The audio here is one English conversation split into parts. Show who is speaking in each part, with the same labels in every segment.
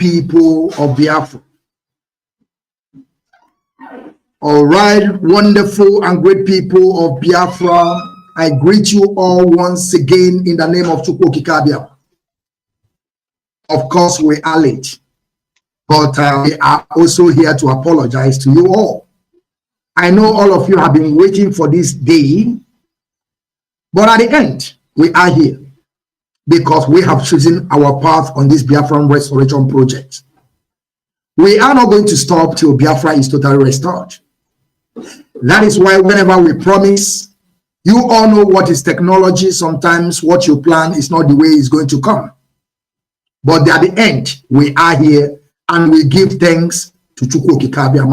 Speaker 1: people of Biafra. All right, wonderful and great people of Biafra, I greet you all once again in the name of Chukwu Okikabia. Of course, we are late, but we are also here to apologize to you all. I know all of you have been waiting for this day, but at the end, we are here because we have chosen our path on this Biafran restoration project. We are not going to stop till Biafra is totally restored. That is why whenever we promise, you all know what is technology. Sometimes what you plan is not the way it's going to come. But at the end, we are here and we give thanks to Chukwu Okikabia.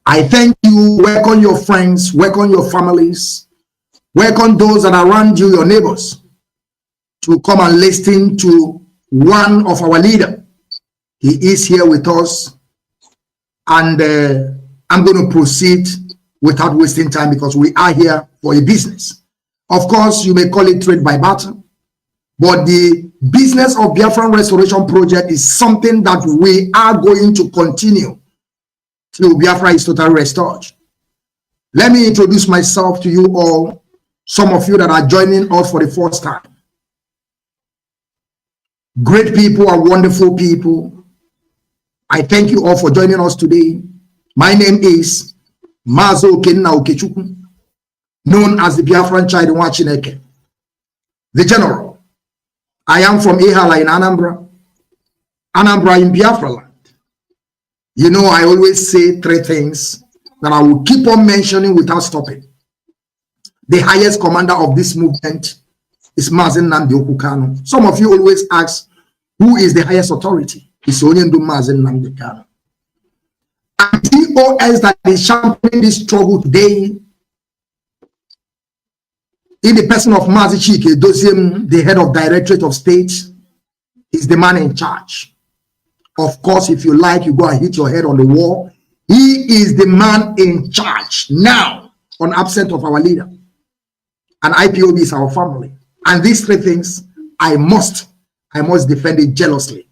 Speaker 1: I thank you. Welcome your friends, welcome your families, welcome those that are around you, your neighbors, to come and listen to one of our leaders. He is here with us, and I'm going to proceed without wasting time because we are here for a business. Of course, you may call it trade by barter, but the business of Biafran Restoration Project is something that we are going to continue till Biafra is totally restored. Let me introduce myself to you all, some of you that are joining us for the first time. Great people and wonderful people, I thank you all for joining us today. My name is Mazi Okechukwu, known as the Biafran Child Nwachineke, the General. I am from Ihala in Anambra in Biafraland. You know, I always say three things that I will keep on mentioning without stopping. The highest commander of this movement is Mazi Nnamdi Kanu. Some of you always ask, who is the highest authority? It's only Mazi Nnamdi Kanu. And TOS that is championing this struggle today, in the person of Mazi Chike Doziem, the head of Directorate of State, is the man in charge. Of course, if you like, you go and hit your head on the wall. He is the man in charge now, on absent of our leader. And IPOB is our family. And these three things, I must defend it jealously.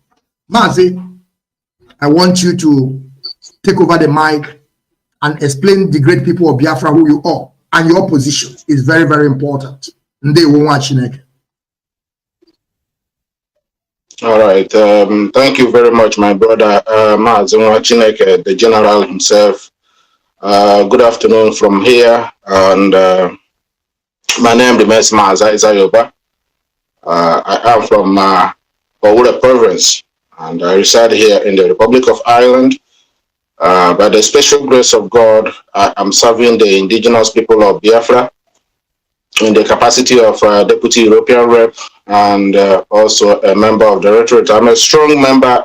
Speaker 1: Mazi, I want you to take over the mic and explain the great people of Biafra who you are, and your position is very, very important.
Speaker 2: All right. Thank you very much, my brother Mazi Okechukwu, the general himself. Good afternoon from here, and my name is Mazi Okechukwu. I am from Owura province, and I reside here in the Republic of Ireland. By the special grace of God, I am serving the indigenous people of Biafra in the capacity of Deputy European Rep and also a member of the Directorate. I'm a strong member.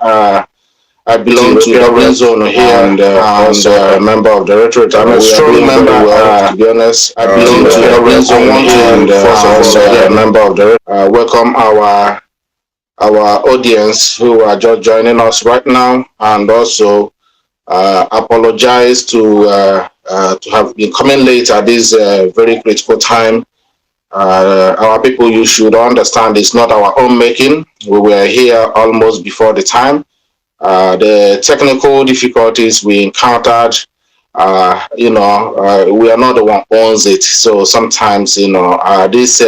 Speaker 2: I belong to the red zone here, and also a member of the Directorate. I'm a strong member. To be honest, I belong to the red zone here, and also a member of the. Welcome our audience who are just joining us right now, and also apologize to have been coming late at this very critical time. Our people, you should understand, it's not our own making. We were here almost before the time. The technical difficulties we encountered, we are not the one who owns it. So sometimes, these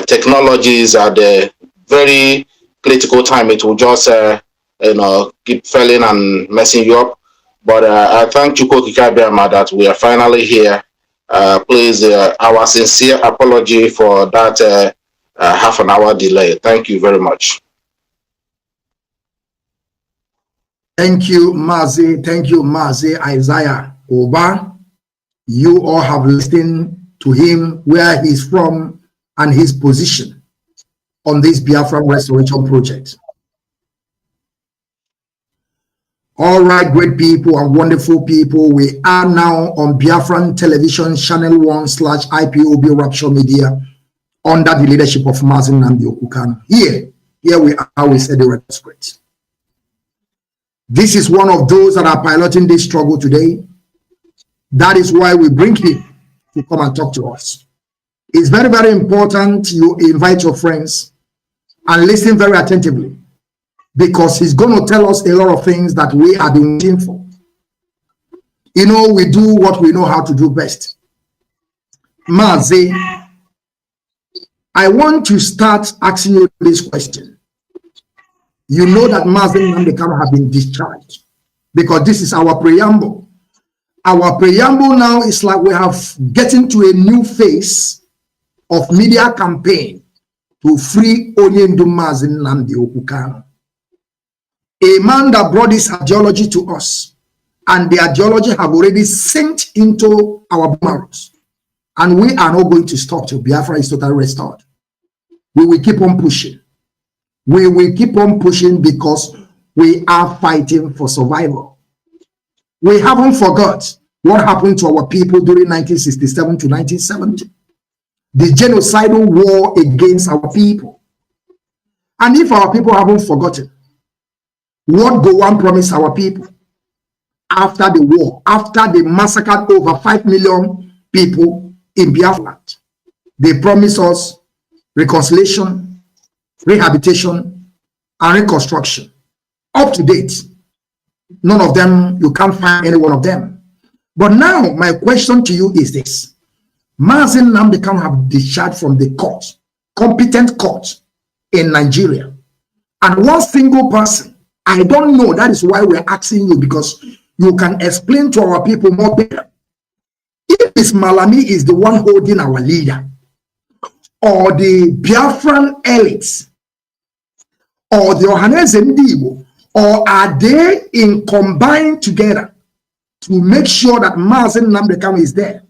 Speaker 2: technologies at the very critical time, it will just, keep failing and messing you up. But I thank Chukwu Okikabia that we are finally here. Please, our sincere apology for that half an hour delay. Thank you very much.
Speaker 1: Thank you, Mazi. Thank you, Mazi Isaiah Oba. You all have listened to him, where he's from, and his position on this Biafra Restoration Project. All right, great people and wonderful people. We are now on Biafran Television Channel 1/IPOB Rapture Media under the leadership of Mazi Nnamdi Kanu. Here we are, we said the red script. This is one of those that are piloting this struggle today. That is why we bring him to come and talk to us. It's very, very important you invite your friends and listen very attentively, because he's going to tell us a lot of things that we have been waiting for. You know, we do what we know how to do best. Mazi, I want to start asking you this question. You know that Mazi Nnamdi Kanu have been discharged, because this is our preamble. Our preamble now is like we have getting to a new phase of media campaign to free Onyendu Mazi Nnamdi Kanu, a man that brought this ideology to us, and the ideology have already sinked into our marrows, and we are not going to stop till Biafra is totally restored. We will keep on pushing. We will keep on pushing because we are fighting for survival. We haven't forgot what happened to our people during 1967 to 1970. The genocidal war against our people. And if our people haven't forgotten, what Gowon promised our people after the war, after they massacred over 5 million people in Biafraland, they promised us reconciliation, rehabilitation, and reconstruction. Up to date, none of them, you can't find any one of them. But now, my question to you is this. Mazi Nnamdi Kanu have discharged from the court, competent court in Nigeria. And one single person, I don't know, that is why we're asking you, because you can explain to our people more better. If this Malami is the one holding our leader, or the Biafran elites, or the Ohaneze Ndibo, or are they in combined together to make sure that Mazi Nnamdi Kanu is there?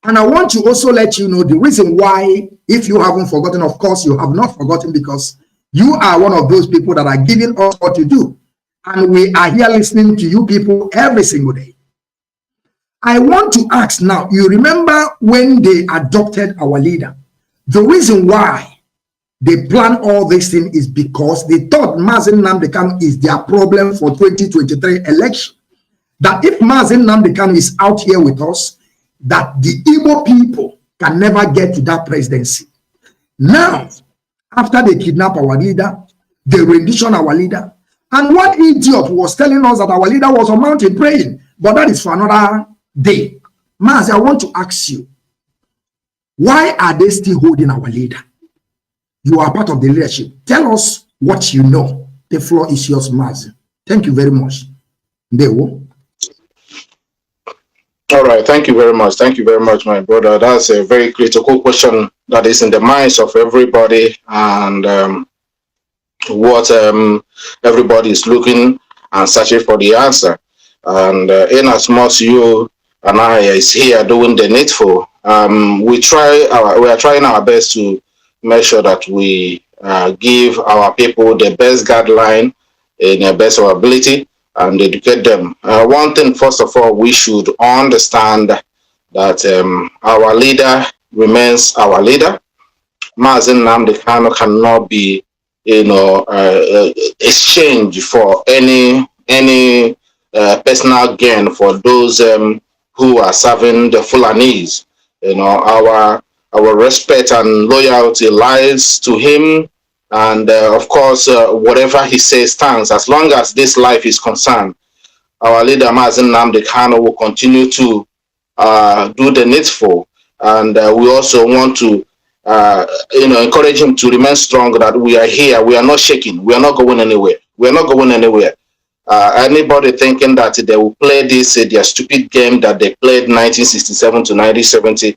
Speaker 1: And I want to also let you know the reason why, if you haven't forgotten, of course you have not forgotten, because you are one of those people that are giving us what to do. And we are here listening to you people every single day. I want to ask now, you remember when they adopted our leader? The reason why they planned all this thing is because they thought Mazi Nnamdi Kanu is their problem for 2023 election. That if Mazi Nnamdi Kanu is out here with us, that the Igbo people can never get to that presidency. Now, after they kidnap our leader, they rendition our leader, and one idiot was telling us that our leader was on mountain praying, but that is for another day. Mazi, I want to ask you, why are they still holding our leader? You are part of the leadership. Tell us what you know. The floor is yours, Mazi. Thank you very much. Dewo.
Speaker 2: All right, thank you very much. Thank you very much, my brother. That's a very critical question that is in the minds of everybody, and what everybody is looking and searching for the answer. And in as much you and I is here doing the needful, we are trying our best to make sure that we give our people the best guideline in the best of our ability, and educate them. One thing, first of all, we should understand that our leader remains our leader. Mazi Nnamdi Kanu cannot be, exchanged for any personal gain for those who are serving the Fulanis. Our respect and loyalty lies to him. And of course, whatever he says stands. As long as this life is concerned, our leader Mazi Nnamdi Kanu will continue to do the needful. And we also want to, encourage him to remain strong. That we are here. We are not shaking. We are not going anywhere. We are not going anywhere. Anybody thinking that they will play this their stupid game that they played 1967 to 1970.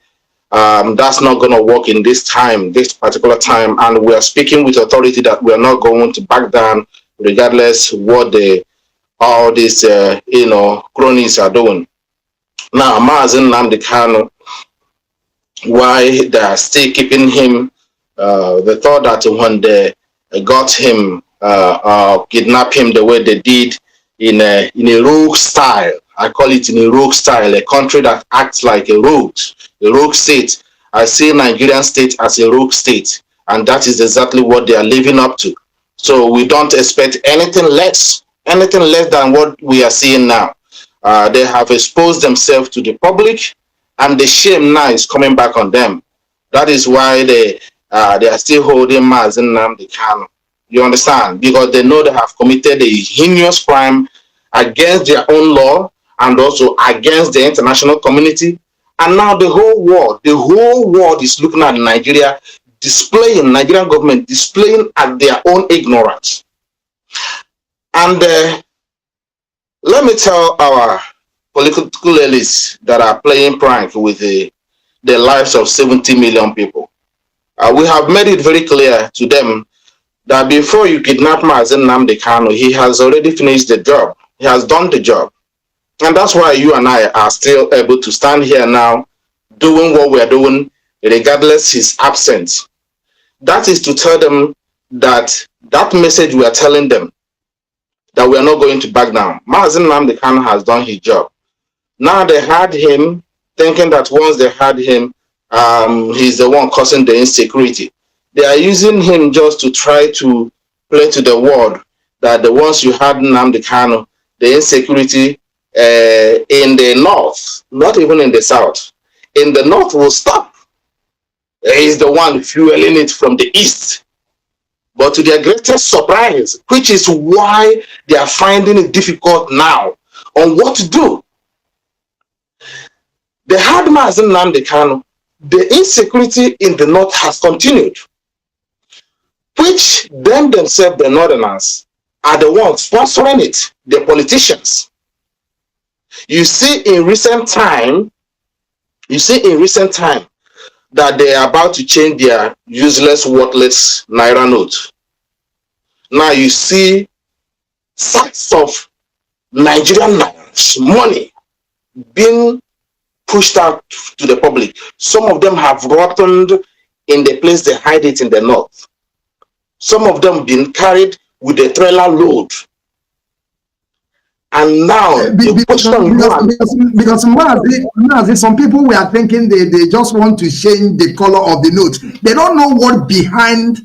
Speaker 2: That's not going to work in this time, this particular time, and we are speaking with authority that we are not going to back down, regardless what all these cronies are doing. Now, Mazi Nnamdi Kanu, why they are still keeping him? They thought that when they got him, kidnap him the way they did in a rogue style. I call it in a rogue style, a country that acts like a rogue state. I see Nigerian state as a rogue state, and that is exactly what they are living up to. So we don't expect anything less than what we are seeing now. They have exposed themselves to the public, and the shame now is coming back on them. That is why they are still holding Mazi Nnamdi Kanu. You understand? Because they know they have committed a heinous crime against their own law and also against the international community. And now the whole world is looking at Nigeria, Nigerian government displaying at their own ignorance. And let me tell our political elites that are playing prank with the lives of 70 million people. We have made it very clear to them that before you kidnap Mazi Nnamdi Kanu, he has already finished the job. He has done the job. And that's why you and I are still able to stand here now doing what we are doing, regardless his absence. That is to tell them that message we are telling them, that we are not going to back down. Mazi Nnamdi Kanu has done his job. Now they had him, thinking that once they had him, he's the one causing the insecurity. They are using him just to try to play to the world that the ones you had Nnamdi Kanu, the insecurity in the north, not even in the south, in the north will stop. He's the one fueling it from the east. But to their greatest surprise, which is why they are finding it difficult now on what to do. They had Mazi Nnamdi Kanu. The insecurity in the north has continued, which themselves, the northerners, are the ones sponsoring it, the politicians. You see in recent time that they are about to change their useless, worthless Naira note. Now you see sacks of Nigerian money being pushed out to the public. Some of them have rotted in the place they hide it in the north. Some of them been carried with a trailer load. And now,
Speaker 1: because Mazi, some people were thinking they just want to change the color of the note. They don't know what behind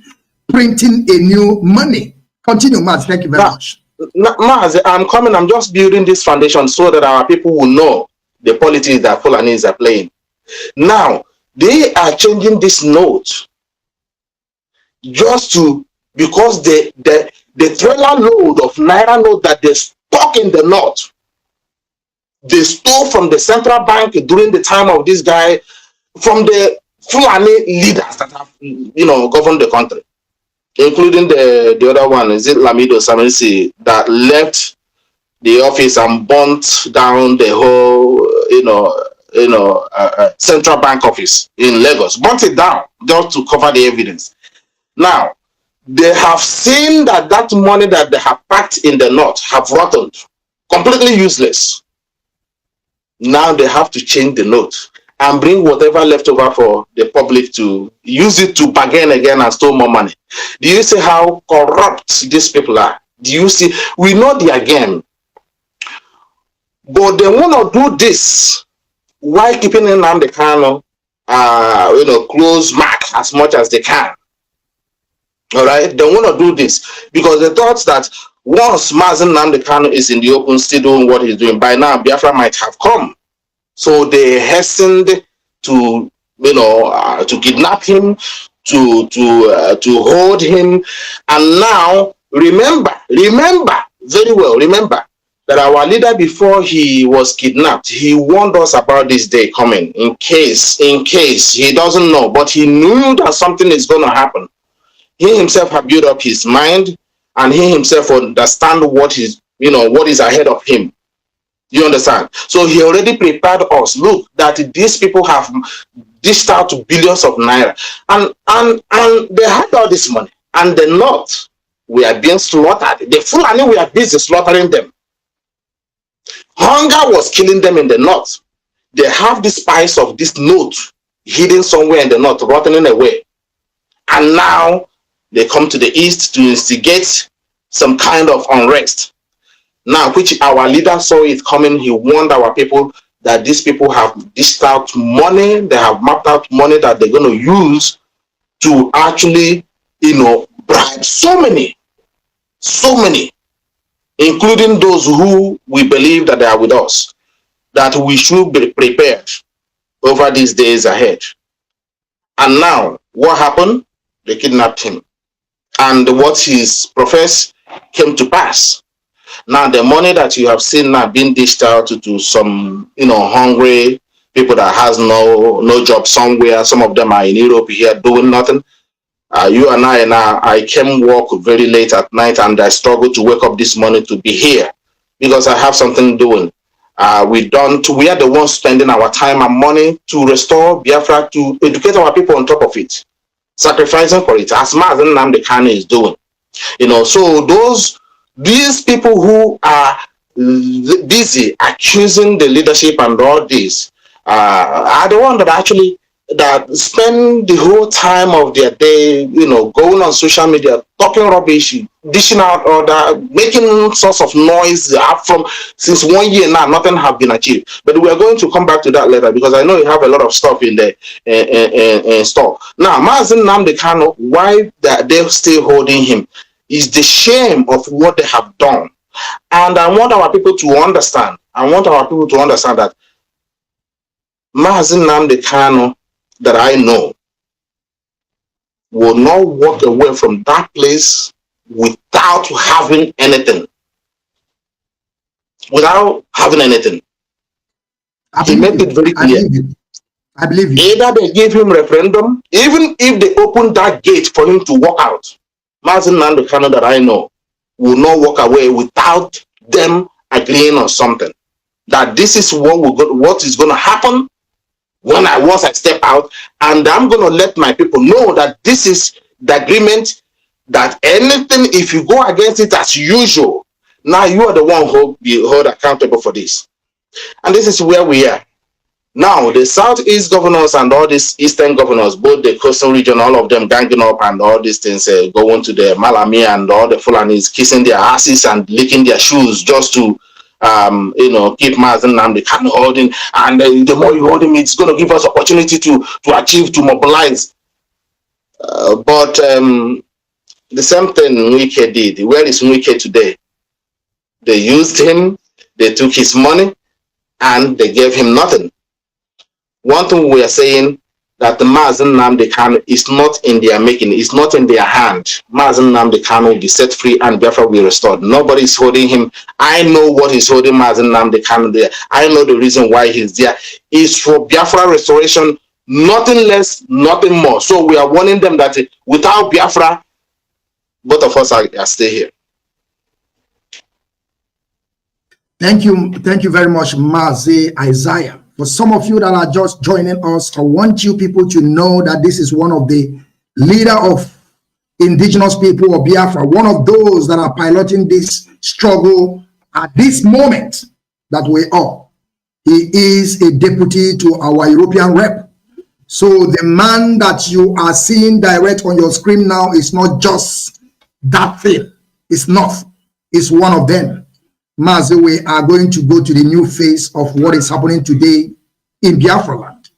Speaker 1: printing a new money. Continue, Mazi. Thank you very much.
Speaker 2: Mazi, I'm just building this foundation so that our people will know the politics that Fulanis are playing. Now, they are changing this note just because the trailer load of Naira note that they stock in the north, they stole from the central bank during the time of this guy, from the Fulani leaders that have, governed the country, including the other one, is it Lamido Sanusi, that left the office and burnt down the whole, central bank office in Lagos, burnt it down just to cover the evidence. Now, they have seen that money that they have packed in the north have rotted, completely useless. Now they have to change the note and bring whatever left over for the public to use it to bargain again and steal more money. Do you see how corrupt these people are? Do you see? We know their game. But they want to do this while keeping Nnamdi Kanu, close mark as much as they can. All right, they want to do this because they thought that once Mazi Nnamdi Kanu is in the open, still doing what he's doing, by now Biafra might have come. So they hastened to, to kidnap him, to hold him, and now remember very well. Remember that our leader, before he was kidnapped, he warned us about this day coming. In case he doesn't know, but he knew that something is going to happen. He himself had built up his mind, and he himself understand what is ahead of him. You understand? So he already prepared us. Look, that these people have dished out billions of naira, and they had all this money, and the north, we are being slaughtered. The Fulani, we are busy slaughtering them. Hunger was killing them in the north. They have the spice of this note hidden somewhere in the north, rotting away, and now they come to the east to instigate some kind of unrest. Now, which our leader saw it coming, he warned our people that these people have dished out money, they have mapped out money that they're going to use to actually, bribe so many, including those who we believe that they are with us, that we should be prepared over these days ahead. And now, what happened? They kidnapped him. And what he's professed came to pass. Now, the money that you have seen now being dished out to some, hungry people that has no job somewhere. Some of them are in Europe here doing nothing. You and I came work very late at night, and I struggled to wake up this morning to be here because I have something doing. We are the ones spending our time and money to restore Biafra, to educate our people on top of it, sacrificing for it, as Mazi Nnamdi Kanu is doing. So these people who are busy accusing the leadership and all this are the ones that actually spend the whole time of their day, going on social media, talking rubbish, dishing out order, making sorts of noise. From since 1 year now, nothing has been achieved. But we are going to come back to that later because I know you have a lot of stuff in the store. Now, Mazi Nnamdi Kanu, why they're still holding him is the shame of what they have done. And I want our people to understand. That Mazi Nnamdi Kanu that I know will not walk away from that place without having anything. Without having anything. He made it very clear.
Speaker 1: I believe you.
Speaker 2: Either they give him referendum, even if they open that gate for him to walk out, Mazi Nnamdi Kanu that I know will not walk away without them agreeing on something. That this is what is going to happen once I step out, and I'm going to let my people know that this is the agreement, that anything, if you go against it as usual, now you are the one who be held accountable for this. And this is where we are. Now, the Southeast governors and all these Eastern governors, both the coastal region, all of them ganging up and all these things, going to the Malami and all the Fulanis, kissing their asses and licking their shoes just to keep Mazi Nnamdi Kanu holding, and the more you hold him, it's going to give us opportunity to achieve, to mobilize. But the same thing Wike did. Where is Wike today? They used him, they took his money, and they gave him nothing. One thing we are saying, that the Mazi Nnamdi Kanu is not in their making, it's not in their hand. Mazi Nnamdi Kanu will be set free and Biafra will be restored. Nobody is holding him. I know what is holding Mazi Nnamdi Kanu there. I know the reason why he's there. It's for Biafra restoration, nothing less, nothing more. So we are warning them that without Biafra, both of us are still here.
Speaker 1: Thank you very much, Mazi Isaiah. For some of you that are just joining us, I want you people to know that this is one of the leader of indigenous people of Biafra, one of those that are piloting this struggle at this moment that we are. He is a deputy to our European rep. So the man that you are seeing direct on your screen now is not just that thing. It's not. It's one of them. Mazi, we are going to go to the new phase of what is happening today in Biafraland.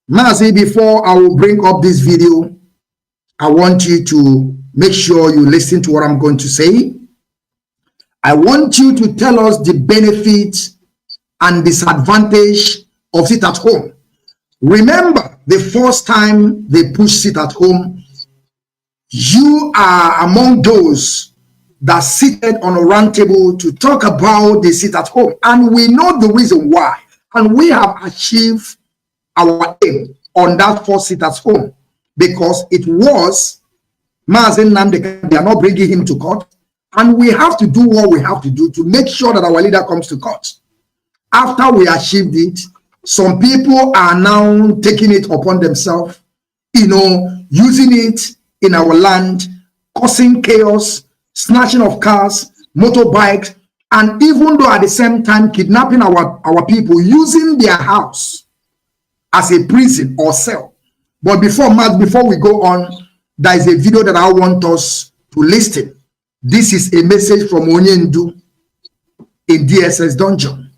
Speaker 1: Mazi, before I will bring up this video, I want you to make sure you listen to what I'm going to say. I want you to tell us the benefits and disadvantage of sit at home. Remember, the first time they push sit at home, you are among those that seated on a round table to talk about the sit at home. And we know the reason why. And we have achieved our aim on that first sit at home because it was Mazi Nnamdi Kanu. They are not bringing him to court. And we have to do what we have to do to make sure that our leader comes to court. After we achieved it, some people are now taking it upon themselves, using it in our land, causing chaos, snatching of cars, motorbikes, and even though at the same time kidnapping our people, using their house as a prison or cell. But before we go on, there is a video that I want us to listen. This is a message from Onyendu in DSS dungeon.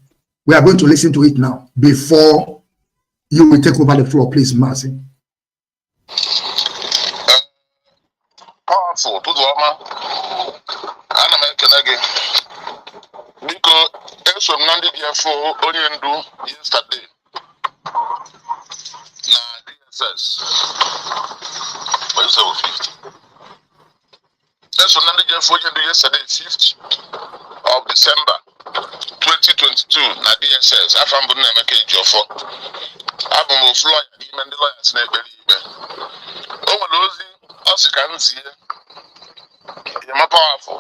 Speaker 1: We are going to listen to it now before you will take over the floor, please, Mazi.
Speaker 3: Powerful, because as of Nnamdi Kanu Onyendu yesterday, DSS. What is our 50? That's what Nnamdi Kanu did yesterday, 5th of December 2022. Na DSS. I found Bunna make a job for. I'm a lawyer. Even the lawyers never believe. Oh, Lozi, also can see. You're powerful.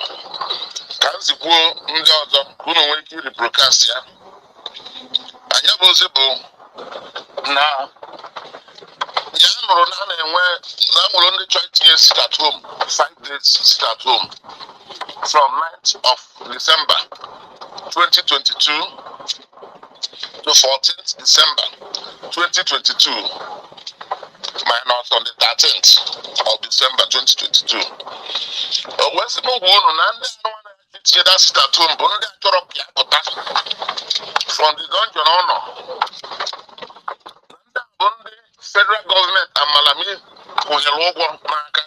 Speaker 3: Can see who ndị ọzọ unu nwere ike rebrocast ya. Anya bụ ozebo na ya nụrụ na na-enwe na nwere ndị chọrọ itinye sit at home 5 days sit at home from 9th of December 2022 to 14th December 2022 minus on the 13th of December 2022. West Mungu na ndị anụ that sit at home bụ ndị achọrọ pịa pụta from the dungeon honor. Ndị federal government amalami kwụnyere ụgwọ n'aka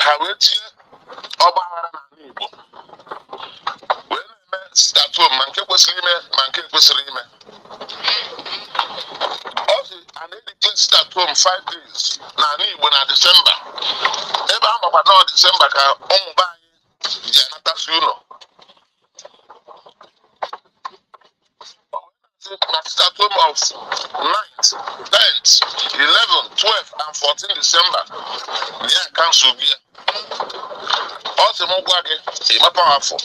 Speaker 3: ha wee tinye ọgbaghara n'ala Igbo wee na-eme sit at home ma nke kwesịrị ime ma nke kwesịrị ime. Ọ sị a na-edeclare sit at home 5 days n'ala Igbo na December ebe a makwa na December ka ụmụ be anyị ji anatasi ụlọ. Sit at home of 9th, 10th, 11th, 12th, and 14th December. Yeah, council beer. Also, Mogwage, a powerful.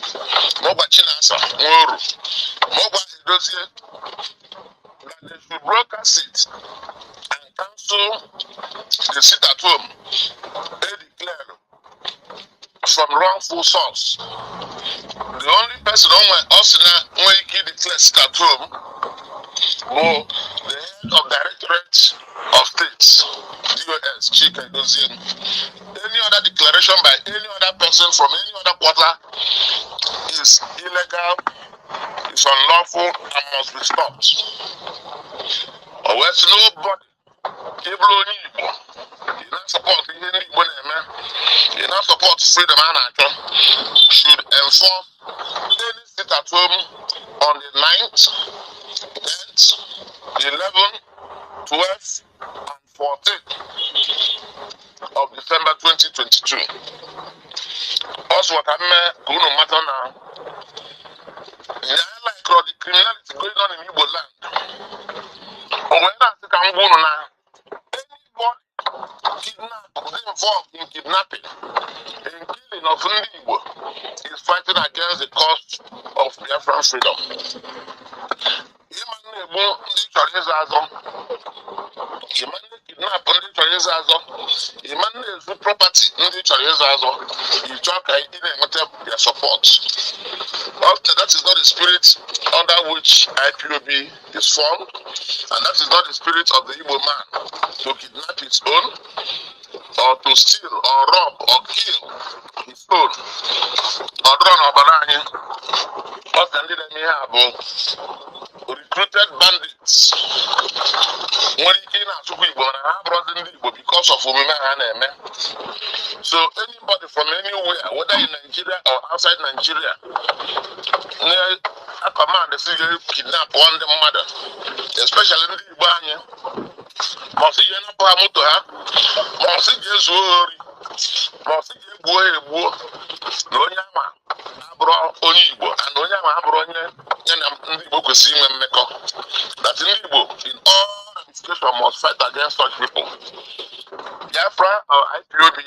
Speaker 3: Mogwa Chinasa, Moru. Mogwa Dozier. That they should broadcast it and cancel the sit at home. They declare from wrongful source. The only person who when you declare sit at home, the head of Directorate of States, DOS, Chika Dozien. Any other declaration by any other person from any other quarter is illegal, is unlawful, and must be stopped. Or where's nobody, you not support you not support freedom and should enforce any sit at home on the 9th, 10th, 11th, 12th, and 14th of December 2022. Also, what I'm going to matter now, like the criminality going on in Igbo land. When I think I'm going now, anybody involved in kidnapping and killing of Igbo is fighting against the cause of Biafran freedom. Kidnap property their support. That is not the spirit under which IPOB is formed, and that is not the spirit of the Igbo man to kidnap his own, or to steal, or rob, or kill his own, or run over. What can they have? Recruited bandits. When he came out to Igbo, and I brought in Igbo because of Umime. So anybody from anywhere, whether in Nigeria or outside Nigeria, a command they say kidnap one the mother, especially in the Igbo. Must you not put to her? Must you just worry? Must you go no yama abro only Igbo and no yama abro nye Igbo kwesị inwe mmekọ. That in Igbo in all ramifications must fight against such people. Biafra or IPOB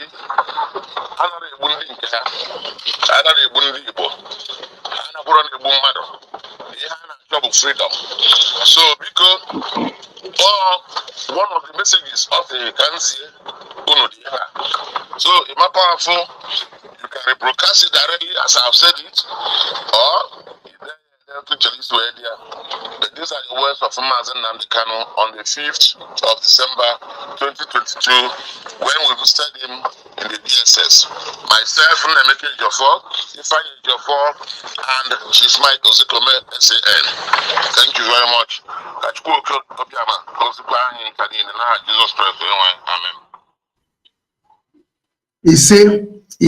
Speaker 3: anaghị egbu ndị nke ha, anaghị egbu ndị Igbo, anaghị egbu mmadụ. Ihe a na-achọ bụ freedom. So because one of the messages of the Kanzie so it's more powerful. You can rebroadcast it directly as I've said it, or but these are the words of Mazi Nnamdi Kanu on the 5th of December 2022 when we visited him in the DSS. Myself, Nnamdi Kanu, Ifeanyi Ejiofor, and Chief Mike Ozekome SAN. Thank you very much. Jesus Christ, amen.
Speaker 1: He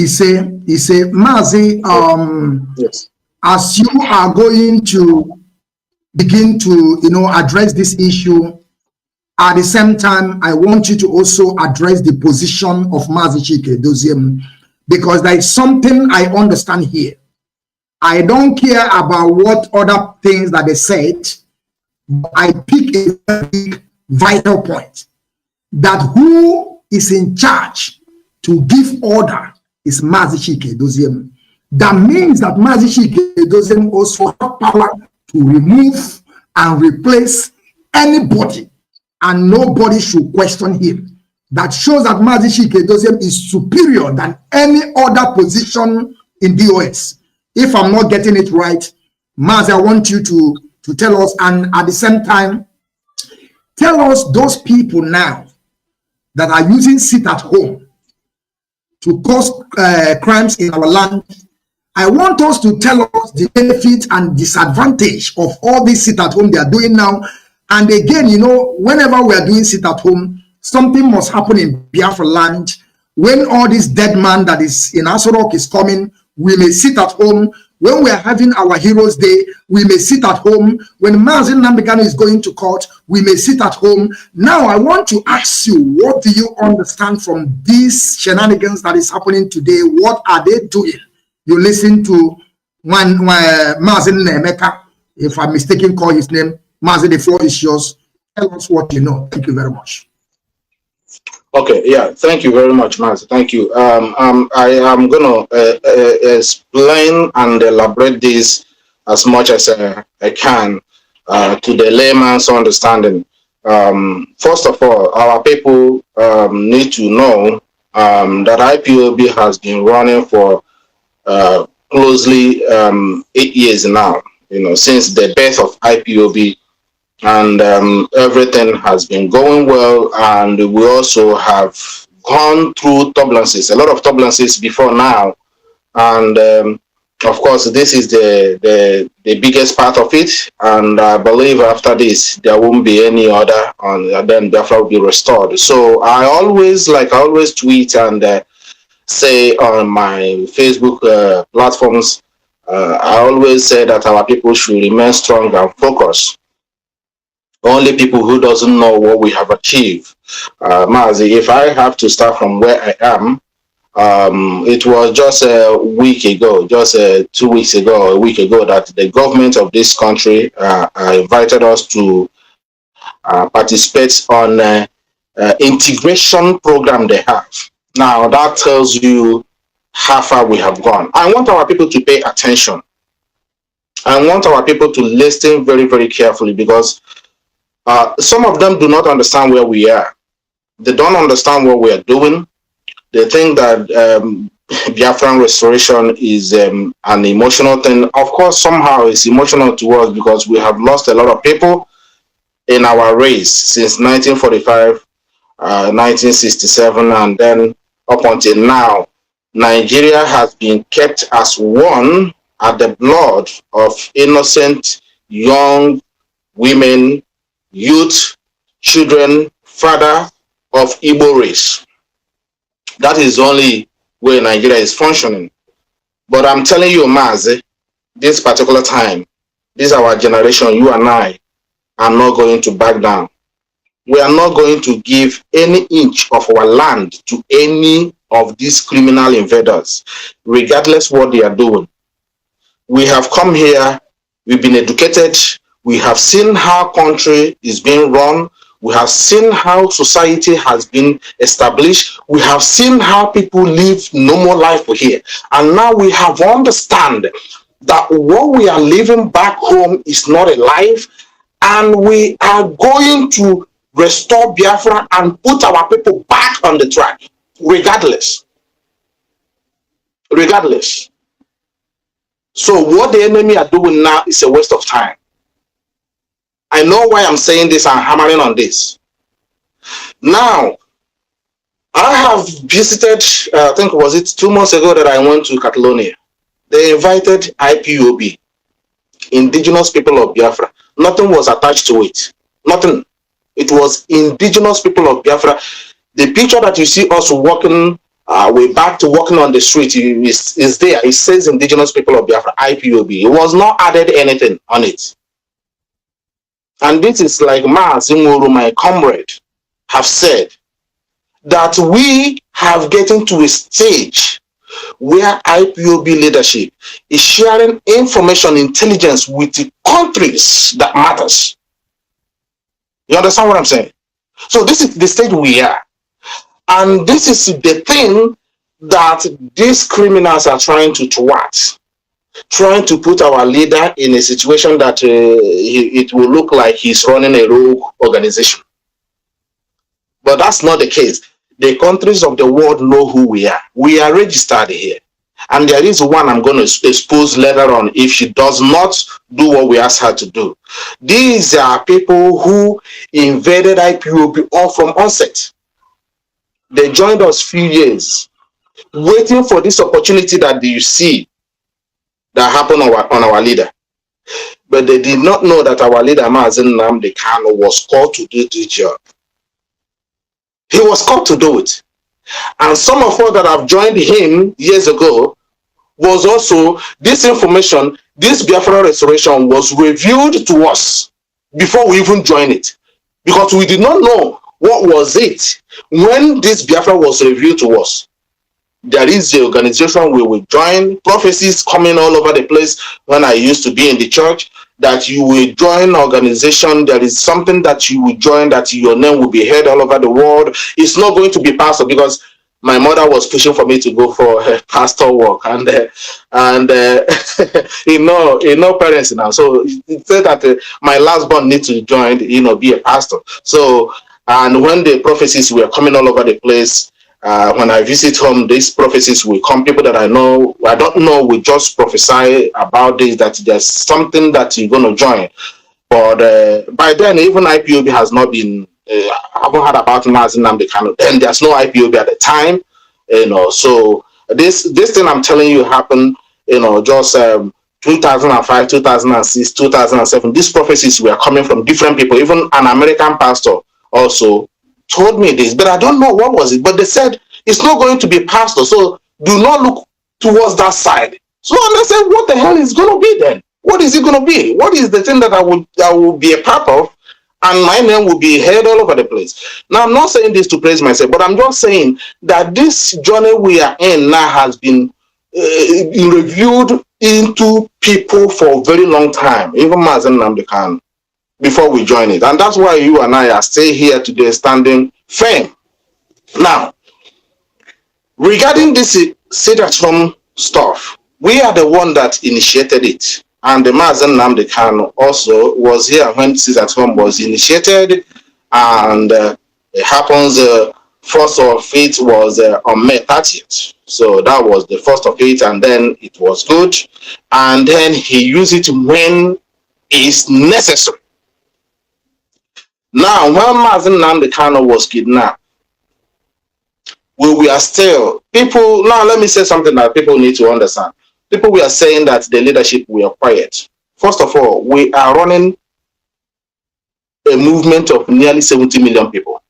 Speaker 1: say, Mazi,
Speaker 2: yes.
Speaker 1: As you are going to begin to, address this issue, At the same time, I want you to also address the position of Mazi Okechukwu, because there is something I understand here. I don't care about what other things that they said, but I pick a very vital point, that who is in charge to give order is Mazi Okechukwu. That means that Mazi Okechukwu also have power to remove and replace anybody, and nobody should question him. That shows that Mazi Okechukwu is superior than any other position in DOS. If I'm not getting it right, Mazi, I want you to tell us, and at the same time, tell us those people now that are using sit at home to cause crimes in our land. I want us to tell us the benefit and disadvantage of all this sit at home they are doing now. And again, you know, whenever we are doing sit at home, something must happen in Biafraland. When all this dead man that is in Asorok is coming, we may sit at home. When we are having our Heroes Day, we may sit at home. When Mazi Nnamdi Kanu is going to court, we may sit at home. Now, I want to ask you, what do you understand from these shenanigans that is happening today? What are they doing? You listen to Mazi Nemeka, if I'm mistaken, call his name. Mazi, the floor is yours. Tell us what you know. Thank you very much.
Speaker 2: Okay, yeah, thank you very much, Mazi. Thank you. I am going to explain and elaborate this as much as I can to the layman's understanding. First of all, our people need to know that IPOB has been running for closely 8 years now, you know, since the birth of IPOB. And everything has been going well, and we also have gone through turbulences, a lot of turbulences before now, and of course this is the biggest part of it, and I believe after this there won't be any other, and then Biafra will be restored. So I always tweet and say on my Facebook platforms, I always say that our people should remain strong and focused. Only people who doesn't know what we have achieved. Mazi, if I have to start from where I am, it was just a week ago, just 2 weeks ago, a week ago, that the government of this country invited us to participate on integration program they have. Now that tells you how far we have gone. I want our people to pay attention. I want our people to listen very, very carefully, because some of them do not understand where we are. They don't understand what we are doing. They think that Biafran restoration is an emotional thing. Of course, somehow it's emotional to us because we have lost a lot of people in our race since 1945, 1967, and then up until now. Nigeria has been kept as one at the blood of innocent young women, youth, children, father of Igbo race. That is only where Nigeria is functioning. But I'm telling you, Mazi, this particular time, this is our generation, you and I are not going to back down. We are not going to give any inch of our land to any of these criminal invaders, regardless what they are doing. We have come here, we've been educated, we have seen how country is being run. We have seen how society has been established. We have seen how people live normal life here. And now we have understand that what we are living back home is not a life. And we are going to restore Biafra and put our people back on the track, regardless. Regardless. So what the enemy are doing now is a waste of time. I know why I'm saying this and hammering on this. Now, I have visited, I think was it 2 months ago that I went to Catalonia. They invited IPOB, indigenous people of Biafra. Nothing was attached to it. Nothing. It was indigenous people of Biafra. The picture that you see us walking, way back to walking on the street is there. It says indigenous people of Biafra, IPOB. It was not added anything on it. and this is like Mazi Okechukwu, my comrade, have said, that we have getting to a stage where IPOB leadership is sharing information, intelligence with the countries that matters. You understand what I'm saying? So this is the stage we are. And this is the thing that these criminals are trying to thwart. Trying to put our leader in a situation that it will look like he's running a rogue organization. But that's not the case. The countries of the world know who we are. We are registered here. And there is one I'm going to expose later on if she does not do what we ask her to do. These are people who invaded IPOB all from onset. They joined us few years, waiting for this opportunity that you see that happened on our leader. But they did not know that our leader, Mazi Nnamdi Kanu, was called to do this job. He was called to do it. And some of us that have joined him years ago was also this information, this Biafra restoration was revealed to us before we even joined it. Because we did not know what was it when this Biafra was revealed to us. There is the organization we will join, prophecies coming all over the place when I used to be in the church, that you will join organization, there is something that you will join, that your name will be heard all over the world. It's not going to be pastor, because my mother was pushing for me to go for pastor work, and you know parents now. So it said that my last born needs to join, be a pastor. So, and when the prophecies were coming all over the place, when I visit home, these prophecies will come. People that I don't know, will just prophesy about this, that there's something that you're going to join. But by then, even IPOB has not been, I haven't heard about Mazi Nnamdi Kanu. Then there's no IPOB at the time, So this thing I'm telling you happened, just 2005, 2006, 2007. These prophecies were coming from different people. Even an American pastor also told me this, but I don't know what was it. But they said it's not going to be pastor, so do not look towards that side. So I said, what the hell is going to be then? What is it going to be? What is the thing that I will be a part of, and my name will be heard all over the place? Now, I'm not saying this to praise myself, but I'm just saying that this journey we are in now has been reviewed into people for a very long time, even Mazi Nnamdi Kanu, before we join it. And that's why you and I are still here today, standing firm. Now, regarding this sit-at-home stuff, we are the one that initiated it. And the Mazi Nnamdi Kanu also was here when sit-at-home was initiated. And it happens, first of it was on May 30th. So that was the first of it, and then it was good. And then he used it when it's necessary. Now, when Mazi Nnamdi Kanu was kidnapped, we are still, people, now let me say something that people need to understand. People were saying that the leadership were quiet. First of all, we are running a movement of nearly 70 million people.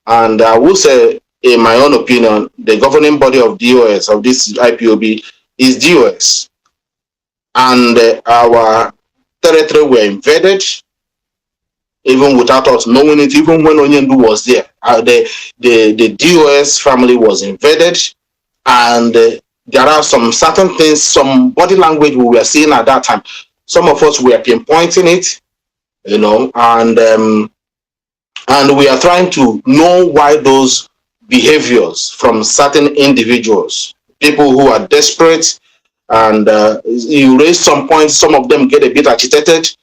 Speaker 2: And I will say, in my own opinion, the governing body of DOS, of this IPOB, is DOS. And our territory were invaded, even without us knowing it, even when Onyendu was there. The DOS family was invaded, and there are some certain things, some body language we were seeing at that time. Some of us were pinpointing it, and we are trying to know why those behaviors from certain individuals, people who are desperate, and you raise some points, some of them get a bit agitated,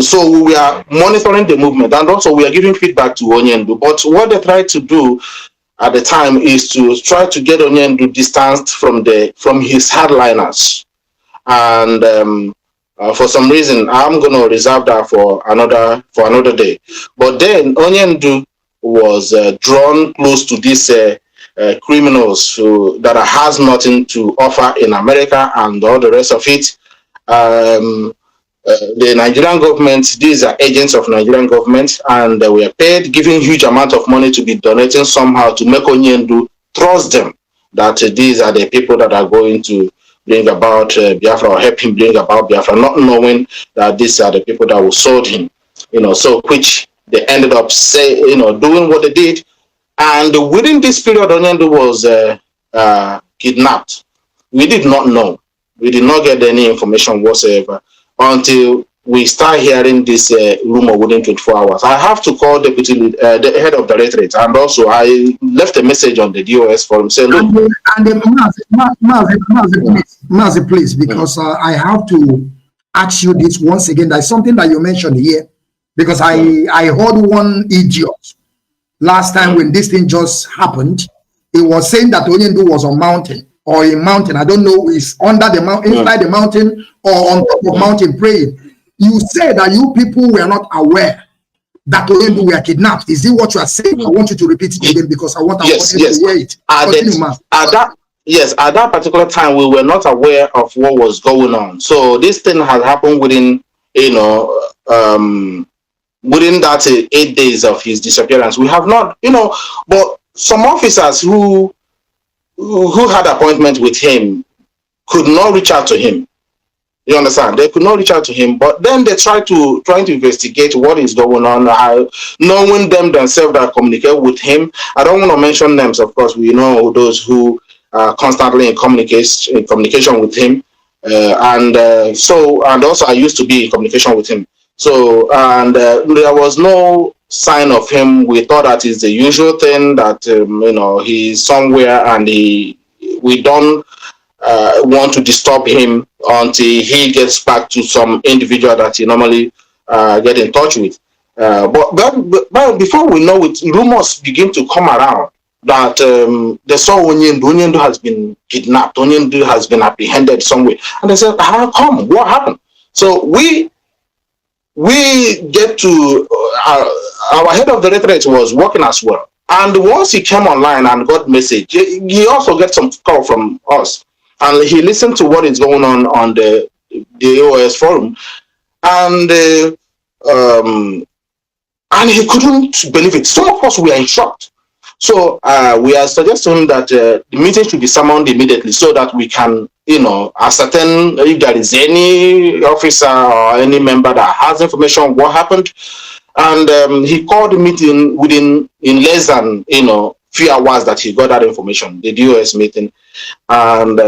Speaker 2: so we are monitoring the movement, and also we are giving feedback to Onyendu. But what they tried to do at the time is to try to get Onyendu distanced from his hardliners, and for some reason I'm going to reserve that for another day. But then Onyendu was drawn close to these criminals that has nothing to offer in America and all the rest of it. The Nigerian government, these are agents of Nigerian government, and they were paid, giving huge amount of money to be donating somehow to make Onyendu trust them that these are the people that are going to bring about Biafra or help him bring about Biafra, not knowing that these are the people that will sold him, so which they ended up doing what they did. And within this period, Onyendu was kidnapped. We did not know. We did not get any information whatsoever until we start hearing this rumor within 24 hours. I have to call the head of directorate, and also I left a message on the DOS forum saying, look.
Speaker 1: Mazi, please, because I have to ask you this once again. There's something that you mentioned here, because I heard one idiot last time when this thing just happened. He was saying that Onyendu was on mountain or a mountain. I don't know, is under the mountain, inside the mountain, or on top of mountain praying. You say that you people were not aware that Onyendu were kidnapped. Is it what you are saying? I want you to repeat it again, because I want to hear it.
Speaker 2: At that particular time, we were not aware of what was going on. So this thing had happened within, within that 8 days of his disappearance. We have not, but some officers who had appointment with him could not reach out to him. You understand? They could not reach out to him, but then they trying to investigate what is going on. Knowing them themselves that communicate with him. I don't want to mention names, of course. We know those who are constantly in communication with him, and also I used to be in communication with him. So there was no sign of him. We thought that is the usual thing, that he's somewhere and we don't want to disturb him until he gets back to some individual that he normally get in touch with. But before we know it, rumors begin to come around that they saw Onyendu has been kidnapped, Onyendu has been apprehended somewhere, and they said, how come? What happened? So we get to our head of the directorate was working as well, and once he came online and got message, he also got some call from us, and he listened to what is going on the OS forum, and he couldn't believe it. Some of us were in shock. So we are suggesting that the meeting should be summoned immediately, so that we can, ascertain if there is any officer or any member that has information on what happened. And he called the meeting in less than few hours that he got that information, the DOS meeting. And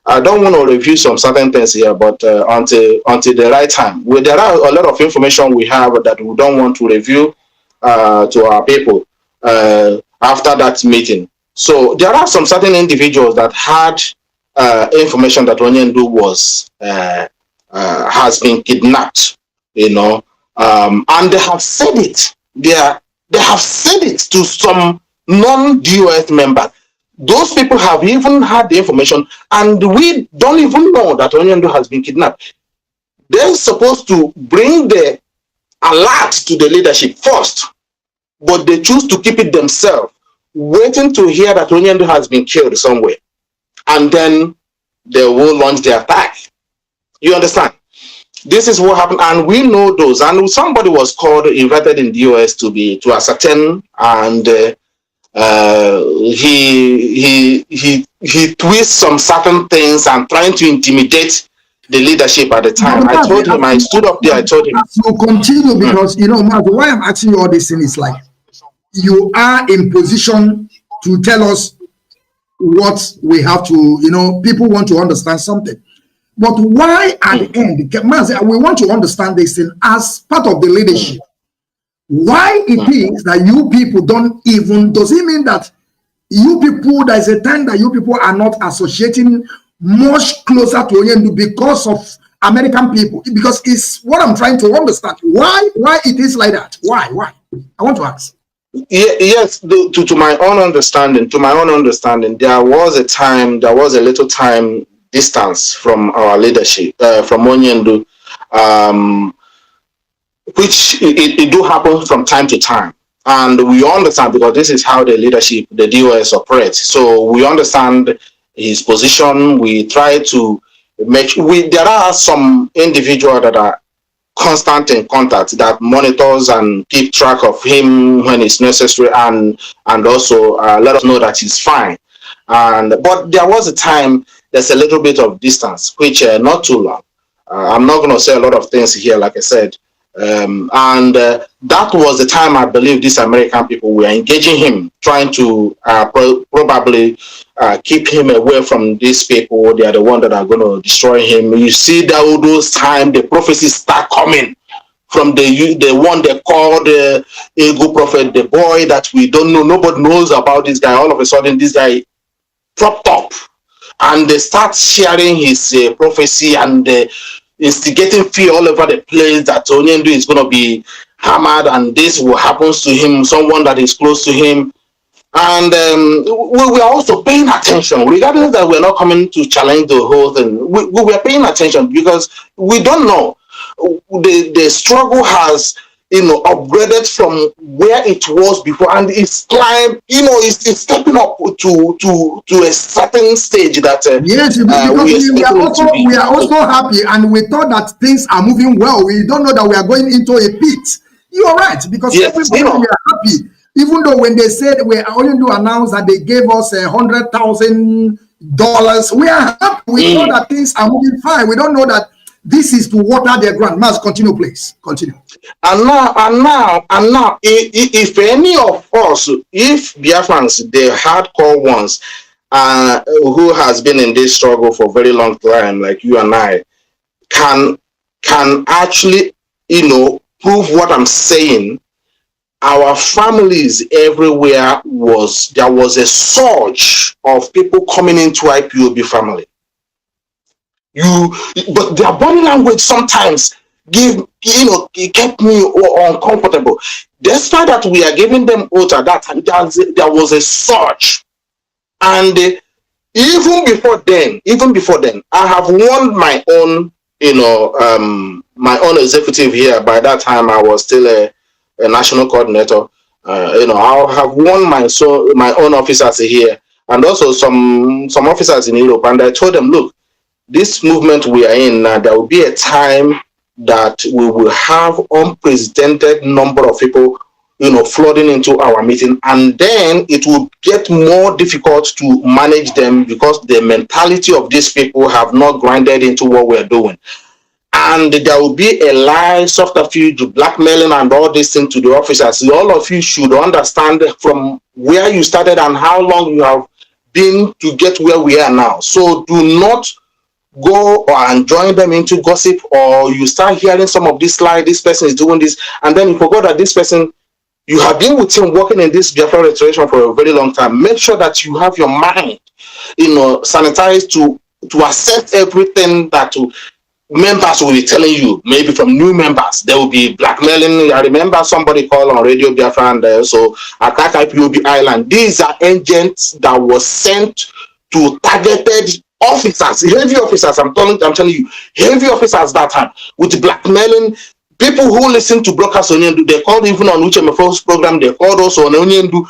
Speaker 2: I don't want to review some certain things here, but until the right time, there are a lot of information we have that we don't want to review to our people after that meeting. So there are some certain individuals that had information that Onyendu has been kidnapped, and they have said it. They have said it to some non-DOS members. Those people have even had the information, and we don't even know that Onyendu has been kidnapped. They're supposed to bring the alert to the leadership first, but they choose to keep it themselves, waiting to hear that Onyendu has been killed somewhere, and then they will launch the attack. You understand? This is what happened, and we know those. And somebody was invited in DOS to ascertain, and he twists some certain things and trying to intimidate the leadership at the time. I told him, I stood up there, I told him.
Speaker 1: So continue, because Mazi, why I'm asking you all this thing is like, you are in position to tell us what we have to, people want to understand something. But why at the end, Mazi, we want to understand this thing as part of the leadership. Why it is that you people don't even, does it mean that you people, there's a time that you people are not associating much closer to Onyendu because of American people? Because it's what I'm trying to understand. Why it is like that? Why? I want to ask.
Speaker 2: Yes, to my own understanding, there was a little time distance from our leadership, from Onyendu, which it do happen from time to time. And we understand, because this is how the leadership, the DOS operates. So we understand his position. We try to there are some individuals that are constant in contact, that monitors and keep track of him when it's necessary, and also let us know that he's fine. But there was a time there's a little bit of distance, which not too long. I'm not going to say a lot of things here, like I said. That was the time I believe these American people were engaging him, trying to probably keep him away from these people. They are the ones that are going to destroy him. You see that all those times the prophecies start coming from the one they call the ego prophet, the boy that we don't know, nobody knows about this guy. All of a sudden, this guy propped up, and they start sharing his prophecy and instigating fear all over the place that Onyendu is going to be hammered, and this will happen to him, someone that is close to him. And we are also paying attention, regardless that we're not coming to challenge the whole thing. We were paying attention because we don't know. The struggle has, upgraded from where it was before, and it's climbed, it's stepping up to a certain stage that
Speaker 1: yes, because we are also happy, and we thought that things are moving well. We don't know that we are going into a pit. You are right, because
Speaker 2: yes,
Speaker 1: everybody we are happy, even though when they said we are only to announce that they gave us $100,000, we are happy. We know that things are moving fine. We don't know that this is to water their ground. Must continue, please. Continue.
Speaker 2: And now, if any of us, if Biafrans, the hardcore ones, who has been in this struggle for a very long time, like you and I, can actually, prove what I'm saying, our families everywhere there was a surge of people coming into IPOB family. But their body language sometimes it kept me uncomfortable. Despite that we are giving them oath at that time, there was a surge. And even before then, I have warned my own, my own executive here. By that time, I was still a national coordinator. I have warned my own officers here, and also some officers in Europe, and I told them, look, this movement we are in now, there will be a time that we will have unprecedented number of people, flooding into our meeting, and then it will get more difficult to manage them because the mentality of these people have not grinded into what we're doing. And there will be a lie, subterfuge, blackmailing, and all these things to the officers. All of you should understand from where you started and how long you have been to get where we are now. So do not go and join them into gossip, or you start hearing some of this lie, this person is doing this, and then you forgot that this person, you have been with him working in this Biafra restoration for a very long time. Make sure that you have your mind, sanitized to accept everything that members will be telling you. Maybe from new members, there will be blackmailing. I remember somebody called on Radio Biafra and also attack IPOB Island. These are agents that was sent to targeted officers, heavy officers. I'm telling you, heavy officers that time with blackmailing people who listen to broadcast Onyendu. They called even on UHMF's program. They called also on Onyendu.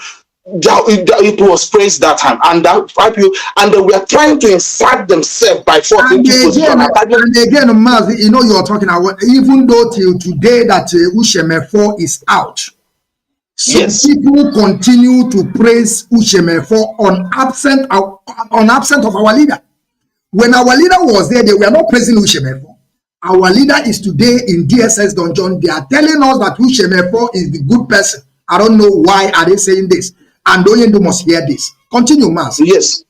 Speaker 2: It was praised that time, and they were trying to insert themselves by force into position.
Speaker 1: And again, Mazi, you are talking about, even though till today that UHMF is out, some people continue to praise UHMF on absent of our leader. When our leader was there, they were not praising UHMF. Our leader is today in DSS Donjon. They are telling us that UHMF is the good person. I don't know why are they saying this. And Onyendu must hear this. Continue, Mas.
Speaker 2: Yes.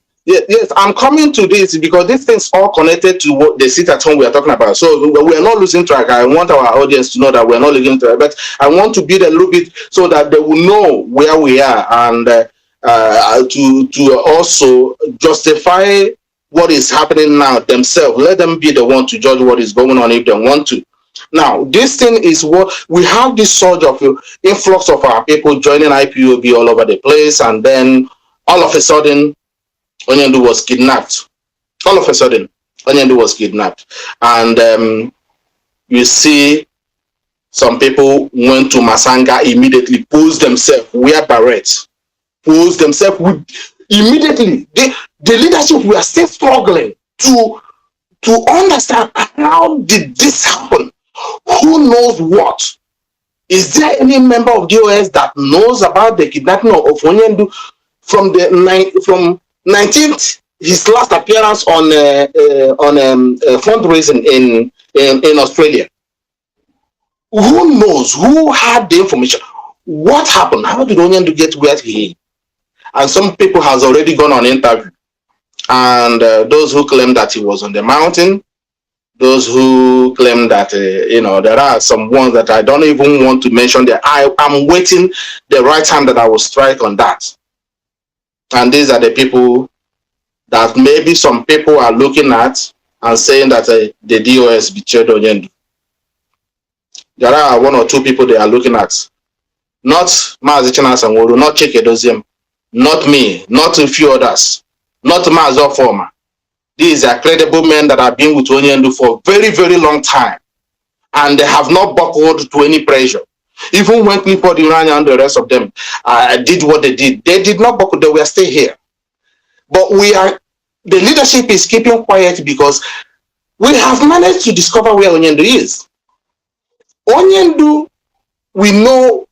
Speaker 2: I'm coming to this because these things all connected to what the sit at home we are talking about. So we are not losing track. I want our audience to know that we are not losing track, but I want to build a little bit so that they will know where we are, and to also justify what is happening now themselves. Let them be the one to judge what is going on if they want to. Now, this thing is what we have, this surge of influx of our people joining IPOB all over the place, and then all of a sudden, Onyendu was kidnapped. All of a sudden, Onyendu was kidnapped. And you see some people went to Masanga immediately, posed themselves, wear barrets, posed themselves with immediately. The leadership were still struggling to understand how did this happen? Who knows what? Is there any member of DOS that knows about the kidnapping of Onyendu from 19th his last appearance on fundraising in Australia. Who knows? Who had the information? What happened? How did Onyendu get where he is? And some people has already gone on interview. And those who claim that he was on the mountain, those who claim that, there are some ones that I don't even want to mention there. I'm waiting the right time that I will strike on that. And these are the people that maybe some people are looking at and saying that the DOS betrayed Onyendu. There are one or two people they are looking at. Not Mazi Okechukwu, not Chike Doziem, not me, not a few others, not Mazi Okechukwu. These are credible men that have been with Onyendu for a very, very long time. And they have not buckled to any pressure. Even when Clifford Irania and the rest of them did what they did not buckle, they were still here. But the leadership is keeping quiet because we have managed to discover where Onyendu is. Onyendu, we know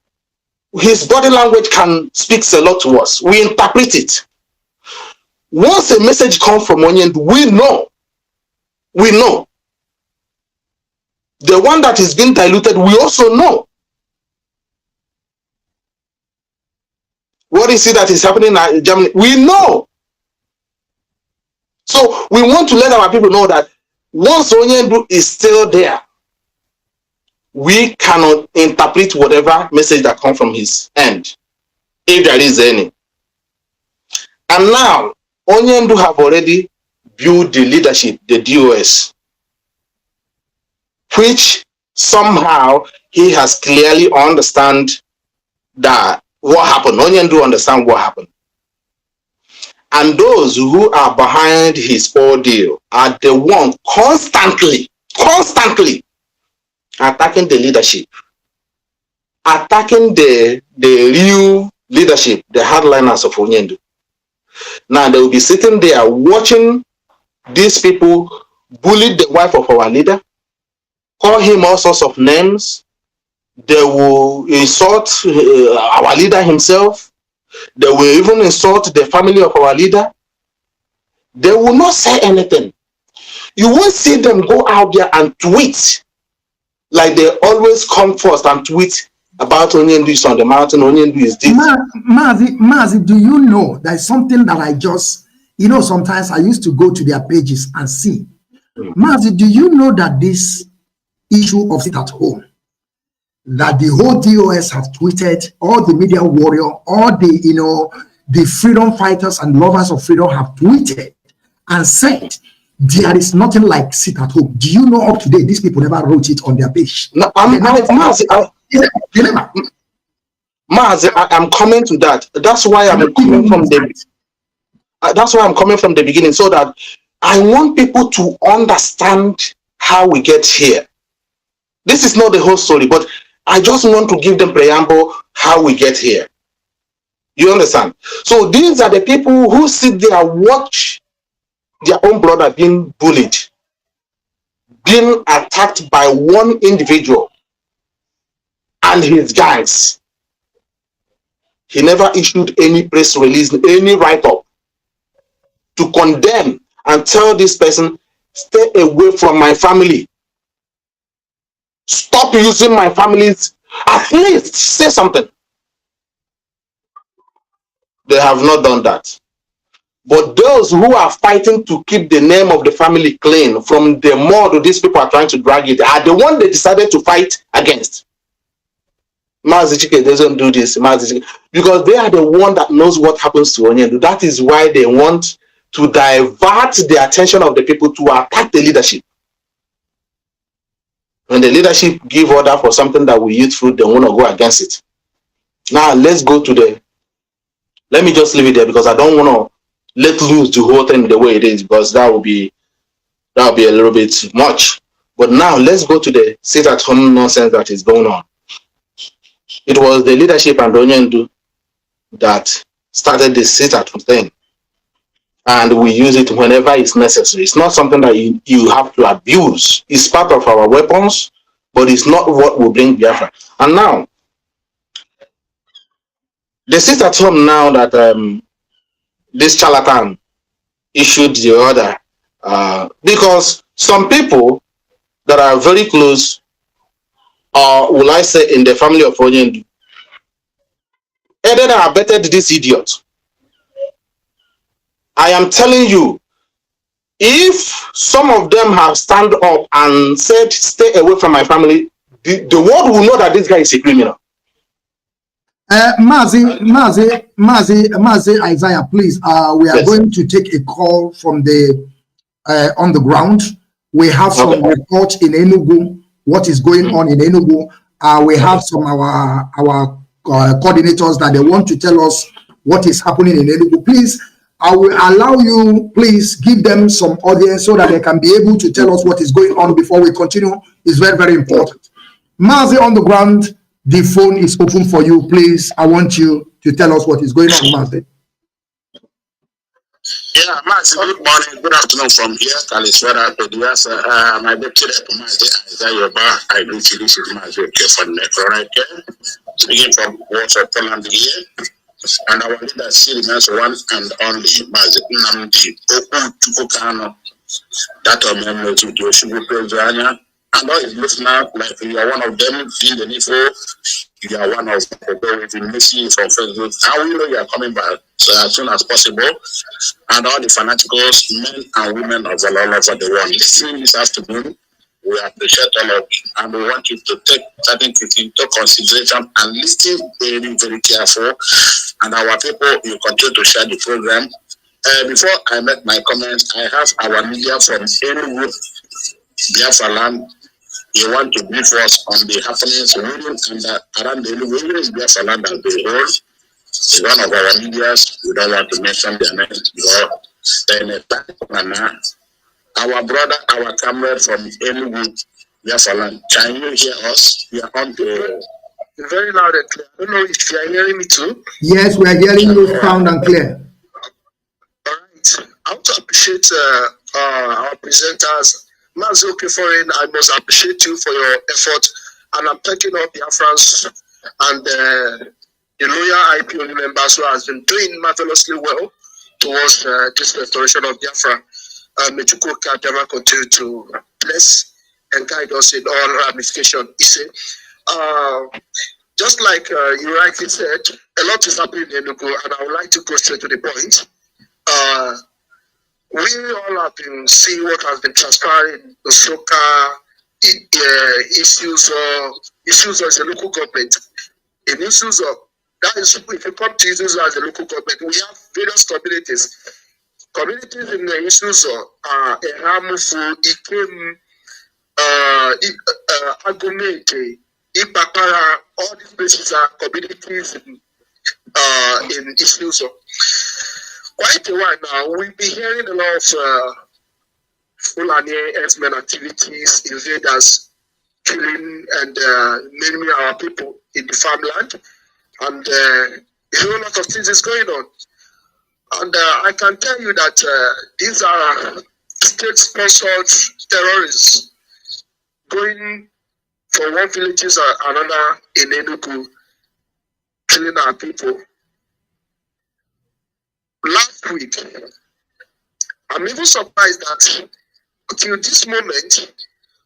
Speaker 2: his body language can speak a lot to us. We interpret it. Once a message comes from Onyendu, we know. The one that is being diluted, we also know. What is it that is happening in Germany? We know. So we want to let our people know that once Onyendu is still there, we cannot interpret whatever message that comes from his end, if there is any. And now, Onyendu have already built the leadership, the DOS, which somehow he has clearly understand that what happened. Onyendu understand what happened. And those who are behind his ordeal are the one constantly attacking the leadership, attacking the real leadership, the hardliners of Onyendu. Now they will be sitting there watching these people bully the wife of our leader, call him all sorts of names. They will insult our leader himself. They will even insult the family of our leader. They will not say anything. You won't see them go out there and tweet like they always come first and tweet about Onyendu is on the mountain, Onyendu is this.
Speaker 1: Mazi, do you know there's something that I just, sometimes I used to go to their pages and see. Mazi, do you know that this issue of sit at home, that the whole DOS have tweeted, all the media warrior, all the freedom fighters and lovers of freedom have tweeted and said, there is nothing like sit at home. Do you know up to date, these people never wrote it on their page?
Speaker 2: No, Mazi, I'm coming to that. That's why I'm coming from the beginning, so that I want people to understand how we get here. This is not the whole story, but I just want to give them preamble how we get here. You understand? So these are the people who sit there, watch their own brother being bullied, being attacked by one individual and his guys. He never issued any press release, any write-up to condemn and tell this person, stay away from my family. Stop using my family's, at least say something. They have not done that. But those who are fighting to keep the name of the family clean from the mud these people are trying to drag it are the one they decided to fight against. Mazi Okechukwu doesn't do this, because they are the one that knows what happens to Onyendu. That is why they want to divert the attention of the people to attack the leadership. When the leadership give order for something that will yield fruit, they want to go against it. Now let's go to let me just leave it there because I don't want to let loose the whole thing the way it is, because that will be a little bit much. But now let's go to the sit at home nonsense that is going on. It was the leadership and Onyendu that started the sit at home thing. And we use it whenever it's necessary. It's not something that you have to abuse. It's part of our weapons, but it's not what will bring Biafra. And now, the sit at home now that this charlatan issued the order. Because some people that are very close, or will I say in the family of Onyendu, aided and abetted this idiot. I am telling you, if some of them have stand up and said, stay away from my family, the world will know that this guy is a criminal.
Speaker 1: Mazi Isaiah, please. We are going to take a call from the on the ground. We have some reports in Enugu, what is going on in Enugu. We have some our coordinators that they want to tell us what is happening in Enugu. Please, I will allow you, please give them some audience so that they can be able to tell us what is going on before we continue. It's very, very important. Mazi on the ground, the phone is open for you. Please, I want you to tell us what is going on, Mazi.
Speaker 3: Yeah, Mazi, good morning, good afternoon from here. Kaliswara, my deputy, Mazi Isaiah, I greet you. This is Mazi Okechukwu, right here, speaking from Biafraland here. And our leader still remains one and only, Mazi Nnamdi Kanu. That of them to do Shubukanya. And all it looks now like you are one of them, in the NIFO, you are one of the people missing from Facebook. How we know you are coming back as soon as possible. And all the fanaticals, men and women of all over the world, listening this afternoon, we appreciate all of you. And we want you to take certain things into consideration and listen very, very careful. And our people, you continue to share the program. Before I make my comments, I have our media from Enugu, Biafraland. You want to brief us on the happenings within and around the Enugu, Biafraland as the whole. It's one of our medias. We don't want to mention their names because our brother, our comrade from Enugu, Biafraland. Can you hear us? We are on the very loud and clear. I don't know if you are hearing me too.
Speaker 1: Yes, we are hearing you sound and clear.
Speaker 3: All right. I want to appreciate our presenters. Mazi Okechukwu, I must appreciate you for your effort, and I'm thanking all Biafrans and the loyal IPO members who has been doing marvelously well towards this restoration of Biafra. May Chukwu continue to bless and guide us in all ramifications. Just like you rightly said, a lot is happening in Enugu, and I would like to go straight to the point. We all have been seeing what has been transpiring in the Soka issues as a local government. In issues of that is, if you come to issues as a local government, we have various communities. Communities in the issues are a harmful, Ikem, Agumete, Ipapara, all these places are communities in issues of. Quite a while now, we've been hearing a lot of Fulani herdsmen activities, invaders, killing and naming our people in the farmland, and a whole lot of things is going on. And I can tell you that these are state-sponsored terrorists going from one village to another in Enugu, killing our people. Last week, I'm even surprised that until this moment,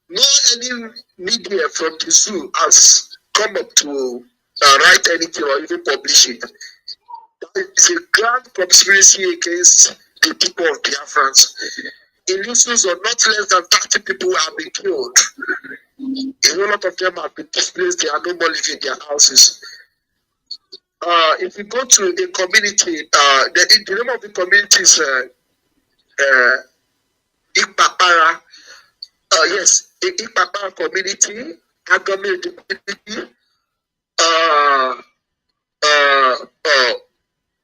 Speaker 3: no any media from the zoo has come up to write anything or even publish it. It's a grand conspiracy against the people of Biafrans. In issues of not less than 30 people have been killed. A whole lot of them have been displaced. They are no more living in their houses. If you go to a community, the name of the community is Ipapara. Yes, Ipapara community, Agame community,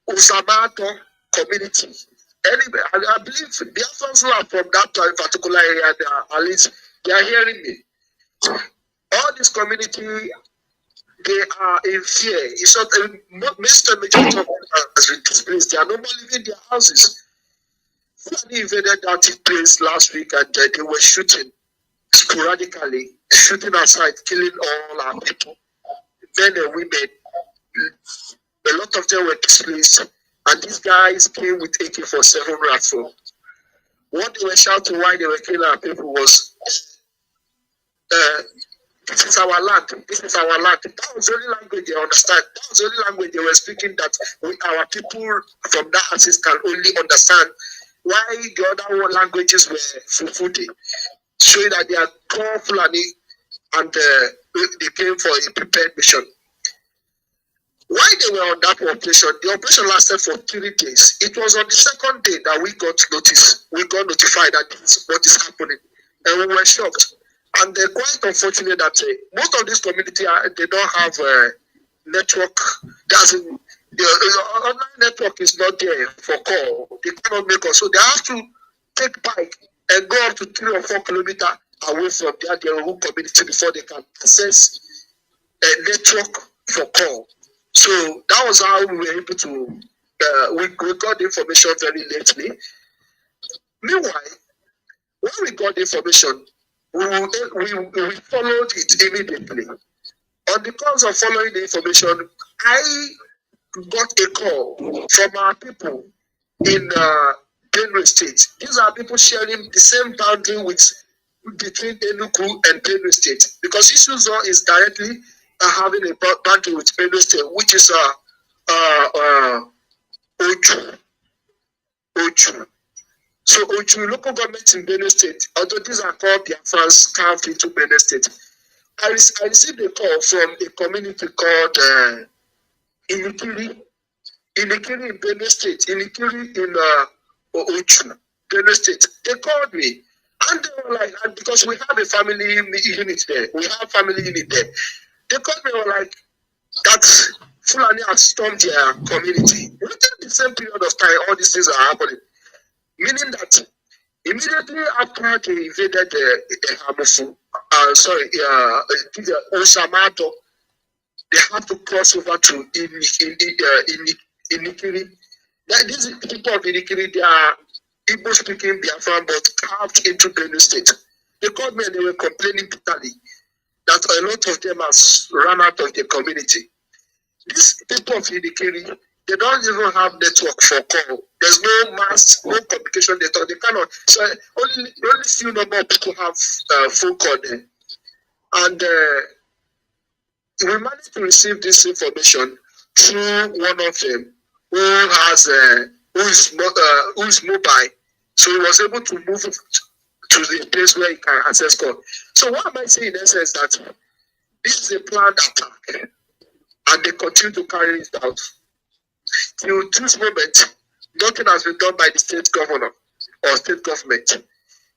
Speaker 3: Usamato community. Anyway, I believe the Biafrans who are from that particular area, at least they are hearing me. All this community, they are in fear. It's not most majority of them has been displaced. They are no more living in their houses. Somebody invaded that place last week and they were shooting sporadically, shooting outside, killing all our people, men and women. A lot of them were displaced, and these guys came with AK-47 rifle
Speaker 4: what they were shouting while they were killing our people was, this is our land, this is our land. That was the only language they understand. That was the only language they were speaking that our people from that axis can only understand. Why the other languages were fufuti, showing that they are core Fulani and they came for a prepared mission. While they were on that operation, the operation lasted for 3 days. It was on the second day that we got notice. We got notified that this is what is happening. And we were shocked. And quite unfortunate that most of this community, they don't have network. The online network is not there for call. They cannot make us. So they have to take bike and go up to 3 or 4 kilometers away from their own community before they can access a network for call. So that was how we were able to, we got the information very lately. Meanwhile, when we got the information, we followed it immediately. On the course of following the information, I got a call from our people in Benue State. These are people sharing the same boundary between Enugu and Benue State, because Isuzo is directly having a boundary with Benue State, which is Oju. So Oju local government in Benue State, although these are called Biafrans, carved into Benue State. I received a call from a community called Inikiri in Benue State, Inikiri in Oju, Benue State. They called me, and they were like, and because we have a family unit there, they called me and were like, that Fulani has stormed their community. Within the same period of time, all these things are happening. Meaning that immediately after they invaded the Osamato, they have to cross over to Inikiri. These people of Inikiri, they are Igbo-speaking Biafran, but carved into Benue State. They called me and they were complaining bitterly that a lot of them has run out of the community. These people of Inikiri, they don't even have network for call. There's no mass, no communication network. They cannot. So only few number of people have phone call there. And we managed to receive this information through one of them who is mobile. So he was able to move to the place where he can access call. So what am I saying in essence that this is a planned attack, and they continue to carry it out. Till this moment, nothing has been done by the state governor or state government.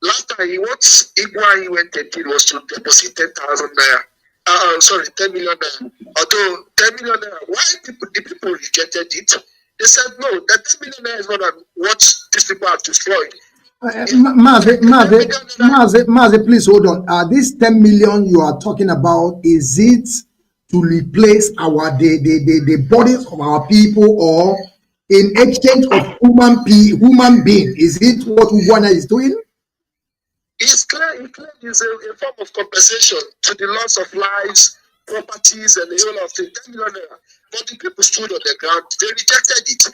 Speaker 4: Last time, what Igwa went and did was to deposit 10,000 naira. 10 million naira. Although 10 million naira, why the people rejected it? They said no, that 10 million naira is more than what these people have destroyed.
Speaker 1: Mazi, please hold on. This 10 million you are talking about, is it to replace the bodies of our people, or in exchange of human being? Is it what Uganda is doing?
Speaker 4: It's clear it's a form of compensation to the loss of lives, properties, and the whole of the 10 million naira. But the people stood on the ground. They rejected it.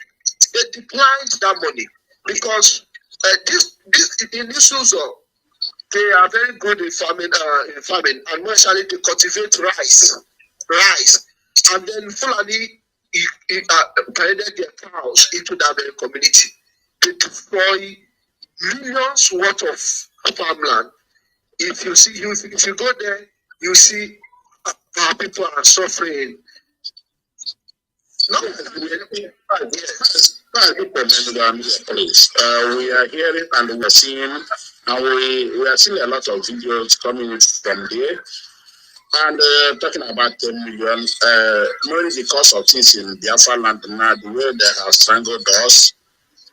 Speaker 4: They declined that money because this in Isuzo, they are very good in farming, and more especially they cultivate rice, and then Fulani paraded their cows into that very community. They destroy millions worth of farmland. If you go there, you see our people are suffering. No,
Speaker 2: we are hearing and we are seeing, and we are seeing a lot of videos coming from there. And talking about 10 million, knowing the cost of things in Biafraland now, the way they have strangled us,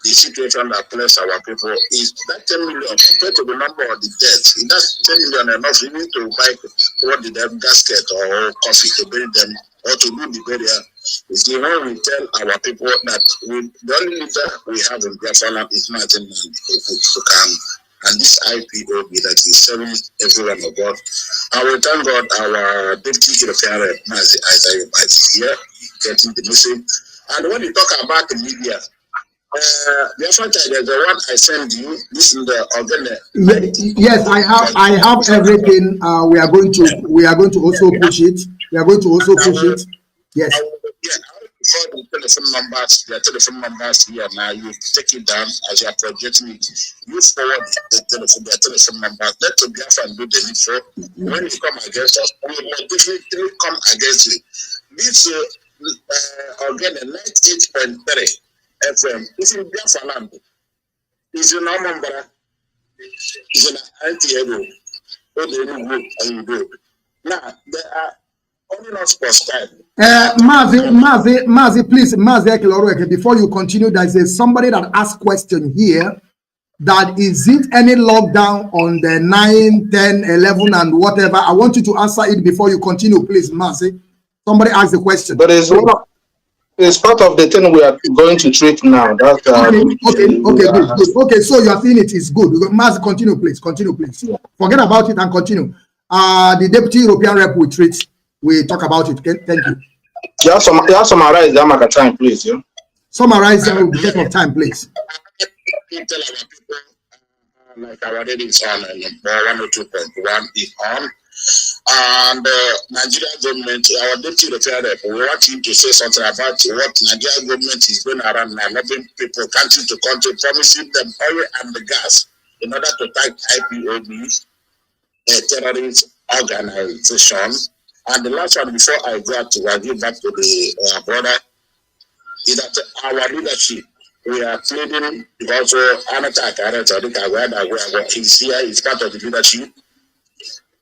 Speaker 2: the situation that places our people, is that 10 million compared to the number of the deaths. Is that 10 million enough even to buy what the gasket or coffee to bury them or to do the burial? You see, when we tell our people that the only leader we have in Biafraland is Martin to come. And this IPOB that is serving everyone of God. I will thank God our deputy European Mazi is here, getting the message. And when you talk about the media,
Speaker 3: There's the one I sent you. This is the organic.
Speaker 1: Yes, I have everything. We are going to also push it. Yes.
Speaker 3: The telephone numbers here now. You take it down as you are projecting it. You forward the telephone numbers. Let the Biafra do the info. When you come against us, we will definitely come against you. This organic 98.3 FM. This is Biafraland. Is in our number. Is in Antiago. Now there are only not sports time.
Speaker 1: Mazi, please, Mazi, before you continue, there is somebody that asked question here that is it any lockdown on the 9, 10, 11 and whatever? I want you to answer it before you continue, please, Mazi. Somebody asked the question.
Speaker 2: But it's part of the thing we are going to treat now. That's
Speaker 1: okay, good. Okay, so you are seeing it is good. Mazi, continue, please. Yeah. Forget about it and continue. The Deputy European Rep will treat. We talk about it. Thank you.
Speaker 2: You have summarize that market time, please. Yeah.
Speaker 1: Summarize them because of time, please.
Speaker 3: Tell our people, like our ratings on 102.1 is on. And Nigeria government, our deputy European Rep, we want him to say something about what Nigeria government is going around now, loving people country to country, promising them oil and the gas in order to tag IPOB, a terrorist organization. And the last one before I give back to the brother is that our leadership, we are pleading because he's here, he's part of the leadership.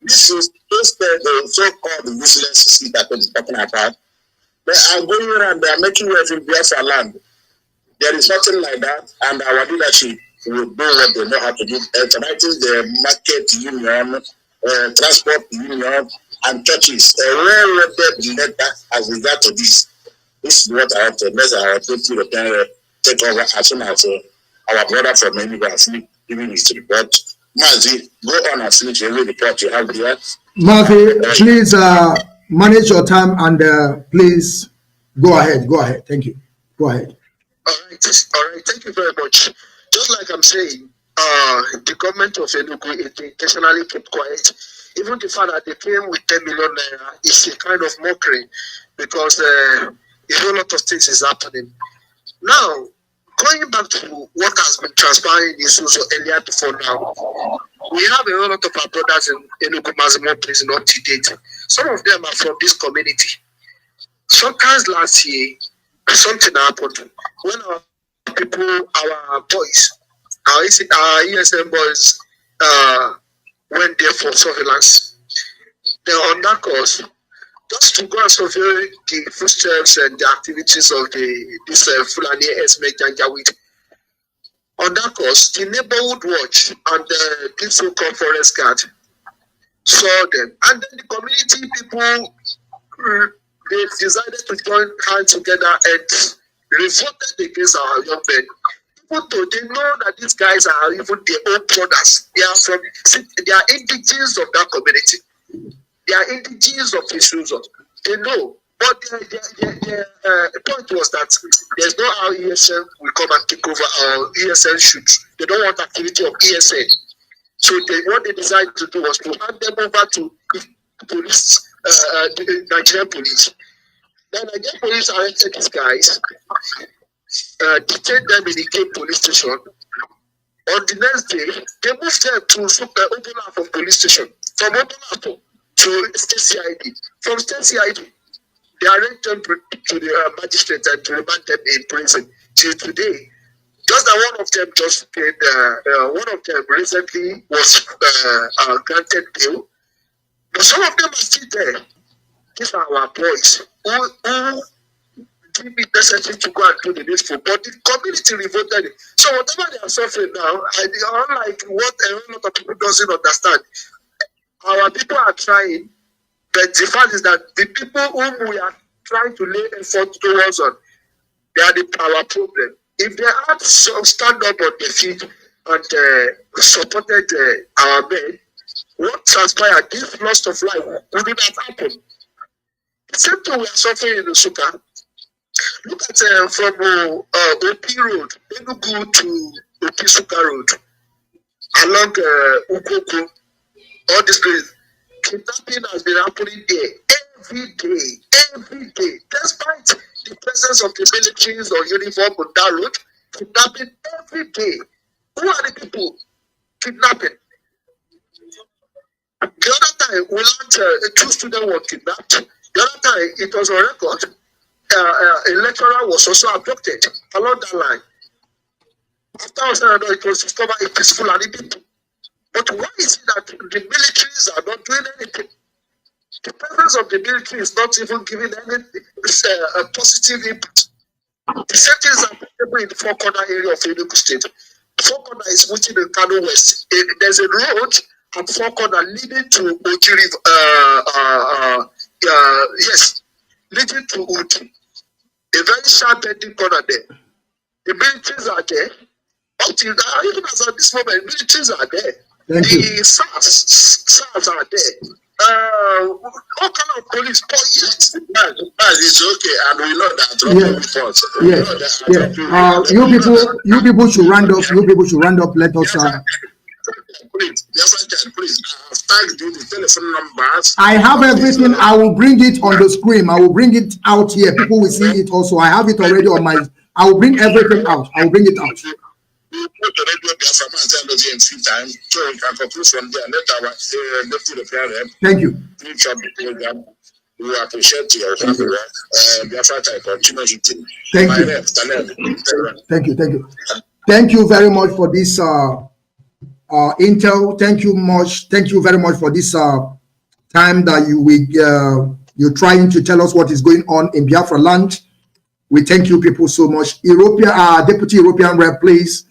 Speaker 3: This is the so-called useless seat that we're talking about. They are going around, they are making way in Biafraland. There is nothing like that, and our leadership will do what they know how to do. Expediting the market union, transport union, and churches. A well-worded letter as we got to this. This is what I have to let our people take over as soon as our brother from Enugu has given his report. Mazi, go on and finish every report you have here.
Speaker 1: Mazi, please manage your time and please go ahead. Thank you. Go ahead.
Speaker 4: All right. Thank you very much. Just like I'm saying, the government of Enugu intentionally kept quiet. Even the fact that they came with 10 million naira is a kind of mockery because a whole lot of things is happening. Now, going back to what has been transpiring in Isuzu earlier before now, we have a whole lot of our brothers in Enugu Mazimo prison up to date. Some of them are from this community. Sometimes last year, something happened when our people, our boys, our ESM boys went there for surveillance. Then on that course, just to go and survey the footsteps and the activities of this Fulani Esme Janjaweed. On that course, the neighborhood watch and the so-called forest guard saw them. And then the community people, they decided to join hands together and revolted against our young men. Even though they know that these guys are even their own brothers. They are indigenous of that community. They are indigenous of Isuzu. They know. But the point was that there's no how ESN will come and take over our ESN shoots. They don't want activity of ESN. So what they decided to do was to hand them over to police, the Nigerian police. The Nigerian police arrested these guys, detained them in the Cape police station. On the next day, they moved them to Obolafo police station. From Obolafo to State CID. From State CID, they arranged them to the magistrate and to remand them in prison till today. Just that one of them just paid, one of them recently was granted bail. But some of them are still there. These are our boys who deem it necessary to go and do the needful. But the community revolted. So whatever they are suffering now, unlike what a lot of people doesn't understand, our people are trying, but the fact is that the people whom we are trying to lay effort towards on, they are our problem. If they had stand up on their feet and supported our men, what transpired, this loss of life would not happen. The same thing we are suffering in Osuka. Look at from OP Road, Enugu to Okisuka Road, along Ukoko, all this place. Kidnapping has been happening there every day. Despite the presence of the militaries or uniform on that road, kidnapping every day. Who are the people kidnapping? The other time, we learned 2 students were kidnapped. The other time, it was on record. A lecturer was also abducted along that line. After it was discovered a peaceful and people. But why is it that the militaries are not doing anything? The presence of the military is not even giving any positive input. The same things are happening in the Four Corner area of Enugu State. Four Corner is within the Kanu West. There's a road at Four Corner leading to Oji River. Yes, leading to Uti. A very sharp bending corner there. The militaries are there. Until now, even as at this moment, militaries are there. The SARS are there. All kind of police, but yes, it's okay, and we know that.
Speaker 1: You people should round up. You people should round up. Let us.
Speaker 3: Please, thank you. The telephone numbers.
Speaker 1: I have everything. I will bring it on the screen. I will bring it out here. People will see it also. I have it already on my. I will bring everything out. I will bring it out.
Speaker 3: We put the radio Biafra in free time, so we can conclude from there. Let our left prayer.
Speaker 1: Thank you.
Speaker 3: Finish up the program. We appreciate your work. Biafra time continue eating.
Speaker 1: Thank you. Thank you. Thank you very much for this intel. Thank you very much for this time that you're trying to tell us what is going on in Biafraland. We thank you people so much. Deputy European Rep, please.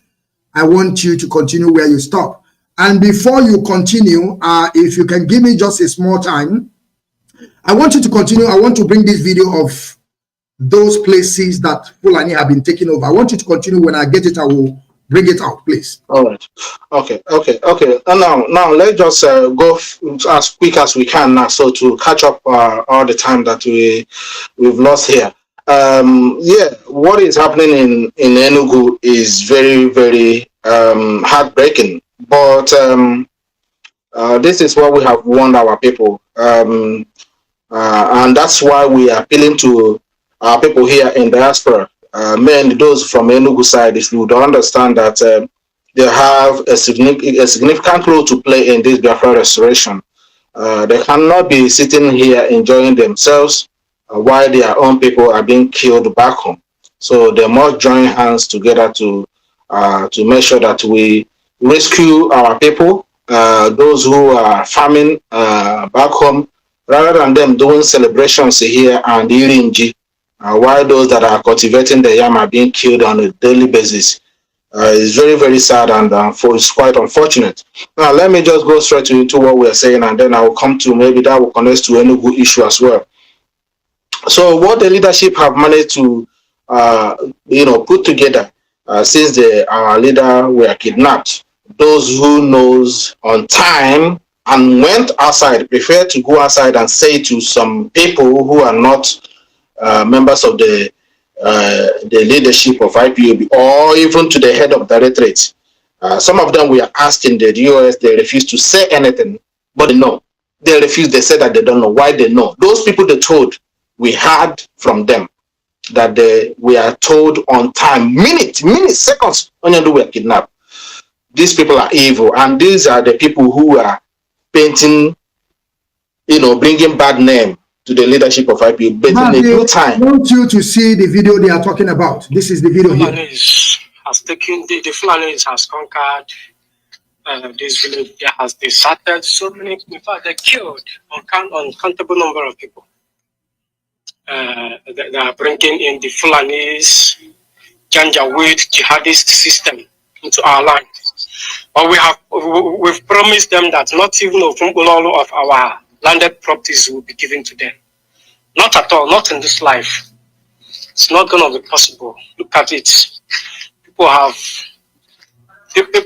Speaker 1: I want you to continue where you stop. And before you continue, if you can give me just a small time, I want you to continue. I want to bring this video of those places that Fulani have been taking over. I want you to continue. When I get it, I will bring it out, please.
Speaker 2: All right. Okay. And now let's just go as quick as we can now, so to catch up all the time that we've lost here. What is happening in Enugu is very, very heartbreaking. But this is what we have warned our people, and that's why we are appealing to our people here in diaspora, mainly those from Enugu side. If you don't understand that they have a significant role to play in this Biafra restoration, they cannot be sitting here enjoying themselves while their own people are being killed back home. So they must join hands together to make sure that we rescue our people, those who are farming back home, rather than them doing celebrations here and Irinji, while those that are cultivating the yam are being killed on a daily basis. It's very, very sad, and it's quite unfortunate. Now, let me just go straight into what we're saying, and then I will come to maybe that will connect to Enugu issue as well. So what the leadership have managed to, put together since our leader were kidnapped, those who knows on time and went outside, prefer to go outside and say to some people who are not members of the leadership of IPOB, or even to the head of directorate. Some of them we are asking the US, they refuse to say anything, but they know. They refuse, they say that they don't know. Why they know? Those people they told, we heard from them that we are told on time, minutes, seconds, when you were kidnapped. These people are evil, and these are the people who are painting, bringing bad name to the leadership of IPO, but in a good time.
Speaker 1: I want you to see the video they are talking about. This is the video here.
Speaker 5: The Fulanis has conquered this village. They started so many, in fact, they killed uncountable number of people. They are bringing in the Fulanis, Janjaweed, jihadist system into our land. But we've promised them that not even all of our landed properties will be given to them. Not at all, not in this life. It's not going to be possible. Look at it. People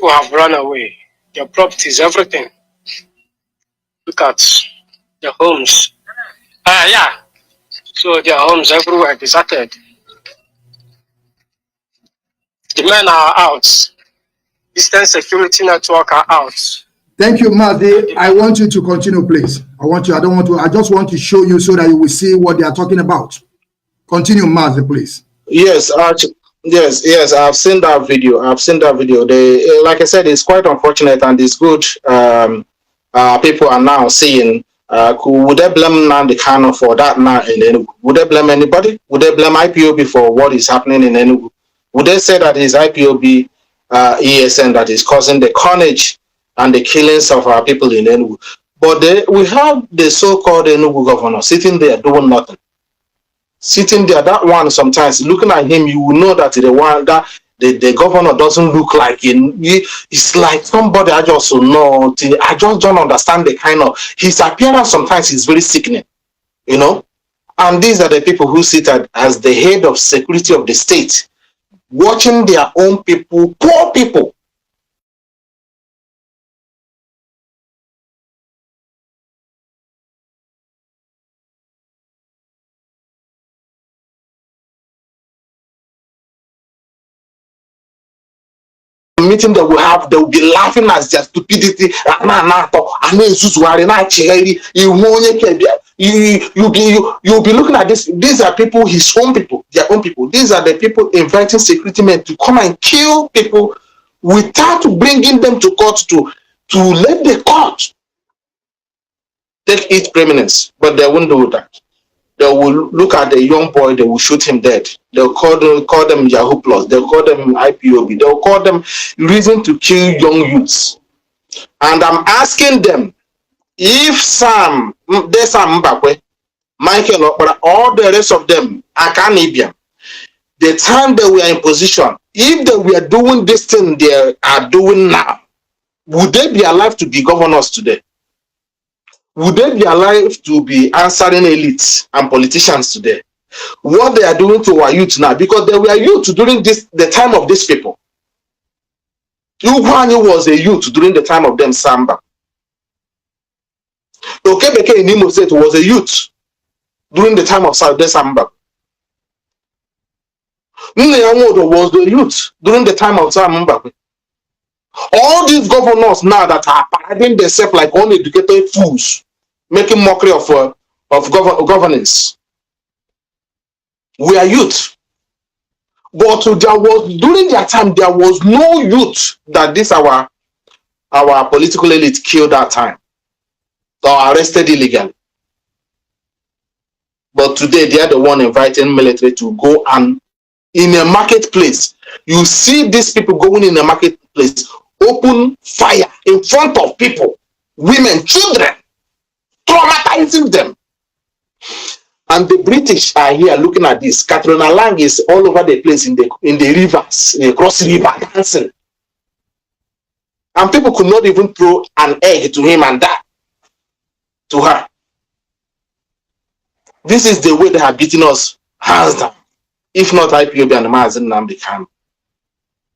Speaker 5: have run away. Their properties, everything. Look at their homes. So their homes everywhere deserted. The men are out. Eastern Security Network are out.
Speaker 1: Thank you, Mazi. I want you to continue, please. I just want to show you so that you will see what they are talking about. Continue, Mazi, please.
Speaker 2: Yes, yes. I've seen that video. They, like I said, it's quite unfortunate and it's good. People are now seeing. Would they blame Nnamdi Kanu for that now in Enugu? Would they blame anybody? Would they blame IPOB for what is happening in Enugu? Would they say that it's IPOB ESN that is causing the carnage and the killings of our people in Enugu? But we have the so-called Enugu governor sitting there doing nothing. Sitting there, that one sometimes looking at him, you will know that the governor doesn't look like it's like somebody I just know. I just don't understand the kind of his appearance. Sometimes is very sickening, you know. And these are the people who sit as the head of security of the state, watching their own people, poor people. Meeting that we have, they will be laughing at their stupidity. You'll be looking at this. These are people, his own people, their own people. These are the people inviting security men to come and kill people without bringing them to court to let the court take its preeminence. But they won't do that. They will look at the young boy, they will shoot him dead. They'll call them Yahoo Plus, they'll call them IPOB, they'll call them reason to kill young youths. And I'm asking them, if there's Sam Mbakwe, Michael Okpara, all the rest of them, Akanibian, the time they were in position, if they were doing this thing they are doing now, would they be alive to be governors today? Would they be alive to be answering elites and politicians today? What they are doing to our youth now, because they were youth during the time of these people. Ugwani was a youth during the time of them Samba. Okebeke in Imo State was a youth during the time of Samba. Nneyamodo was the youth during the time of Samba. All these governors now that are parading themselves like uneducated fools, making mockery of governance, we are youth. But during their time, there was no youth that our political elite killed that time or arrested illegally. But today, they are the one inviting military to go and in a marketplace. You see these people going in a marketplace, open fire in front of people, women, children, traumatizing them. And the British are here looking at this. Katrina Lang is all over the place in the rivers, across river dancing. And people could not even throw an egg to him and that to her. This is the way they have beaten us hands down. If not IPOB and Mazi Nnamdi Kanu.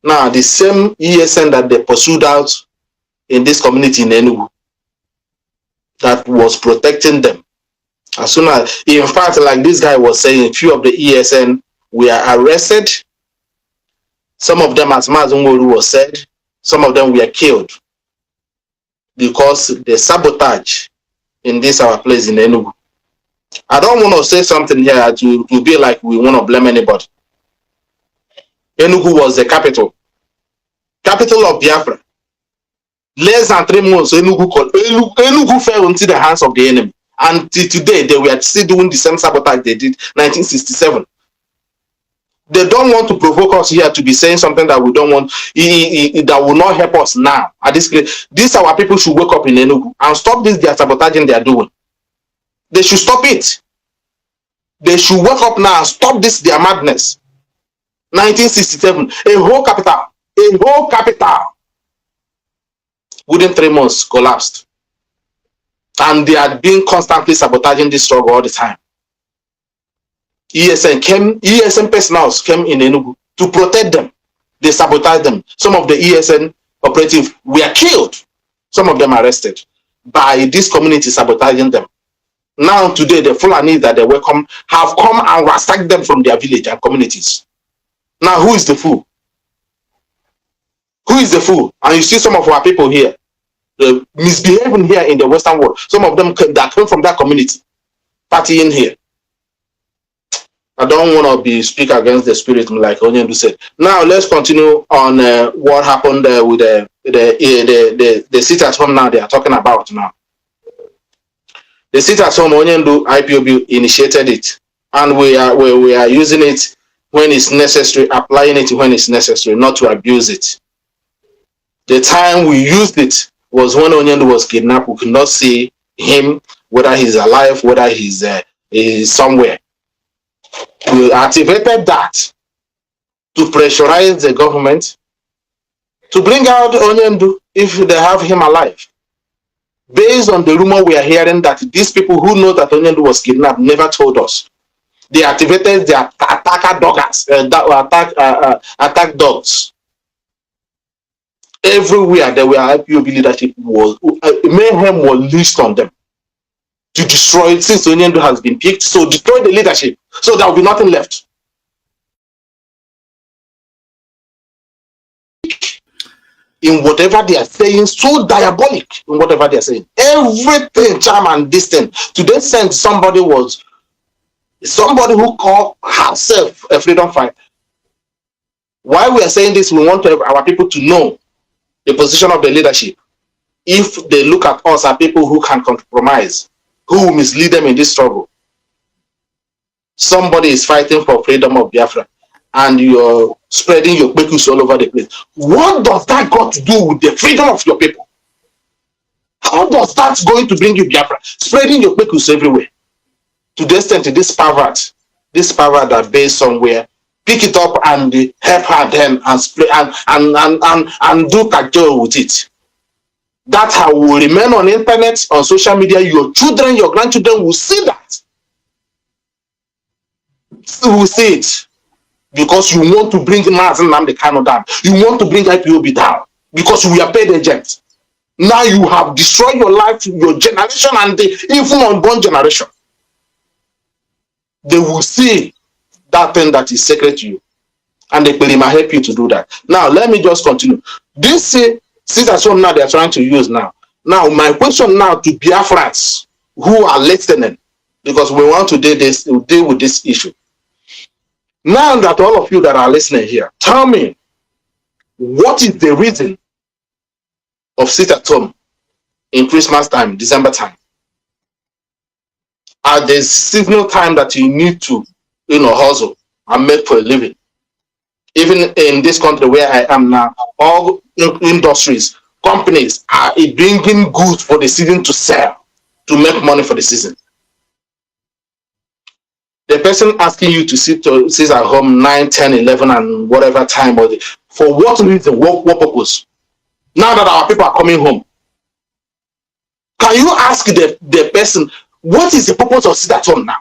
Speaker 2: Now, the same ESN that they pursued out in this community in Enugu that was protecting them. As soon as, in fact, like this guy was saying, a few of the ESN were arrested. Some of them, as Mazi Okechukwu was said, some of them were killed because the sabotage in this our place in Enugu. I don't want to say something here to be like we want to blame anybody. Enugu was the capital of Biafra. Less than 3 months, Enugu fell into the hands of the enemy. And today, they were still doing the same sabotage they did 1967. They don't want to provoke us here to be saying something that we don't want, that will not help us now. At this place, these our people should wake up in Enugu and stop this their sabotaging they are doing. They should stop it. They should wake up now and stop this their madness. 1967, a whole capital within 3 months collapsed. And they had been constantly sabotaging this struggle all the time. ESN personnel came in Enugu to protect them. They sabotaged them. Some of the ESN operatives were killed. Some of them arrested by this community sabotaging them. Now today, the Fulani that they welcome have come and ransacked them from their village and communities. Now who is the fool? Who is the fool? And you see some of our people here misbehaving here in the Western world. Some of them that came from that community, partying here. I don't want to be speak against the spirit like Onyendu said. Now let's continue on what happened with the sit at home now they are talking about now. The sit at home Onyendu IPOB initiated it, and we are using it when it's necessary, applying it when it's necessary, not to abuse it. The time we used it was when Onyendu was kidnapped. We could not see him, whether he's alive, whether he's somewhere. We activated that to pressurize the government to bring out Onyendu if they have him alive. Based on the rumor we are hearing that these people who know that Onyendu was kidnapped never told us. They activated their attacker doggers, attack dogs. Everywhere there were IPOB leadership was mayhem was unleashed on them to destroy it since Onyendu has been picked. So destroy the leadership, so there will be nothing left. In whatever they are saying, so diabolic in whatever they are saying. Everything, charm and distance. To the extent somebody who called herself a freedom fighter. Why we are saying this, we want our people to know the position of the leadership. If they look at us as people who can compromise, who will mislead them in this struggle. Somebody is fighting for freedom of Biafra, and you're spreading your pekus all over the place. What does that got to do with the freedom of your people? How does that going to bring you Biafra? Spreading your pekus everywhere. To the extent this pervert that based somewhere, pick it up and help her then and spray and do cajole with it. That will remain on internet, on social media. Your children, your grandchildren will see that. They will see it. Because you want to bring Mazi Nnamdi Kanu down. You want to bring IPOB down. Because we are paid agents. Now you have destroyed your life, your generation, and the even unborn generation. They will see that thing that is sacred to you. And they might help you to do that. Now, let me just continue. This sit at home now they are trying to use now. Now, my question now to Biafrans who are listening, because we want to deal with this issue. Now that all of you that are listening here, tell me, what is the reason of sit at home in Christmas time, December time? At the seasonal time that you need to, hustle and make for a living. Even in this country where I am now, all industries, companies are bringing goods for the season to sell, to make money for the season. The person asking you to sit at home 9, 10, 11 and whatever time, for what reason, what purpose? Now that our people are coming home, can you ask the person, what is the purpose of sit at home now?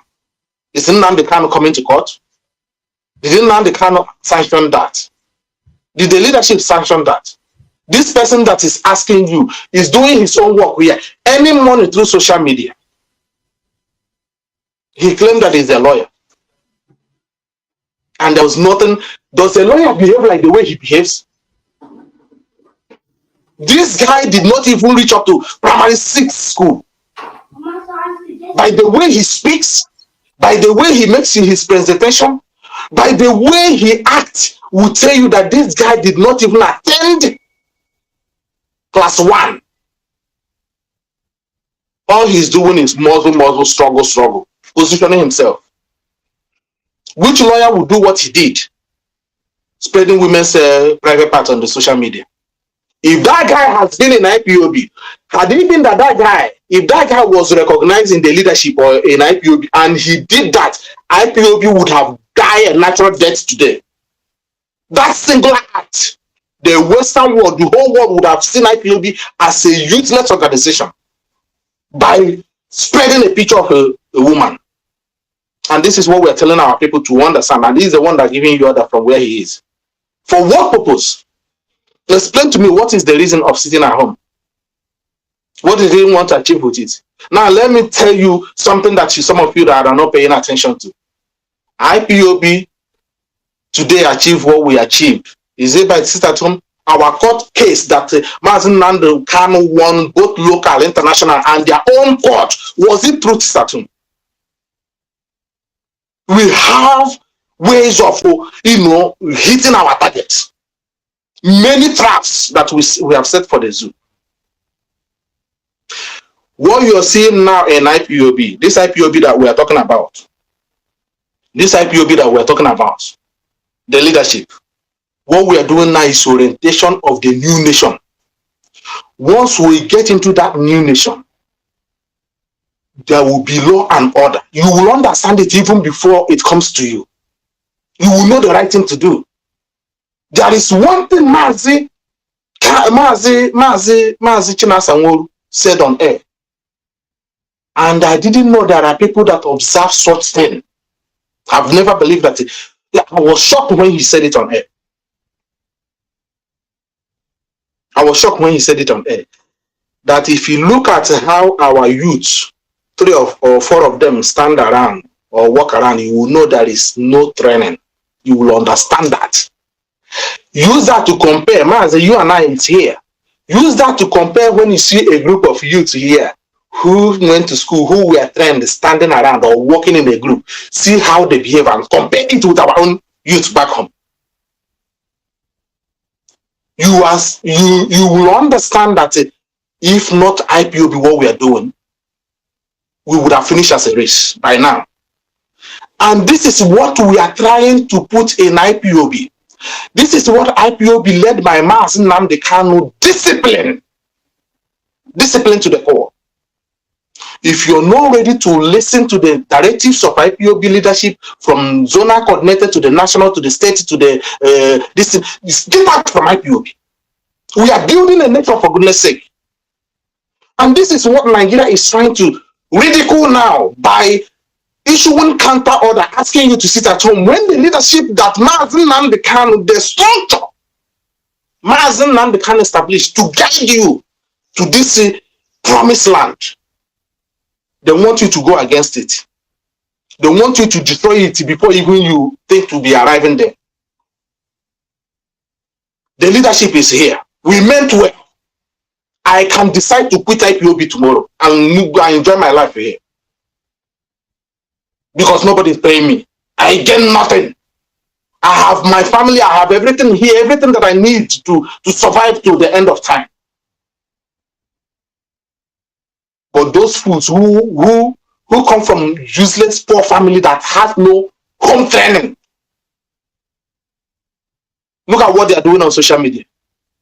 Speaker 2: Is Nnamdi Kanu coming to court? Did Nnamdi Kanu sanction that? Did the leadership sanction that? This person that is asking you is doing his own work here, earning money through social media. He claimed that he's a lawyer. And there was nothing. Does a lawyer behave like the way he behaves? This guy did not even reach up to primary 6 school. By the way he speaks, by the way he makes his presentation, by the way he acts, will tell you that this guy did not even attend class 1. All he's doing is muzzle, struggle, positioning himself. Which lawyer would do what he did? Spreading women's private parts on the social media. If that guy has been in IPOB, had it been that guy, if that guy was recognized in the leadership or in IPOB and he did that, IPOB would have died a natural death today. That single act, the Western world, the whole world would have seen IPOB as a useless organization by spreading a picture of a woman. And this is what we're telling our people to understand. And this is the one that's giving you order from where he is. For what purpose? Explain to me what is the reason of sitting at home. What did he want to achieve with it? Now, let me tell you something that some of you that are not paying attention to. IPOB today achieved what we achieved. Is it by sit at home? our court case that Mazi Nnamdi Kanu won both local, international, and their own court, was it truth certain? We have ways of, hitting our targets. Many traps that we have set for the zoo. What you're seeing now in IPOB, this IPOB that we are talking about, the leadership, what we are doing now is orientation of the new nation. Once we get into that new nation, there will be law and order. You will understand it even before it comes to you. You will know the right thing to do. There is one thing Mazi Chinasanworu said on air. And I didn't know there are people that observe such thing. I've never believed that. I was shocked when he said it on air. That if you look at how our youth, 3 or 4 of them stand around or walk around, you will know there is no training. You will understand that. Use that to compare. Mazi, you and I is here. Use that to compare when you see a group of youth here who went to school, who were trained, standing around or walking in a group. See how they behave and compare it with our own youth back home. You will understand that if not IPOB what we are doing, we would have finished as a race by now. And this is what we are trying to put in IPOB. This is what IPOB led by Mazi Nnamdi Kanu discipline to the core. If you're not ready to listen to the directives of IPOB leadership, from zonal coordinator to the national to the state to the get out from IPOB. We are building a nation, for goodness sake. And this is what Nigeria is trying to ridicule now by issuing counter order, asking you to sit at home, when the leadership that Mazi Nnamdi Kanu, the structure Mazi Nnamdi Kanu established to guide you to this promised land, they want you to go against it. They want you to destroy it before even you think to be arriving there. The leadership is here. We meant well. I can decide to quit IPOB tomorrow and enjoy my life here. Because nobody is paying me. I get nothing. I have my family, I have everything here, everything that I need to survive till the end of time. But those fools who come from useless, poor family that have no home training. Look at what they are doing on social media.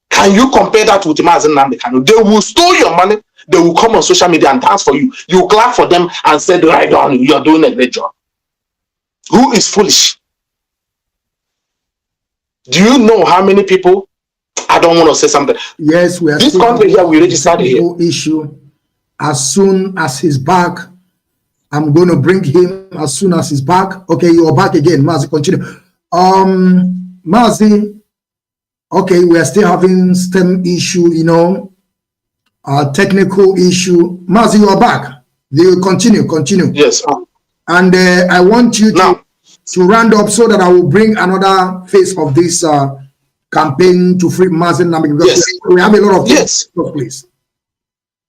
Speaker 2: Can you compare that with Mazi Nnamdi Kanu? They will steal your money. They will come on social media and dance for you. You clap for them and say, right on, you're doing a great job. Who is foolish? Do you know how many people? I don't want to say something.
Speaker 1: Yes, we are.
Speaker 2: This country here, we registered here.
Speaker 1: Issue. As soon as he's back, I'm going to bring him as soon as he's back. Okay, you're back again. Mazi, continue. Mazi, okay, we are still having STEM issue, technical issue. Mazi, you are back. They will continue.
Speaker 2: Yes.
Speaker 1: And I want you to round up so that I will bring another phase of this campaign to free Mazi Nnamdi, because
Speaker 2: yes.
Speaker 1: We have a lot of
Speaker 2: yes.
Speaker 1: Please.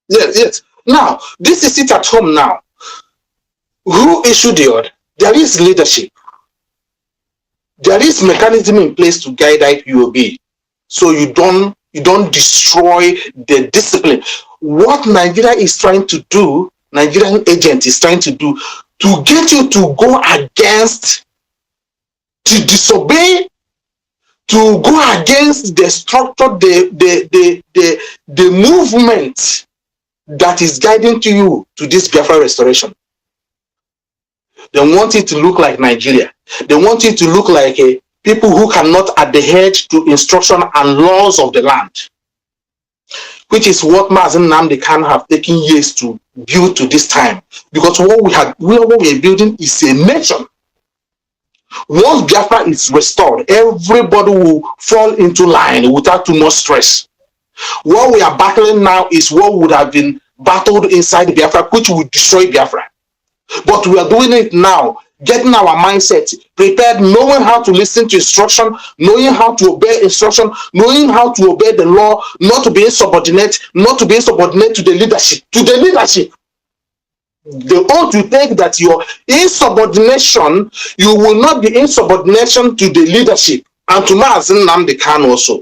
Speaker 2: Yes. Now, this is it at home now. Who issued the order? There is leadership. There is mechanism in place to guide IPOB, so you don't destroy the discipline. What Nigeria is trying to do, Nigerian agent is trying to do, to get you to go against, to disobey, to go against the structure, the movement that is guiding to you to this Biafra restoration. They want it to look like Nigeria. They want it to look like people who cannot adhere to instruction and laws of the land, which is what Mazi Nnamdi Kanu have taken years to build to this time. Because what we are building is a nation. Once Biafra is restored, everybody will fall into line without too much stress. What we are battling now is what would have been battled inside Biafra, which would destroy Biafra. But we are doing it now. getting our mindset prepared, knowing how to listen to instruction, knowing how to obey instruction, knowing how to obey the law, not to be insubordinate, not to be insubordinate to the leadership. To the leadership. The oath you take that your insubordination, you will not be insubordination to the leadership and to Mazi Nnamdi Kanu also.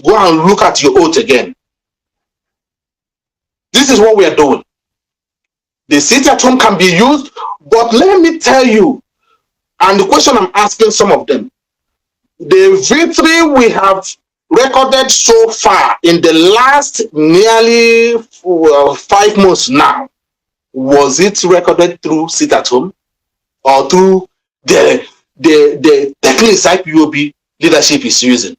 Speaker 2: Go and look at your oath again. This is what we are doing. The sit at home can be used, but let me tell you, and the question I'm asking some of them, the victory we have recorded so far in the last nearly 5 months now, was it recorded through sit at home or through the techniques IPOB leadership is using?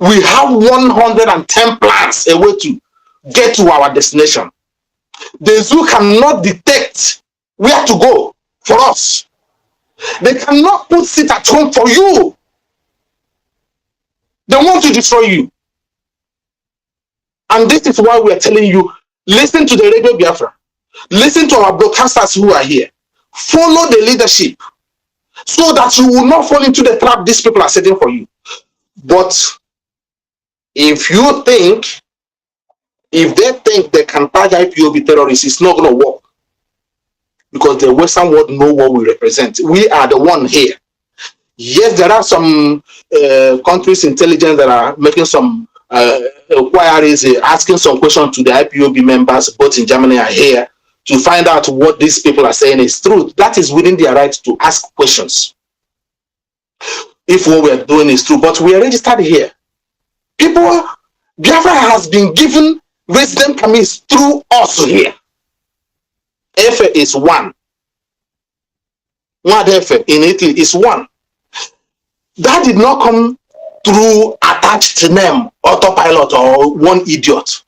Speaker 2: We have 110 plans a way to get to our destination. The zoo cannot detect where to go for us. They cannot put sit at home for you. They want to destroy you. And this is why we are telling you, listen to the Radio Biafra. Listen to our broadcasters who are here. Follow the leadership so that you will not fall into the trap these people are setting for you. But if you think, if they think they can tag IPOB terrorists, it's not going to work. Because the Western world know what we represent. We are the one here. Yes, there are some countries' intelligence that are making some inquiries, asking some questions to the IPOB members, both in Germany and here, to find out what these people are saying is true. That is within their right to ask questions. If what we are doing is true, but we are registered here. People, Biafra has been given resident permits through us here. Efe is one. One Efe in Italy is one. That did not come through attached name, autopilot, or one idiot.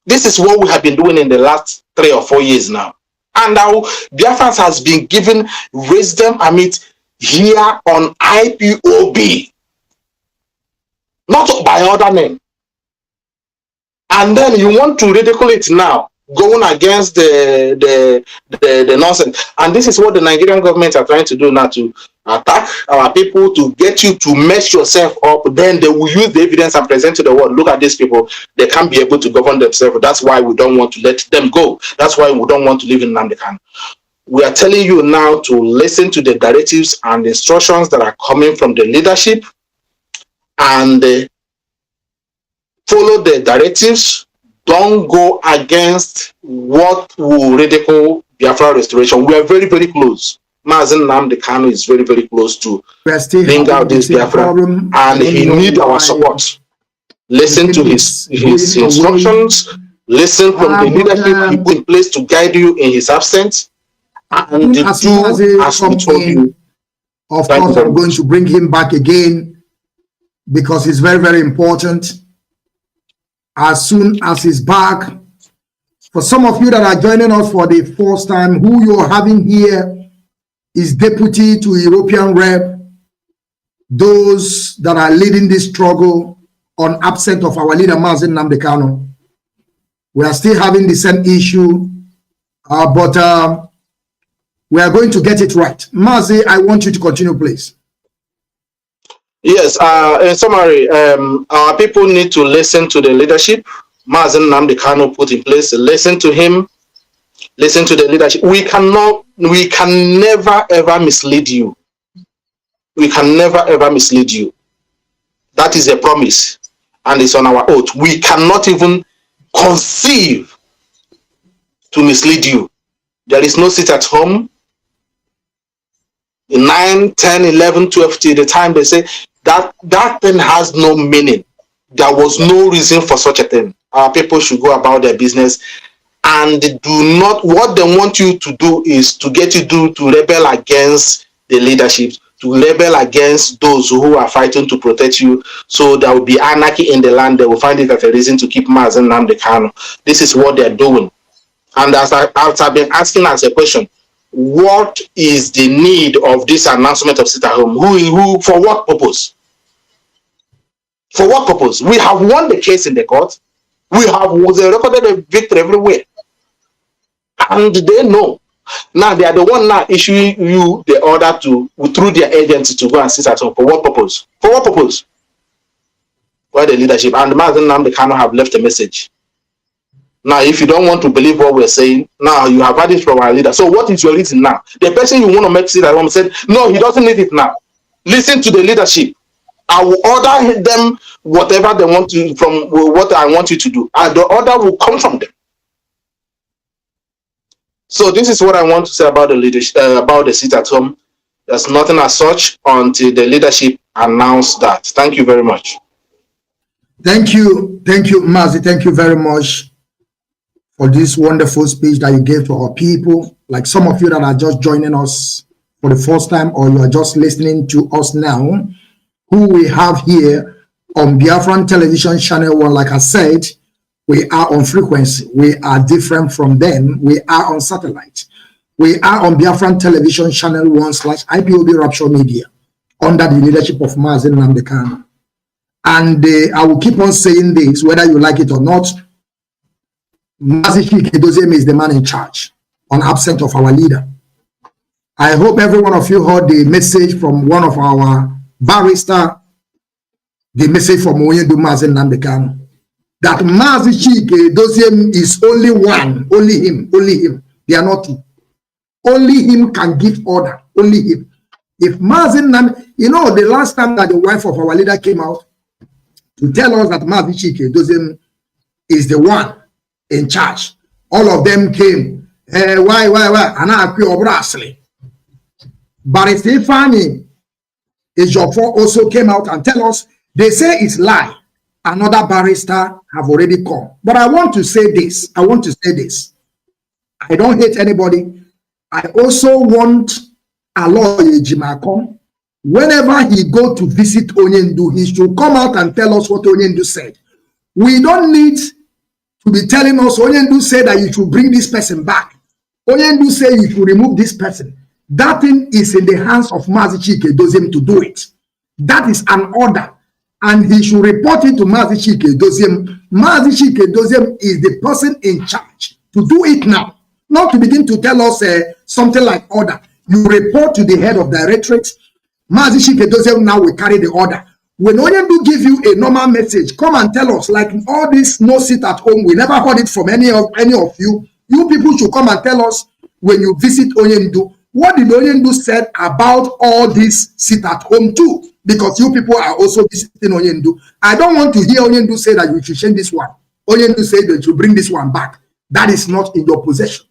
Speaker 2: This is what we have been doing in the last 3 or 4 years now. And now Biafrans has been given resident permit here on IPOB, not by other name. And then you want to ridicule it now, going against the nonsense. And this is what the Nigerian government are trying to do now, to attack our people, to get you to mess yourself up. Then they will use the evidence and present to the world. Look at these people. They can't be able to govern themselves. That's why we don't want to let them go. That's why we don't want to live in Nnamdi Kanu. We are telling you now to listen to the directives and instructions that are coming from the leadership and follow the directives. Don't go against what will ridicule Biafra restoration. We are very, very close. Mazi Nnamdi Kanu is very, very close to bring out this Biafra, and he needs our support. Listen to his instructions. Listen from the leadership he put in place to guide you in his absence. And do as we told you.
Speaker 1: Of course, I'm going to bring him back again because it's very, very important. As soon as he's back, for some of you that are joining us for the first time, who you're having here is deputy to European rep, those that are leading this struggle on absent of our leader Mazi Nnamdi Kanu. We are still having the same issue, but we are going to get it right. Mazi, I want you to continue, please.
Speaker 2: Yes, in summary, our people need to listen to the leadership Mazi Nnamdi Kanu put in place. Listen to him, listen to the leadership. We can never ever mislead you. We can never ever mislead you. That is a promise, and it's on our oath. We cannot even conceive to mislead you. There is no sit at home. In 9, 10, 11, 12, till the time they say that thing has no meaning. There was no reason for such a thing. Our people should go about their business, and do not, what they want you to do is to get you to rebel against the leadership, to rebel against those who are fighting to protect you. So there will be anarchy in the land. They will find it as a reason to keep Mazi Nnamdi Kanu. This is what they're doing. And as I've been asking as a question, what is the need of this announcement of sit at home? Who for what purpose? For what purpose? We have won the case in the court. We have recorded a victory everywhere. And they know. Now they are the one now issuing you the order to through their agency to go and sit at home. For what purpose? For what purpose? Why the leadership and Mazi Nnamdi Kanu have left a message. Now, if you don't want to believe what we're saying, now you have had it from our leader. So what is your reason now? The person you want to make sit at home said, no, he doesn't need it now. Listen to the leadership. I will order them whatever they want to from what I want you to do, and the order will come from them. So this is what I want to say about the leadership, about the sit at home. There's nothing as such until the leadership announced that. Thank you very much.
Speaker 1: Thank you, Mazi. Thank you very much for this wonderful speech that you gave to our people. Like some of you that are just joining us for the first time, or you are just listening to us now, who we have here on Biafran television channel 1, like I said, we are on frequency. We are different from them. We are on satellite. We are on Biafran television channel 1/IPOB Rapture Media under the leadership of Mazi Nnamdi Kanu. And I will keep on saying this, whether you like it or not. Mazi Okechukwu is the man in charge, on absence of our leader. I hope every one of you heard the message from one of our barrister, the message from Oyendu Mazi Nnamdi Kanu, that Mazi Okechukwu is only one, only him. They are not two. Only him can give order, only him. If Mazi Nnamdi, you know, the last time that the wife of our leader came out to tell us that Mazi Okechukwu is the one in charge, all of them came, why, and I appeal obrasly. But Stefani Ejiofor also came out and tell us, they say it's lie. Another barrister have already come. But I want to say this. I don't hate anybody. I also want Aloy Ejimako, whenever he go to visit Onyendu, he should come out and tell us what Onyendu said. We don't need to be telling us Onyendu said that you should bring this person back. Onyendu said you should remove this person. That thing is in the hands of Mazi Okechukwu to do it. That is an order. And he should report it to Mazi Okechukwu. Mazi Okechukwu is the person in charge to do it now. Not to begin to tell us something like order. You report to the head of directorate. Mazi Okechukwu now will carry the order. When Onyendu give you a normal message, come and tell us. Like all this no sit at home, we never heard it from any of you. You people should come and tell us when you visit Onyendu. What did Onyendu said about all this sit at home too? Because you people are also visiting Onyendu. I don't want to hear Onyendu say that you should change this one. Onyendu said that you bring this one back. That is not in your possession.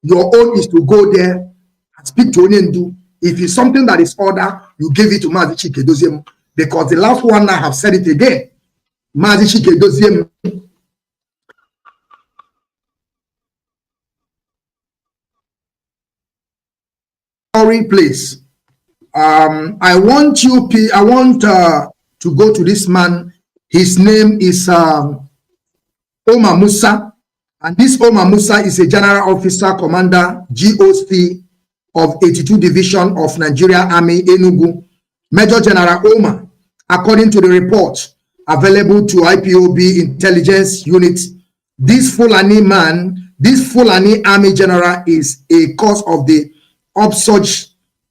Speaker 1: Your own is to go there and speak to Onyendu. If it's something that is order, you give it to Mazi Okechukwu. Because the last one I have said it again. Mazi Okechukwu. Place. I want to go to this man. His name is Omar Musa, and this Omar Musa is a general officer, commander, GOC of 82 Division of Nigeria Army, Enugu. Major General Omar, according to the report available to IPOB intelligence units, this Fulani man, this Fulani army general is a cause of the upsurge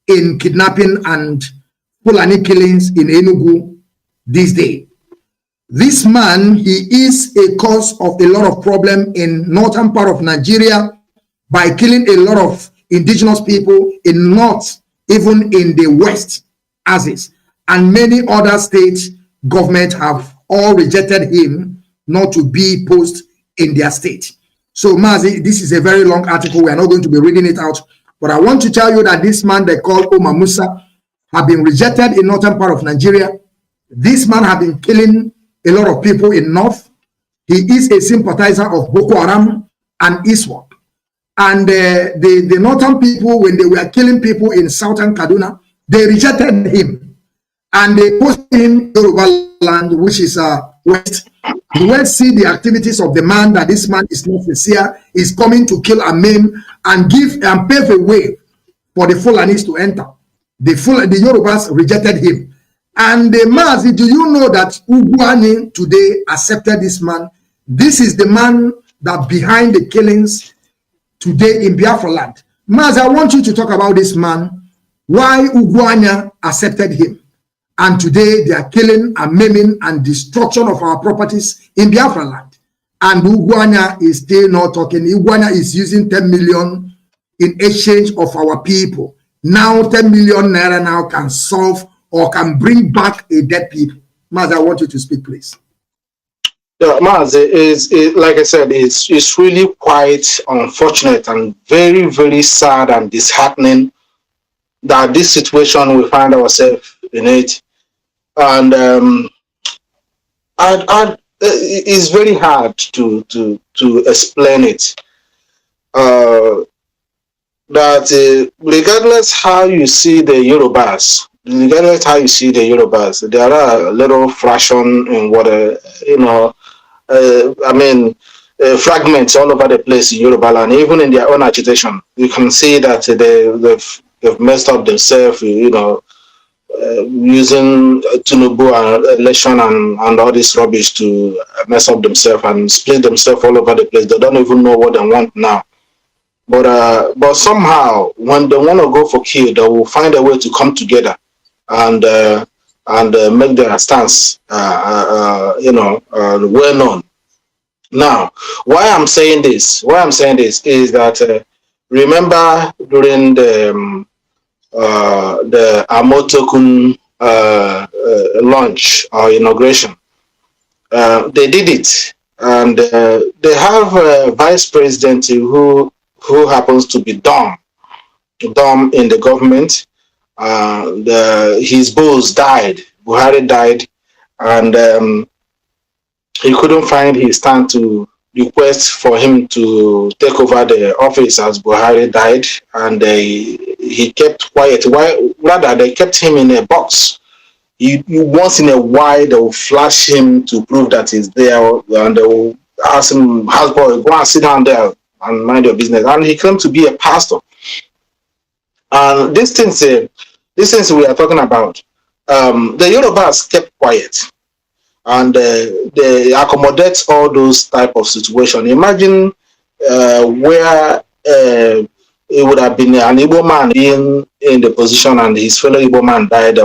Speaker 1: in kidnapping and Fulani killings in Enugu this day. This man, he is a cause of a lot of problem in northern part of Nigeria by killing a lot of indigenous people in north, even in the west, as is. And many other states government have all rejected him not to be post in their state. So Mazi, this is a very long article. We are not going to be reading it out. But I want to tell you that this man they call Omar Musa have been rejected in northern part of Nigeria. This man have been killing a lot of people in north. He is a sympathizer of Boko Haram and ISWAP. And the northern people, when they were killing people in southern Kaduna, they rejected him. And they posted him in Biafraland, which is west. The west see the activities of the man, that this man is not sincere, is coming to kill and maim and give and pave a way for the Fulanis to enter. The Yorubas rejected him. And the Mazi, do you know that Uguani today accepted this man? This is the man that behind the killings today in Biafraland. Maz, I want you to talk about this man, why Ugwanya accepted him. And today they are killing and maiming and destruction of our properties in Biafraland. And Ugwanya is still not talking. Ugwanya is using 10 million in exchange of our people. Now 10 million naira now can solve or can bring back a dead people. Maz, I want you to speak, please.
Speaker 2: Yeah, Maz, like I said, it's really quite unfortunate and very, very sad and disheartening that this situation we find ourselves in it. And it's very hard to explain it. That regardless how you see the Yorubas, there are a little fraction in what fragments all over the place in Yoruba land, even in their own agitation. You can see that they've messed up themselves, using Tinubu and election and all this rubbish to mess up themselves and split themselves all over the place. They don't even know what they want now. But somehow, when they want to go for kill, they will find a way to come together and make their stance, well known. Now, why I'm saying this is that remember during the Amotokun launch or inauguration, they did it, and they have a vice president who happens to be dumb in the government. His boss died. Buhari died, and he couldn't find his stand to request for him to take over the office as Buhari died, and he kept quiet. Rather, they kept him in a box. Once in a while, they will flash him to prove that he's there, and they will ask him, "Houseboy, go and sit down there and mind your business." And he claimed to be a pastor. And these things we are talking about, the Yorubas kept quiet, and they accommodate all those type of situations. Imagine where it would have been an Igbo man being in the position and his fellow Igbo man died,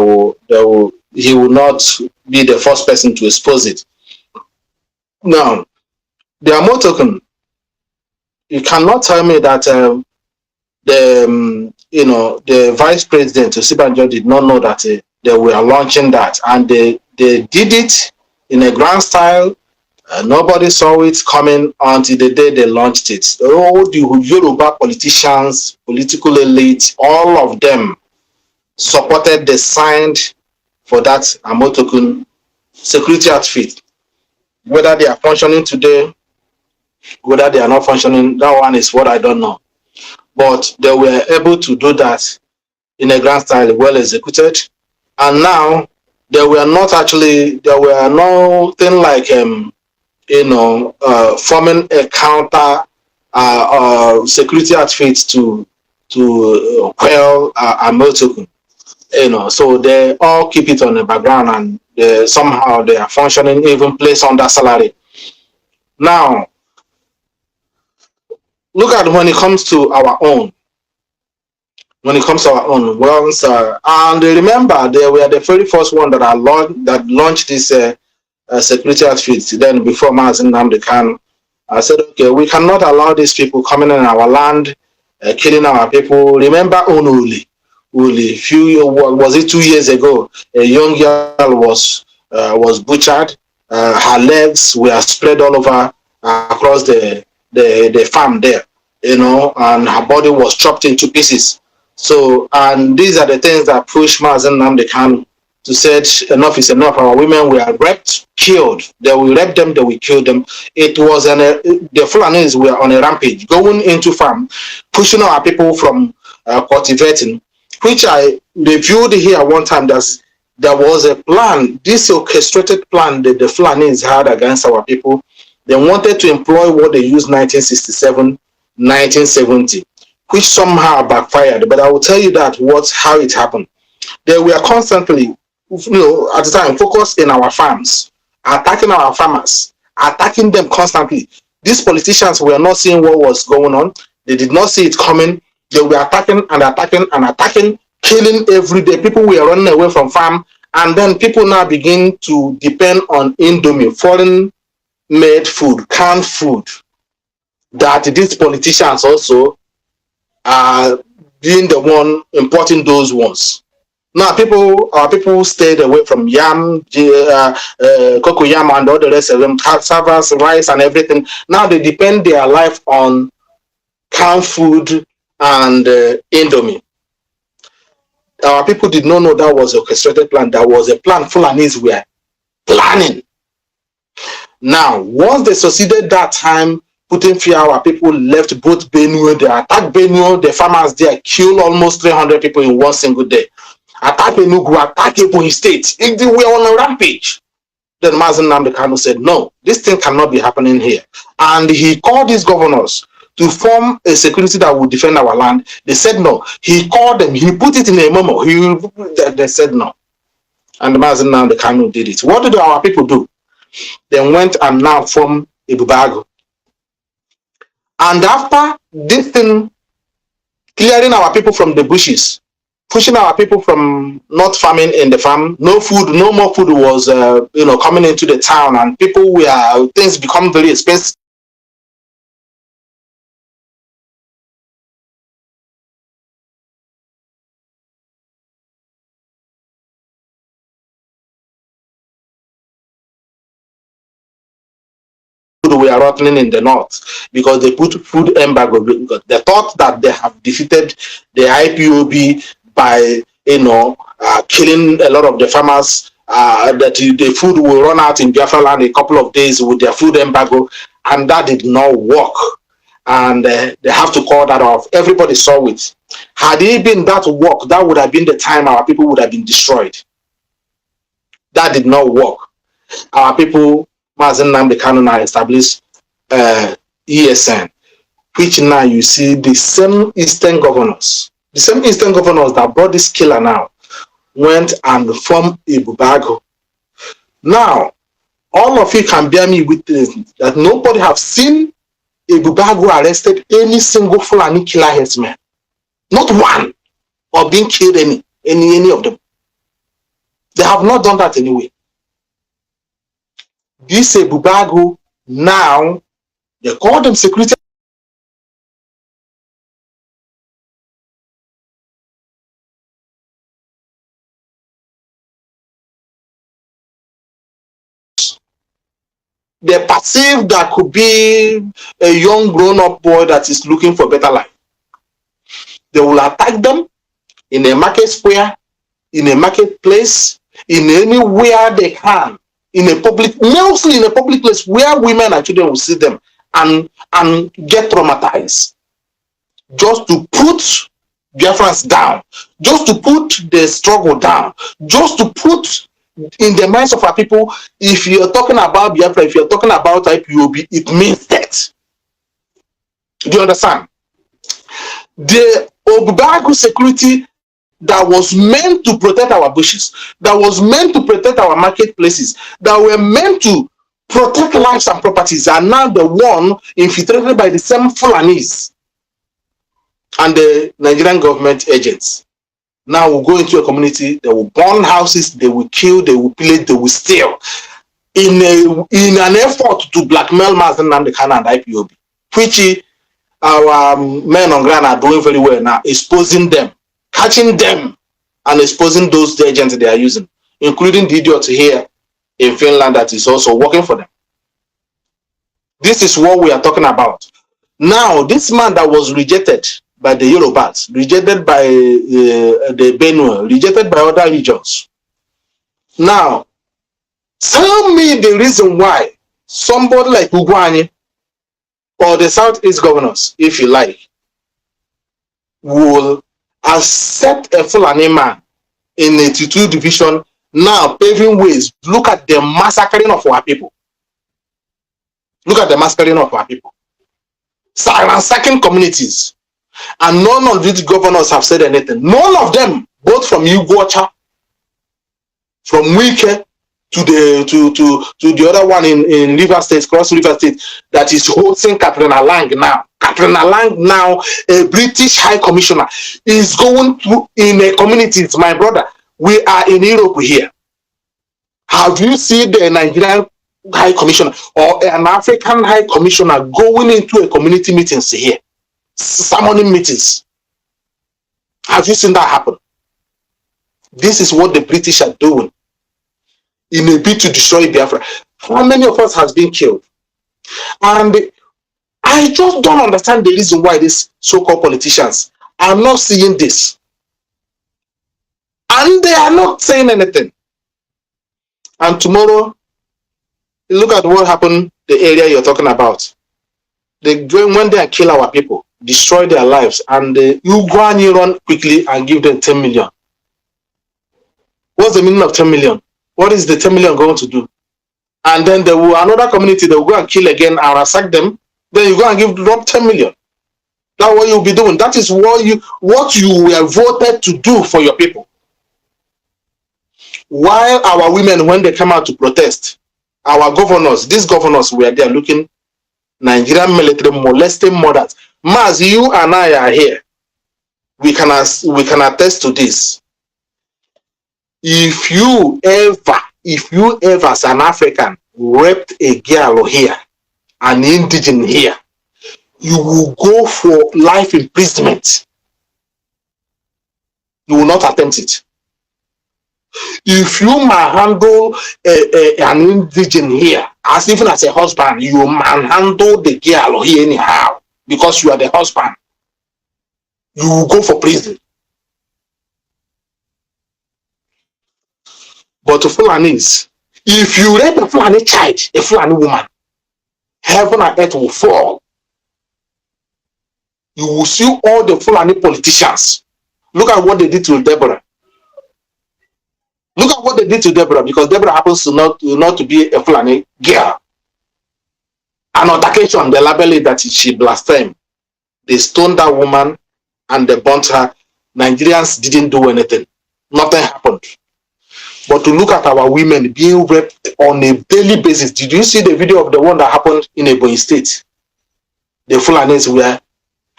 Speaker 2: he will not be the first person to expose it. Now, the Amotoken, you cannot tell me that the vice president Osibanjo did not know that they were launching that, and they did it in a grand style. Nobody saw it coming until the day they launched it. All the Yoruba politicians, political elite, all of them supported the signed for that Amotokun security outfit. Whether they are functioning today, whether they are not functioning, that one is what I don't know. But they were able to do that in a grand style, well executed. And now there were nothing like forming a counter security outfit to quell Amotokun. So they all keep it on the background, and somehow they are functioning, even placed under salary. Now, look at when it comes to our own. And remember, they were the very first one that launched this security outfit. Then before Mazi Nnamdi Kanu, I said, okay, we cannot allow these people coming in our land, killing our people. Remember Uli, was it 2 years ago? A young girl was butchered. Her legs were spread all over across the farm there, and her body was chopped into pieces. So, and these are the things that push Mazi Nnamdi Kanu to say enough is enough. Our women were raped, killed. They will rape them, they will kill them. It was the Fulanis were on a rampage, going into farm, pushing our people from cultivating, which I reviewed here one time. There was a plan, this orchestrated plan that the Fulanis had against our people. They wanted to employ what they used 1967, 1970, which somehow backfired. But I will tell you how it happened. They were constantly, at the time, focused in our farms, attacking our farmers, attacking them constantly. These politicians were not seeing what was going on. They did not see it coming. They were attacking and attacking and attacking, killing every day. People were running away from farm, and then people now begin to depend on Indomie, foreign-made food, canned food, that these politicians also are being the one importing those ones. Now, our people stayed away from yam, cocoa yam, and all the rest of them, cassava, rice, and everything. Now they depend their life on canned food and Indomie. Our people did not know that was an orchestrated plan. That was a plan Fulanis were planning. Now, once they succeeded that time, putting fear, our people left both Benue. They attacked Benue. The farmers there killed almost 300 people in one single day. Attack Enugu, attack Ipob state. They were on a rampage. Then Mazi Nnamdi Kanu said, no, this thing cannot be happening here. And he called these governors to form a security that would defend our land. They said no. He called them. He put it in a memo. They said no. And Mazi Nnamdi Kanu did it. What did our people do? They went and now formed a Bubago. And after this thing, clearing our people from the bushes, pushing our people from not farming in the farm, no food, no more food was coming into the town, and people were, things become very expensive. We are rotting in the north because they put food embargo, because they thought that they have defeated the IPOB by killing a lot of the farmers, that the food will run out in Biafraland a couple of days with their food embargo, and that did not work, and they have to call that off. Everybody saw it. Had it been that work, that would have been the time our people would have been destroyed. That did not work. Our people, Mazi Nnamdi Kanu, now established ESN, which now you see the same Eastern governors that brought this killer now went and formed a Bubago. Now, all of you can bear me witness that nobody have seen a Bubago arrested any single Fulani killer herdsman. Not one, or being killed any of them. They have not done that anyway. This Bubago now, they call them security. They perceive that could be a young grown-up boy that is looking for better life. They will attack them in a market square, in a marketplace, in anywhere they can. In a public, mostly in a public place where women and children will see them and get traumatized, just to put Biafrans down, just to put the struggle down, just to put in the minds of our people, if you're talking about Biafra, if you're talking about IPOB, it means that. Do you understand? The Obubago security that was meant to protect our bushes, that was meant to protect our marketplaces, that were meant to protect lives and properties, are now the one infiltrated by the same Fulanis and the Nigerian government agents. Now we'll go into a community, they will burn houses, they will kill, they will pillage, they will steal, in an effort to blackmail Mazi Nnamdi Kanu and IPOB, which our men on ground are doing very well now, exposing them, catching them, and exposing those agents they are using, including the idiots here in Finland that is also working for them. This is what we are talking about. Now, this man that was rejected by the Yorubas, rejected by the Benue, rejected by other regions. Now, tell me the reason why somebody like Ugwani or the Southeast governors, if you like, will accept a Fulani man in a 82 division, now paving ways. Look at the massacring of our people. Look at the massacring of our people. Ransacking communities. And none of these governors have said anything. None of them, both from Iguacha, from Wike, to the other one in River State, Cross River State, that is hosting Katrina Lang now. Katrina Lang, now a British High Commissioner, is going to in a community. My brother, we are in Europe here. Have you seen the Nigerian High Commissioner or an African High Commissioner going into a community meetings here, summoning meetings? Have you seen that happen? This is what the British are doing in a bid to destroy Biafra. How many of us has been killed? And I just don't understand the reason why these so-called politicians are not seeing this. And they are not saying anything. And tomorrow, look at what happened, the area you're talking about. They when they kill our people, destroy their lives, and you go and you run quickly and give them 10 million. What's the meaning of 10 million? What is the 10 million going to do? And then there will another community, they will go and kill again and attack them. Then you go and drop 10 million. That's what you'll be doing. That is what you were voted to do for your people. While our women, when they come out to protest, our governors, these governors were there looking, Nigerian military molesting mothers. Maz, you and I are here. We can attest to this. If you ever as an African raped a girl here, an indigent here, you will go for life imprisonment. You will not attempt it. If you manhandle an indigent here, as even as a husband, you manhandle the girl here anyhow, because you are the husband, you will go for prison. But to Fulanis, if you rape a Fulani child, a Fulani woman, heaven and earth will fall. You will see all the Fulani politicians. Look at what they did to Deborah. Look at what they did to Deborah, because Deborah happens to not to be a Fulani girl. And on occasion, they label it that she blasphemed. They stoned that woman and they burnt her. Nigerians didn't do anything. Nothing happened. But to look at our women being raped on a daily basis. Did you see the video of the one that happened in Ebonyi State? The Fulanis were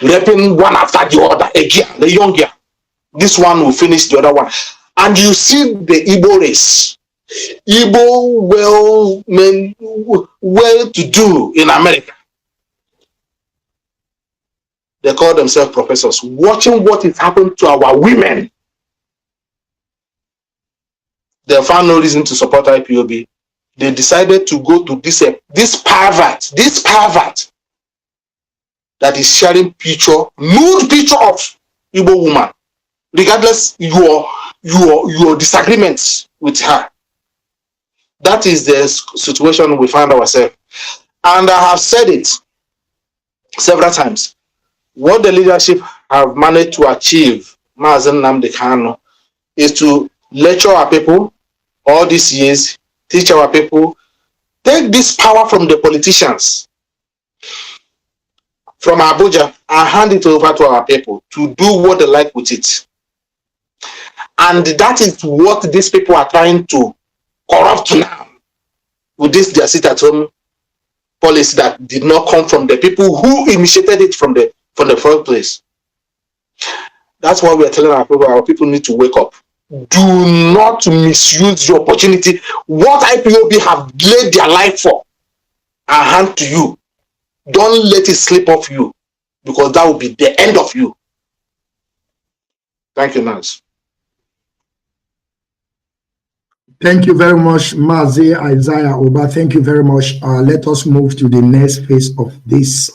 Speaker 2: raping one after the other, a girl, a young girl. This one will finish the other one. And you see the Igbo race. Igbo well-to-do in America. They call themselves professors. Watching what is happening to our women. They found no reason to support IPOB. They decided to go to this pervert that is sharing nude picture of Igbo woman, regardless your disagreements with her. That is the situation we find ourselves. And I have said it several times. What the leadership have managed to achieve, Mazi Nnamdi Kanu, is to lecture our people all these years, teach our people, take this power from the politicians, from Abuja, and hand it over to our people to do what they like with it. And that is what these people are trying to corrupt now with this their sit-at-home policy that did not come from the people who initiated it from the first place. That's why we are telling our people need to wake up. Do not misuse the opportunity. What IPOB have laid their life for and hand to you. Don't let it slip off you, because that will be the end of you. Thank you, Nance.
Speaker 1: Thank you very much, Mazi Isaiah Oba. Thank you very much. Let us move to the next phase of this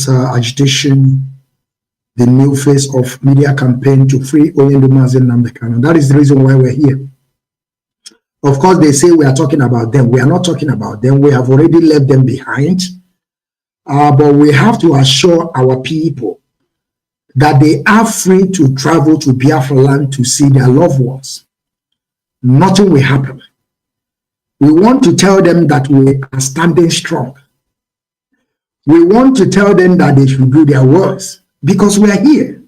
Speaker 1: agitation, the new phase of media campaign to free Oyendo Mazi Nnamdi Kanu. That is the reason why we're here. Of course, they say we are talking about them. We are not talking about them. We have already left them behind. But we have to assure our people that they are free to travel to Biafraland to see their loved ones. Nothing will happen. We want to tell them that we are standing strong. We want to tell them that they should do their worst, because we are here.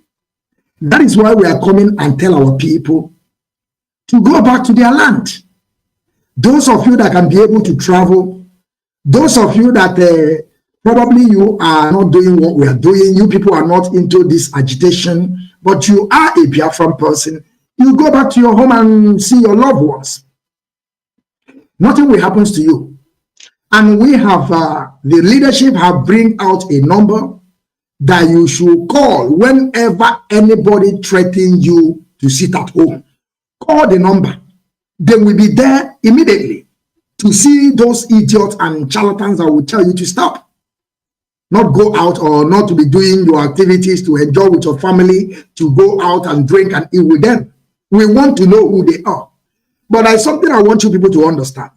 Speaker 1: That is why we are coming and tell our people to go back to their land. Those of you that can be able to travel, those of you that Probably you are not doing what we are doing. You people are not into this agitation, but you are a Biafran person. You go back to your home and see your loved ones. Nothing will happen to you. And we have, the leadership have bring out a number that you should call whenever anybody threatens you to sit at home. Call the number. They will be there immediately to see those idiots and charlatans that will tell you to stop. Not go out or not to be doing your activities to enjoy with your family, to go out and drink and eat with them. We want to know who they are. But there's something I want you people to understand.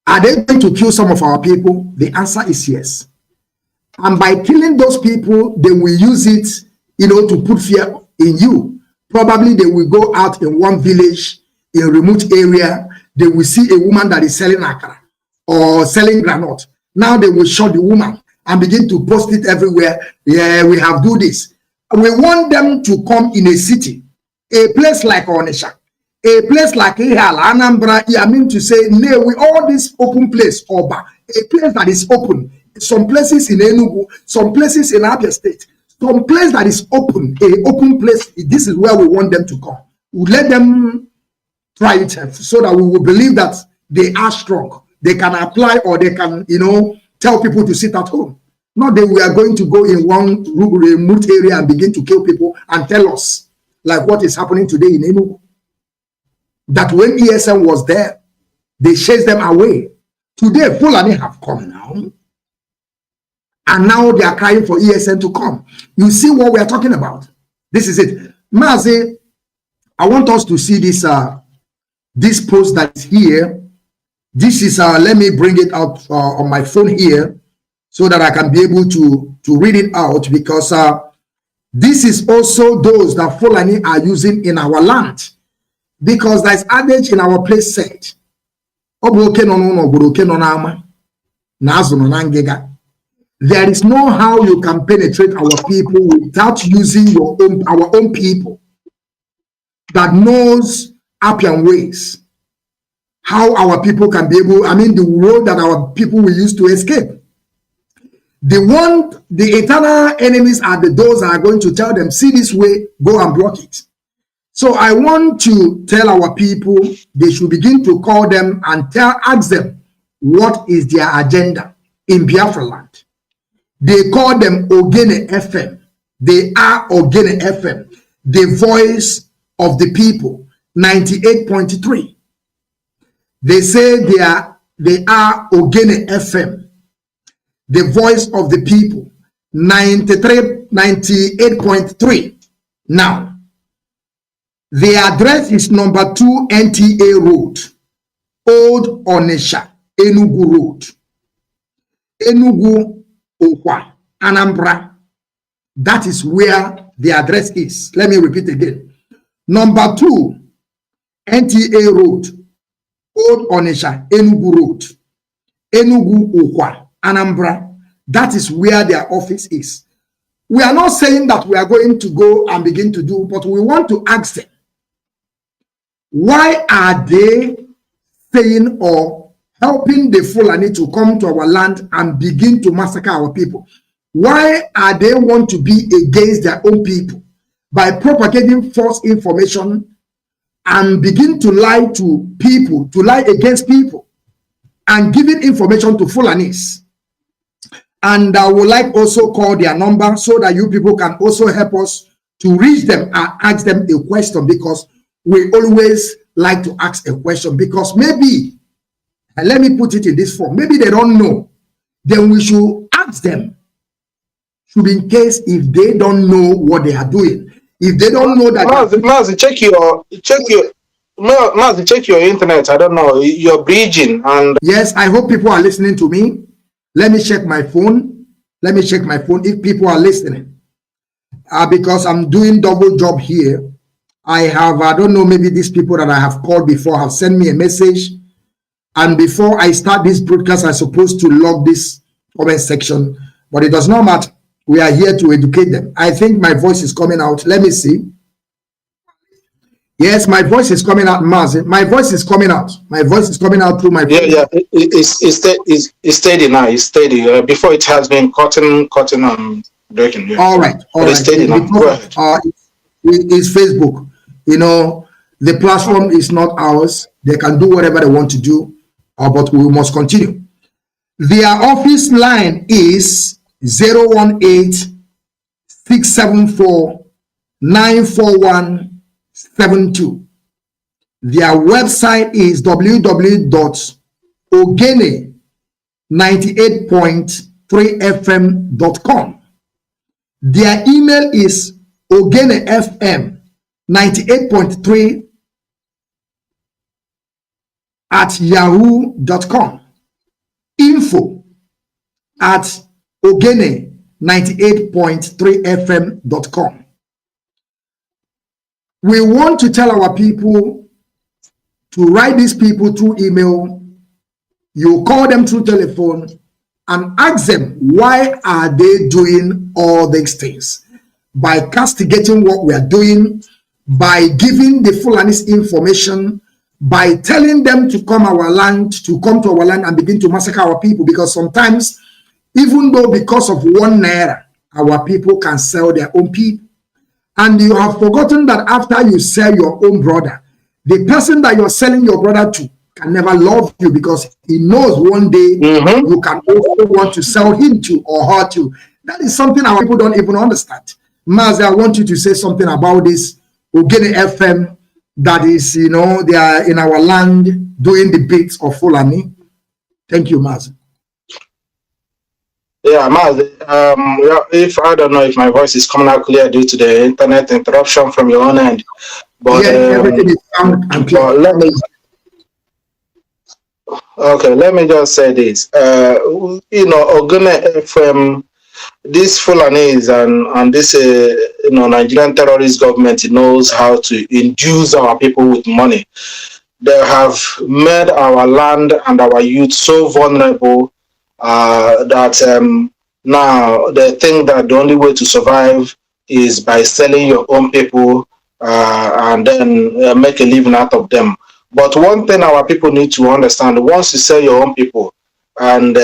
Speaker 1: Are they going to kill some of our people? The answer is yes. And by killing those people, they will use it, to put fear in you. Probably they will go out in one village, in a remote area. They will see a woman that is selling akara or selling granite. Now they will shoot the woman and begin to post it everywhere. Yeah, we have do this. We want them to come in a city, a place like Onitsha, a place like Ihal, Anambra. I mean to say, with all this open place, Oba, a place that is open. Some places in Enugu, some places in Abia State, some place that is open, a open place. This is where we want them to come. We let them try it so that we will believe that they are strong. They can apply or they can, tell people to sit at home. Not that we are going to go in one remote area and begin to kill people and tell us, like what is happening today in Enugu, that when ESM was there, they chased them away. Today, Fulani have come now. And now they are crying for ESN to come. You see what we are talking about. This is it. Mazi, I want us to see this, this post that is here. This is, let me bring it out on my phone here so that I can be able to read it out, because this is also those that Fulani are using in our land. Because there's adage in our place said, there is no how you can penetrate our people without using our own people that knows Appian ways. How our people can be able, the road that our people will use to escape. The eternal enemies are those that are going to tell them, see this way, go and block it. So I want to tell our people, they should begin to call them and ask them, what is their agenda in Biafraland? They call them Ogene FM. They are Ogene FM, the voice of the people, 98.3. They say they are Ogene FM, the voice of the people, 98.3. Now, the address is number 2 NTA Road, Old Onitsha, Enugu Road, Enugu, Okwa, Anambra. That is where the address is. Let me repeat again. Number 2, NTA Road, Old Onitsha, Enugu Road, Enugu, Okwa, Anambra. That is where their office is. We are not saying that we are going to go and begin to do, but we want to ask them, why are they saying or helping the Fulani to come to our land and begin to massacre our people? Why are they want to be against their own people by propagating false information and begin to lie to people, to lie against people, and giving information to Fulanis? And I would like also call their number so that you people can also help us to reach them and ask them a question, because we always like to ask a question, because maybe, and let me put it in this form, maybe they don't know. Then we should ask them, should be in case if they don't know what they are doing. If they don't know that,
Speaker 2: Mazi, check your internet. I don't know, you're bridging. And
Speaker 1: yes, I hope people are listening to me. Let me check my phone. Let me check my phone if people are listening. Because I'm doing double job here. I don't know, maybe these people that I have called before have sent me a message. And before I start this broadcast, I'm supposed to log this comment section, but it does not matter. We are here to educate them. I think my voice is coming out. Let me see. Yes, my voice is coming out, Mazi. My voice is coming out. My voice is coming out through my phone.
Speaker 2: Yeah. It's steady now. It's steady. Before it has been cutting, breaking. Yeah.
Speaker 1: All right.
Speaker 2: It's steady now. Go ahead.
Speaker 1: It's Facebook. You know, the platform is not ours. They can do whatever they want to do, but we must continue. Their office line is 018-674-94172. Their website is www.ogene98.3fm.com. Their email is ogenefm98.3 at yahoo.com. Info at ogene98.3fm.com. We want to tell our people to write these people through email. You call them through telephone and ask them, why are they doing all these things? By castigating what we are doing, by giving the Fulanis information, by telling them to come to our land and begin to massacre our people. Because sometimes, even though because of 1 naira, our people can sell their own people. And you have forgotten that after you sell your own brother, the person that you're selling your brother to can never love you, because he knows one day you can also want to sell him to or her to. That is something our people don't even understand. Mazi, I want you to say something about this Ogene FM that is, you know, they are in our land doing the beats of Fulani. Thank you, Mazi.
Speaker 2: Yeah, Mazi, if I don't know if my voice is coming out clear due to the internet interruption from your own end. But
Speaker 1: yeah, everything is sound and clear.
Speaker 2: Let me just say this. Ogene FM, these Fulanis and this Nigerian terrorist government knows how to induce our people with money. They have made our land and our youth so vulnerable that now they think that the only way to survive is by selling your own people and then make a living out of them. But one thing our people need to understand: once you sell your own people and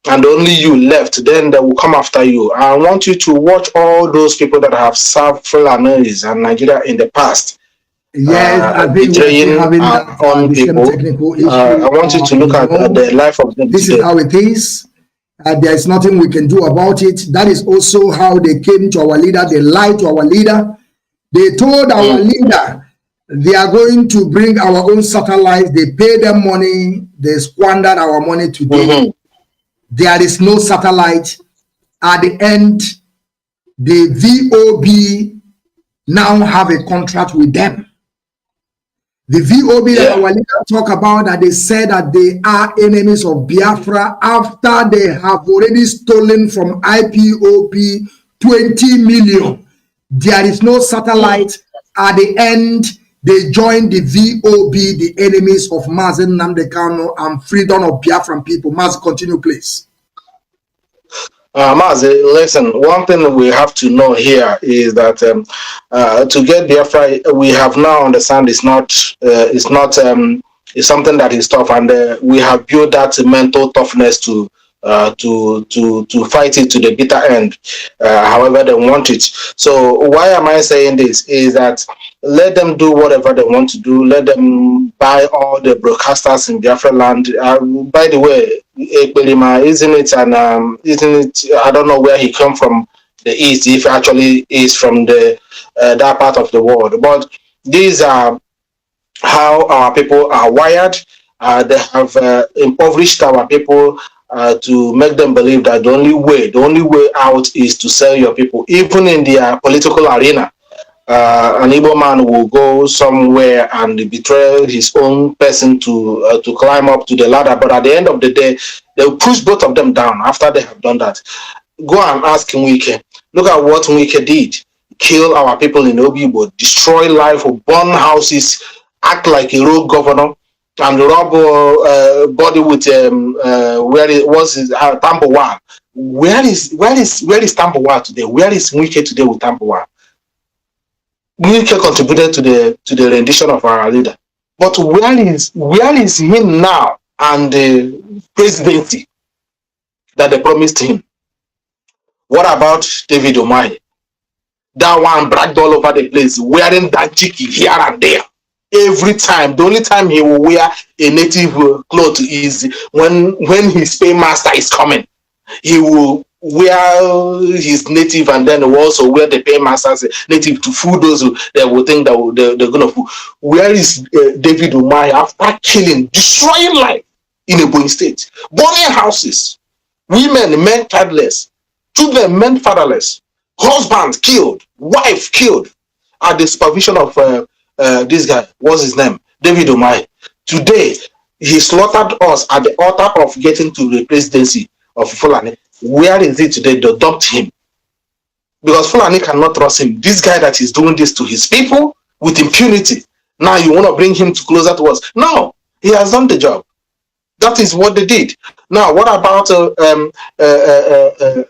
Speaker 2: only you left, then they will come after you. I want you to watch all those people that have served Fulanis and Nigeria in the past.
Speaker 1: Yes,
Speaker 2: betraying our own people. I want you to look at the life of them.
Speaker 1: This is how it is. There is nothing we can do about it. That is also how they came to our leader. They lied to our leader. They told our leader they are going to bring our own satellites. They pay them money. They squandered our money today. There is no satellite. At the end, the VOB now have a contract with them. The VOB that our leader talk about, that they said that they are enemies of Biafra after they have already stolen from IPOB 20 million. There is no satellite. At the end, they join the VOB, the enemies of Mazi Nnamdi Kanu and freedom of Biafran people. Mazi, continue, please.
Speaker 2: Mazi, listen, one thing we have to know here is that to get Biafra, we have now understand it's something that is tough, and we have built that mental toughness to fight it to the bitter end, however they want it. So why am I saying this? Is that let them do whatever they want to do. Let them buy all the broadcasters in Biafraland. By the way, isn't it? And isn't it? I don't know where he come from, the east. If actually is from the that part of the world, but these are how our people are wired. They have impoverished our people to make them believe that the only way out is to sell your people, even in their political arena. An Igbo man will go somewhere and betray his own person to climb up to the ladder, but at the end of the day, they'll push both of them down after they have done that. Go and ask Nwike. Look at what Nwike did. Kill our people in Obibo, destroy life, burn houses, act like a rogue governor, and rob body with where it was Tambowa. Where is Tambowa today? Where is Nwike today with Tambowa? we can contribute to the rendition of our leader. But where is him now and the presidency that they promised him? What about David Umahi? That one bragged all over the place, wearing that cheeky here and there. Every time, the only time he will wear a native cloth is when his paymaster is coming. He will wear his native, and then will also wear the paymaster's native to fool those who they will think that they're going to fool. Where is David Umahi after killing, destroying life in a Ebonyi state, burning houses, women, men childless, children, men fatherless, husband killed, wife killed, at the supervision of this guy, what's his name? David Umahi. Today, he slaughtered us at the altar of getting to the presidency of Fulani. Where is it today? They dumped him. Because Fulani cannot trust him. This guy that is doing this to his people with impunity. Now you want to bring him closer to us. No, he has done the job. That is what they did. Now, what about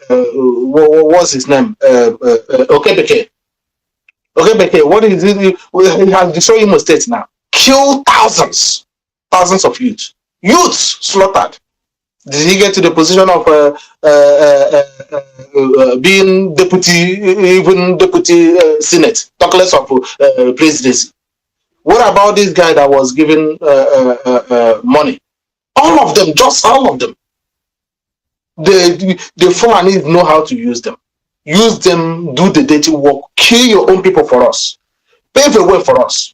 Speaker 2: what was his name? Okebeke. Okebeke, what is it? He has destroyed Imo State now. Killed thousands of youths. Youths slaughtered. Did he get to the position of being deputy Senate? Talk less of presidency. What about this guy that was given money? All of them, just all of them. The Fulanis know how to use them. Use them, do the dirty work, kill your own people for us. Pave the way for us.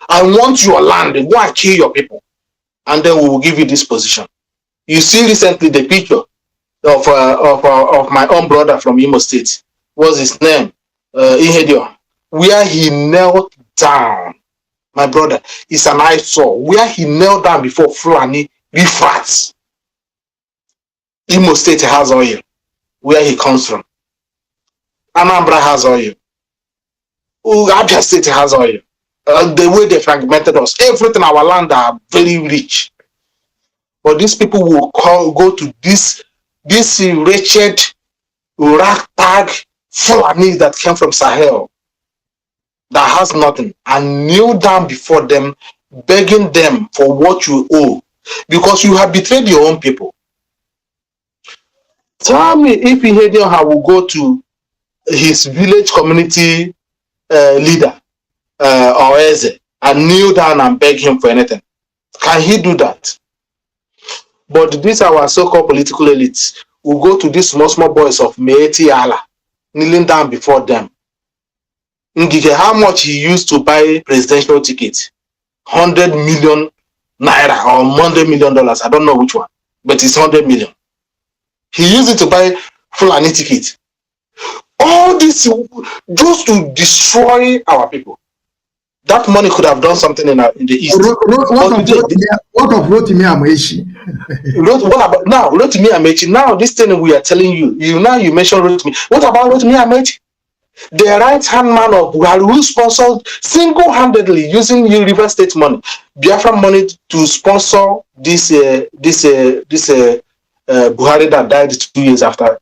Speaker 2: I want your land, go and kill your people. And then we will give you this position. You see recently the picture of my own brother from Imo State. What's his name? Ihedio. Where he knelt down. My brother, it's an eyesore. Where he knelt down before Fulani refracts. Imo State has oil. Where he comes from. Anambra has oil. Abia State has oil. The way they fragmented us. Everything our land are very rich. But these people will go to this wretched, ragtag Fulani that came from Sahel, that has nothing, and kneel down before them, begging them for what you owe, because you have betrayed your own people. Tell me if Ihedioha will go to his village community leader or Eze and kneel down and beg him for anything. Can he do that? But these our so-called political elites will go to these small boys of Meeti Allah, kneeling down before them. Ngige, how much he used to buy presidential tickets? 100 million naira or $100 million. I don't know which one, but it's 100 million. He used it to buy Fulani tickets. All this just to destroy our people. That money could have done something in the east.
Speaker 1: What of Rotimi Amechi?
Speaker 2: What about now? Rotimi Amechi. Now this thing we are telling you. You mentioned Rotimi. What about Rotimi Amechi? The right-hand man of Buhari, who sponsored single-handedly using River State money, Biafra money to sponsor this Buhari that died 2 years after.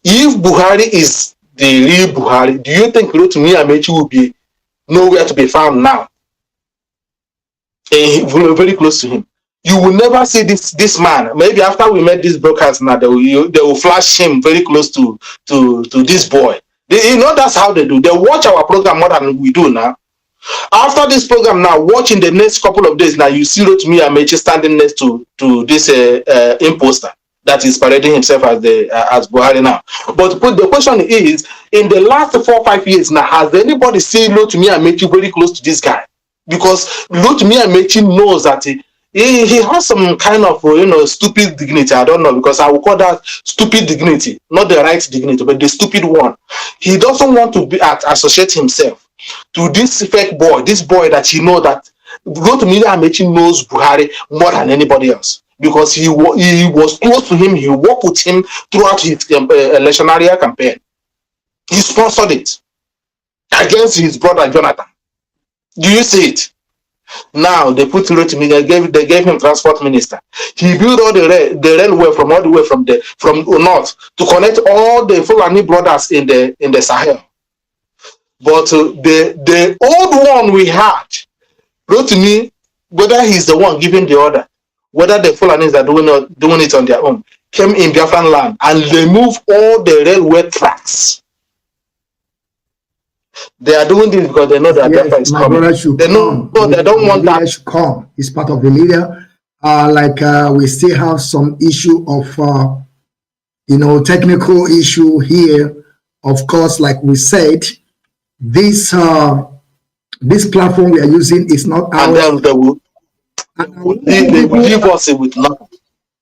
Speaker 2: If Buhari is the real Buhari, do you think Rotimi Amechi will be nowhere to be found now? And we're very close to him. You will never see this man. Maybe after we met this broadcast now, they will flash him very close to this boy. That's how they do. They watch our program more than we do now. After this program now, watch in the next couple of days now, you see Rotimi Amechi standing next to this imposter that is parading himself as Buhari now. But the question is, in the last 4 or 5 years now, has anybody seen Rotimi Amechi very close to this guy? Because Rotimi Amechi knows that he has some kind of stupid dignity. I don't know, because I will call that stupid dignity, not the right dignity, but the stupid one. He doesn't want to associate himself to this fake boy, this boy that he know that Rotimi Amechi knows Buhari more than anybody else, because he was close to him. He worked with him throughout his electionary campaign. He sponsored it against his brother Jonathan. Do you see it? Now they put Rotimi, they gave him transport minister. He built all the railway from all the way from north to connect all the Fulani brothers in the Sahel. But the old one we had wrote to me whether he's the one giving the order, whether the Fulanis are doing it on their own, came in Biafraland and remove all the railway tracks. They are doing this because they know that Biafra is coming. They know they don't want that.
Speaker 1: Should come. It's part of the leader. We still have some issue of technical issue here. Of course, like we said, this platform we are using is not ours.
Speaker 2: And then they will give us it with nothing.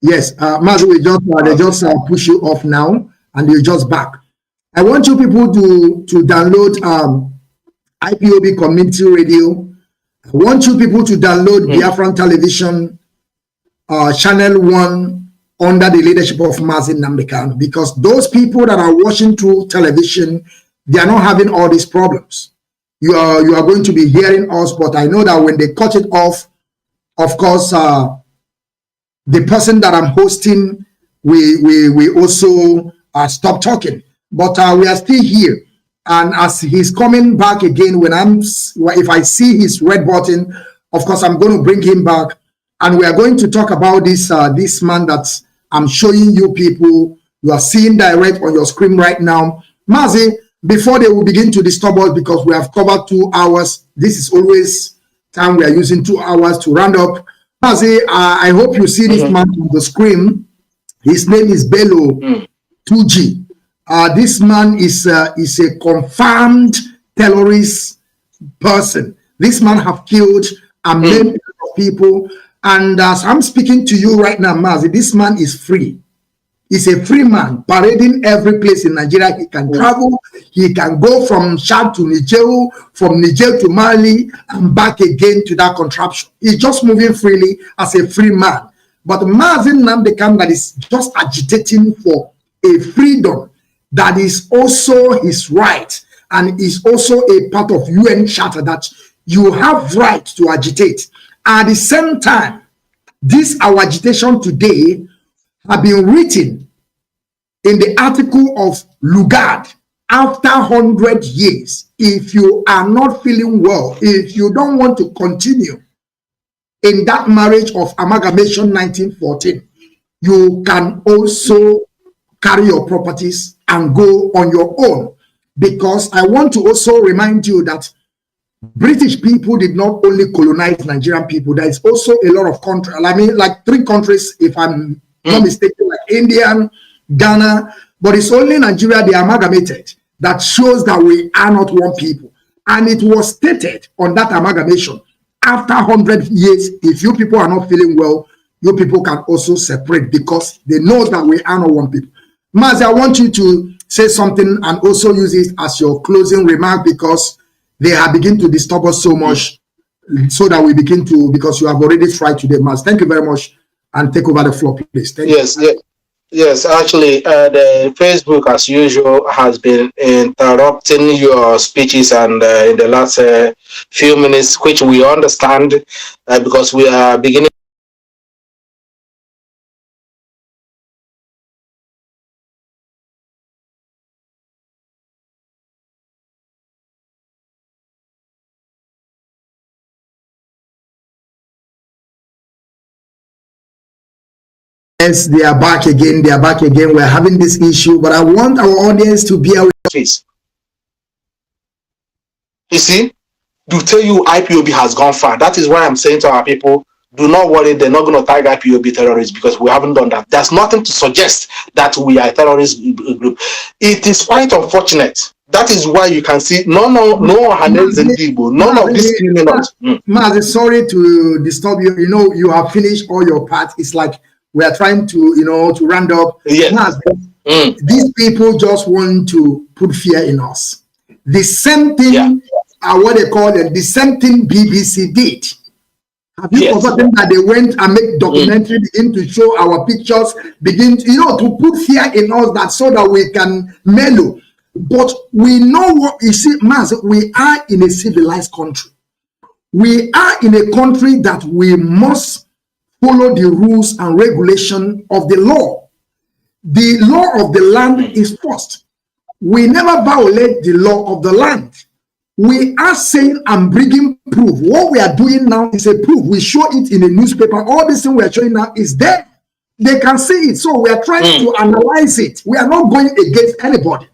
Speaker 1: Yes, Mazi, they just push you off now, and you're just back. I want you people to download IPOB Community Radio. I want you people to download Biafran Television Channel 1 under the leadership of Mazi Nnamdi Kanu, because those people that are watching through television, they are not having all these problems. You are going to be hearing us, but I know that when they cut it off, of course, the person that I'm hosting, we also stop talking. But we are still here, and as he's coming back again, if I see his red button, of course I'm going to bring him back, and we are going to talk about this man that I'm showing you people. You are seeing direct on your screen right now. Mazi, before they will begin to disturb us, because we have covered 2 hours. This is always time we are using 2 hours to round up. Mazi, I hope you see this man on the screen. His name is Bello 2G. This man is a confirmed terrorist person. This man have killed and maimed people. And as I'm speaking to you right now, Mazi, this man is free. He's a free man, parading every place in Nigeria. He can travel. He can go from Chad to Niger, from Niger to Mali, and back again to that contraption. He's just moving freely as a free man. But Mazi Nnamdi Kanu that is just agitating for a freedom that is also his right, and is also a part of UN Charter that you have right to agitate. At the same time, this our agitation today have been written in the article of Lugard. After 100 years, if you are not feeling well, if you don't want to continue in that marriage of amalgamation 1914, you can also carry your properties and go on your own. Because I want to also remind you that British people did not only colonize Nigerian people. There is also a lot of countries, I mean, like 3 countries, if I'm not mistaken, like India, Ghana, but it's only Nigeria they amalgamated. That shows that we are not one people. And it was stated on that amalgamation, after 100 years, if you people are not feeling well, you people can also separate, because they know that we are not one people. Mazi, I want you to say something and also use it as your closing remark, because they have begun to disturb us so much, so that we begin to, because you have already tried today, Mazi. Thank you very much, and take over the floor, please. Thank you.
Speaker 2: Yes, actually, the Facebook, as usual, has been interrupting your speeches, and in the last few minutes, which we understand, because we are beginning.
Speaker 1: Yes, they are back again. They are back again. We're having this issue, but I want our audience to be aware.
Speaker 2: You see, to tell you IPOB has gone far. That is why I'm saying to our people, do not worry, they're not going to tag IPOB terrorists, because we haven't done that. There's nothing to suggest that we are a terrorist group. It is quite unfortunate. That is why you can see none of these criminals.
Speaker 1: Mazi, sorry to disturb you. You know, you have finished all your part. It's like we are trying to, to round up.
Speaker 2: Yes.
Speaker 1: These people just want to put fear in us. The same thing, what they call it, the same thing BBC did. Have you forgotten that they went and make documentary, begin to show our pictures, begin to, to put fear in us, that so that we can mellow. But we know what, you see, Mazi, we are in a civilized country. We are in a country that we must follow the rules and regulation of the law. The law of the land is first. We never violate the law of the land. we are saying and bringing proof. What we are doing now is a proof. We show it in a newspaper. All this thing we are showing now is there. They can see it. So we are trying to analyze it. We are not going against anybody.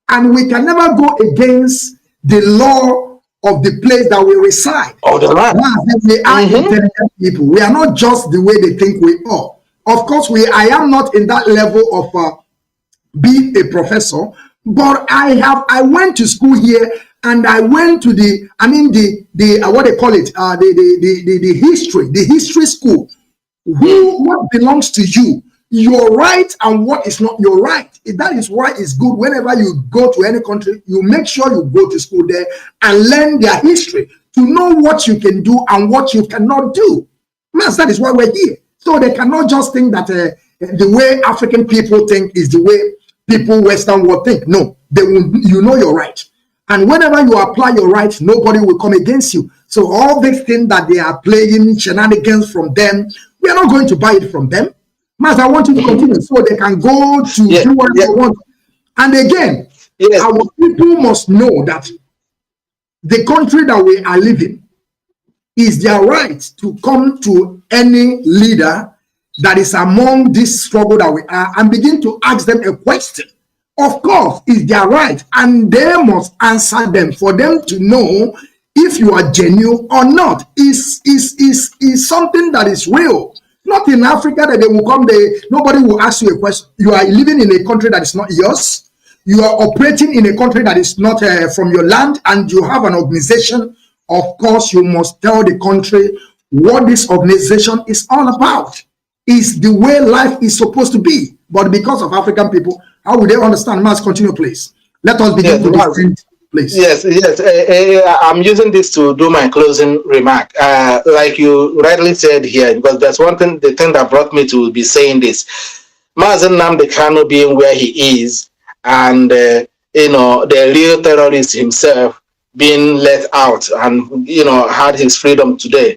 Speaker 1: And we can never go against the law of the place that we reside.
Speaker 2: Oh, the land.
Speaker 1: We are intelligent people. We are not just the way they think we are. Of course, I am not in that level of being a professor, but I went to school here, and I went to the what they call it, the history school. What belongs to you, your right, and what is not your right. That is why it's good whenever you go to any country, you make sure you go to school there and learn their history to know what you can do and what you cannot do. Mas, that is why we're here. So they cannot just think that the way African people think is the way people Western world think. No, you know your right. And whenever you apply your right, nobody will come against you. So all these things that they are playing shenanigans from them, we are not going to buy it from them. Mas, I want you to continue so they can go to do what they want. And again, our people must know that the country that we are living is their right to come to any leader that is among this struggle that we are and begin to ask them a question. Of course, it's their right, and they must answer them for them to know if you are genuine or not. Is something that is real. Not in Africa that they will come there, nobody will ask you a question. You are living in a country that is not yours. You are operating in a country that is not from your land, and you have an organization. Of course, you must tell the country what this organization is all about. Is the way life is supposed to be. But because of African people, how will they understand? Must continue, please. Let us begin to defend, please.
Speaker 2: Yes. I'm using this to do my closing remark. Like you rightly said here, because that's one thing, the thing that brought me to be saying this. Mazi Nnamdi Kanu being where he is, and the real terrorist himself being let out and had his freedom today,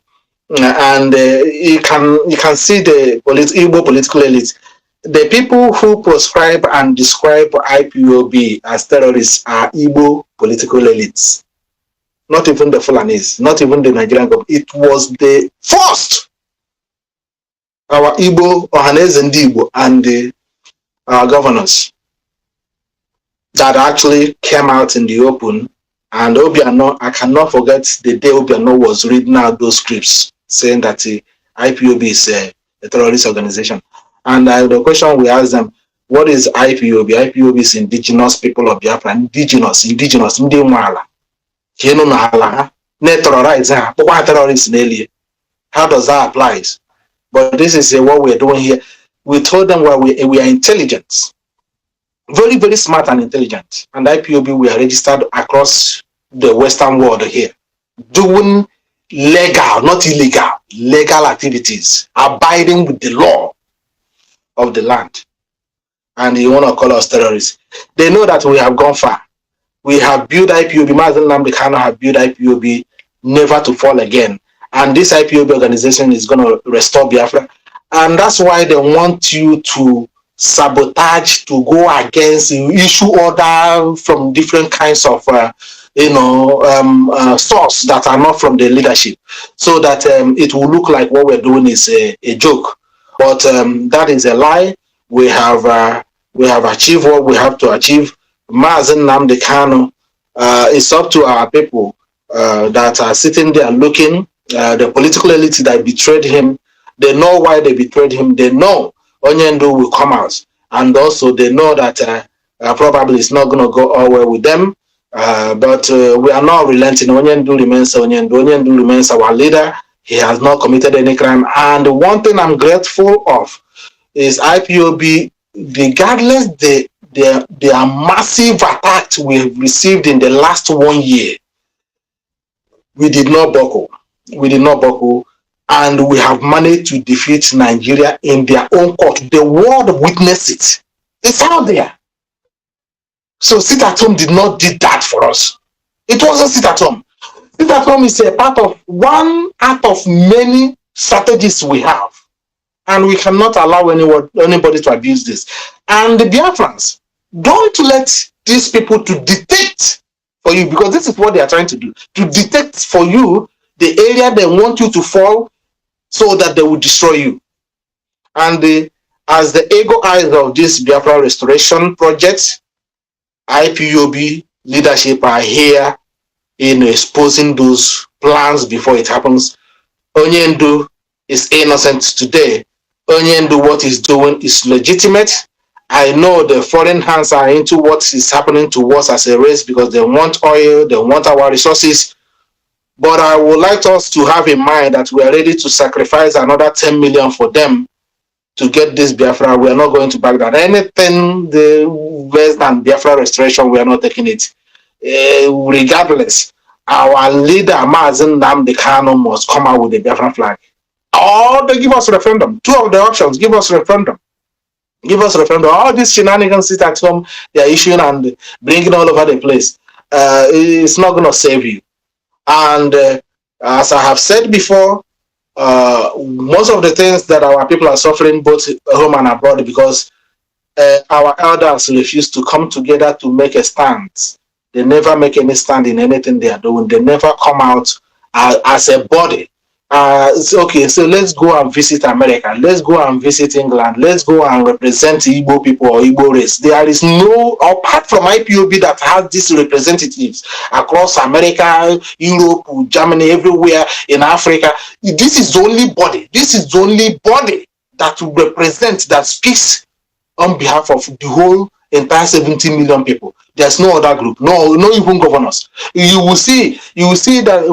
Speaker 2: and you can see the Igbo political elite. The people who proscribe and describe IPOB as terrorists are Igbo political elites, not even the Fulanis, not even the Nigerian government. It was the first, our Igbo, Ohaneze Ndigbo, and our governors that actually came out in the open. And Obiano, I cannot forget the day Obiano was reading out those scripts saying that IPOB is a terrorist organization. And the question we asked them, what is IPOB? IPOB is indigenous people of Biafra. Indigenous, ndị nwala. Kenu na hala, ne terrorize ha, but terrorists in earlier. How does that apply? But this is what we're doing here. We told them we are intelligent. Very, very smart and intelligent. And IPOB, we are registered across the Western world here, doing legal, not illegal, legal activities, abiding with the law of the land. And you want to call us terrorists. They know that we have gone far. We have built IPOB, Mazi Nnamdi Kanu have built IPOB never to fall again. And this IPOB organization is going to restore Biafra. And that's why they want you to sabotage, to go against, issue order from different kinds of source that are not from the leadership, so that it will look like what we're doing is a joke. But that is a lie. We have achieved what we have to achieve. Mazi Nnamdi Kanu, it's up to our people that are sitting there looking, the political elite that betrayed him. They know why they betrayed him. They know Onyendu will come out, and also they know that probably it's not going to go all well with them. But we are not relenting. Onyendu remains Onyendu. Onyendu remains our leader. He has not committed any crime. And one thing I'm grateful of is IPOB, regardless the massive attack we've received in the last 1 year, we did not buckle. We did not buckle. And we have managed to defeat Nigeria in their own court. The world witnessed it. It's out there. So sit at home did not do that for us. It wasn't sit at home. Sit at home is a part of one out of many strategies we have. And we cannot allow anybody to abuse this. And the Biafrans, don't let these people to dictate for you, because this is what they are trying to do, to detect for you the area they want you to fall so that they will destroy you. And as the ego eyes of this Biafra restoration project, IPOB leadership are here in exposing those plans before it happens. Onyendu is innocent today. Onyendu, what he's doing is legitimate. I know the foreign hands are into what is happening to us as a race because they want oil, they want our resources. But I would like us to have in mind that we are ready to sacrifice another 10 million for them to get this Biafra. We are not going to back down. Anything less than Biafra restoration, we are not taking it. Regardless, our leader, Mazi Nnamdi Kanu, must come out with the Biafran flag. Or they give us referendum. Two of the options, give us referendum. Give us referendum. All these shenanigans sit at home, they are issuing and bringing all over the place. It's not going to save you. And as I have said before, most of the things that our people are suffering both home and abroad because our elders refuse to come together to make a stand. They never make any stand in anything they are doing. They never come out as a body. Okay, so let's go and visit America. Let's go and visit England. Let's go and represent Igbo people or Igbo race. There is no, apart from IPOB that has these representatives across America, Europe, Germany, everywhere in Africa. This is the only body. This is the only body that represents, that speaks on behalf of the whole entire 17 million people. There's no other group, no even governors. You will see that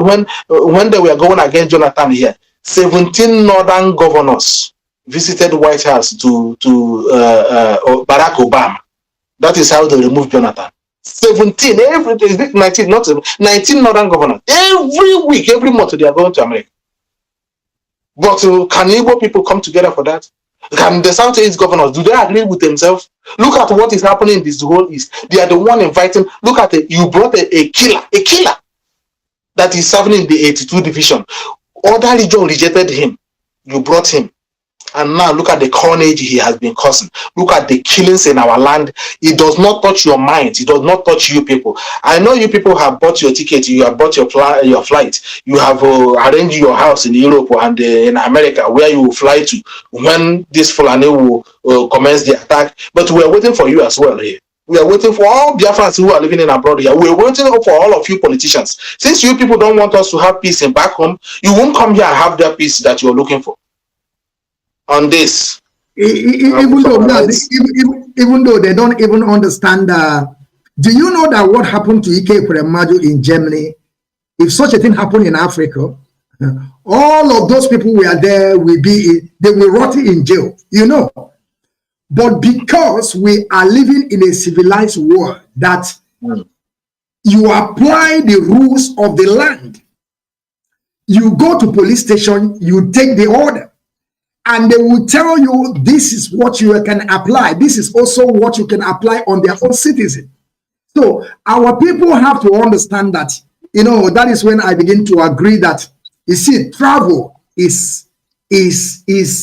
Speaker 2: when they were going against Jonathan here, 17 northern governors visited White House to Barack Obama. That is how they removed Jonathan. 17, every day, 19, not 19 northern governors. Every week, every month, they are going to America. But can Igbo people come together for that? Can the Southeast governors, do they agree with themselves? Look at what is happening in this whole East. They are the one inviting. Look at it. You brought a killer that is serving in the 82 division. Other region rejected him. You brought him. And now look at the carnage he has been causing. Look at the killings in our land. It does not touch your mind. It does not touch you people. I know you people have bought your ticket. You have bought your flight. You have arranged your house in Europe and in America where you will fly to when this Fulani will commence the attack. But we are waiting for you as well here. We are waiting for all Biafrans who are living in abroad here. We are waiting for all of you politicians. Since you people don't want us to have peace in back home, you won't come here and have that peace that you're looking for. On this,
Speaker 1: even though they don't even understand, do you know that what happened to Ike Kuremadu in Germany, if such a thing happened in Africa, all of those people who are there they will rot in jail, you know. But because we are living in a civilized world that you apply the rules of the land, you go to police station, you take the order, and they will tell you this is what you can apply. This is also what you can apply on their own citizen. So our people have to understand that, you know, that is when I begin to agree that, you see, travel is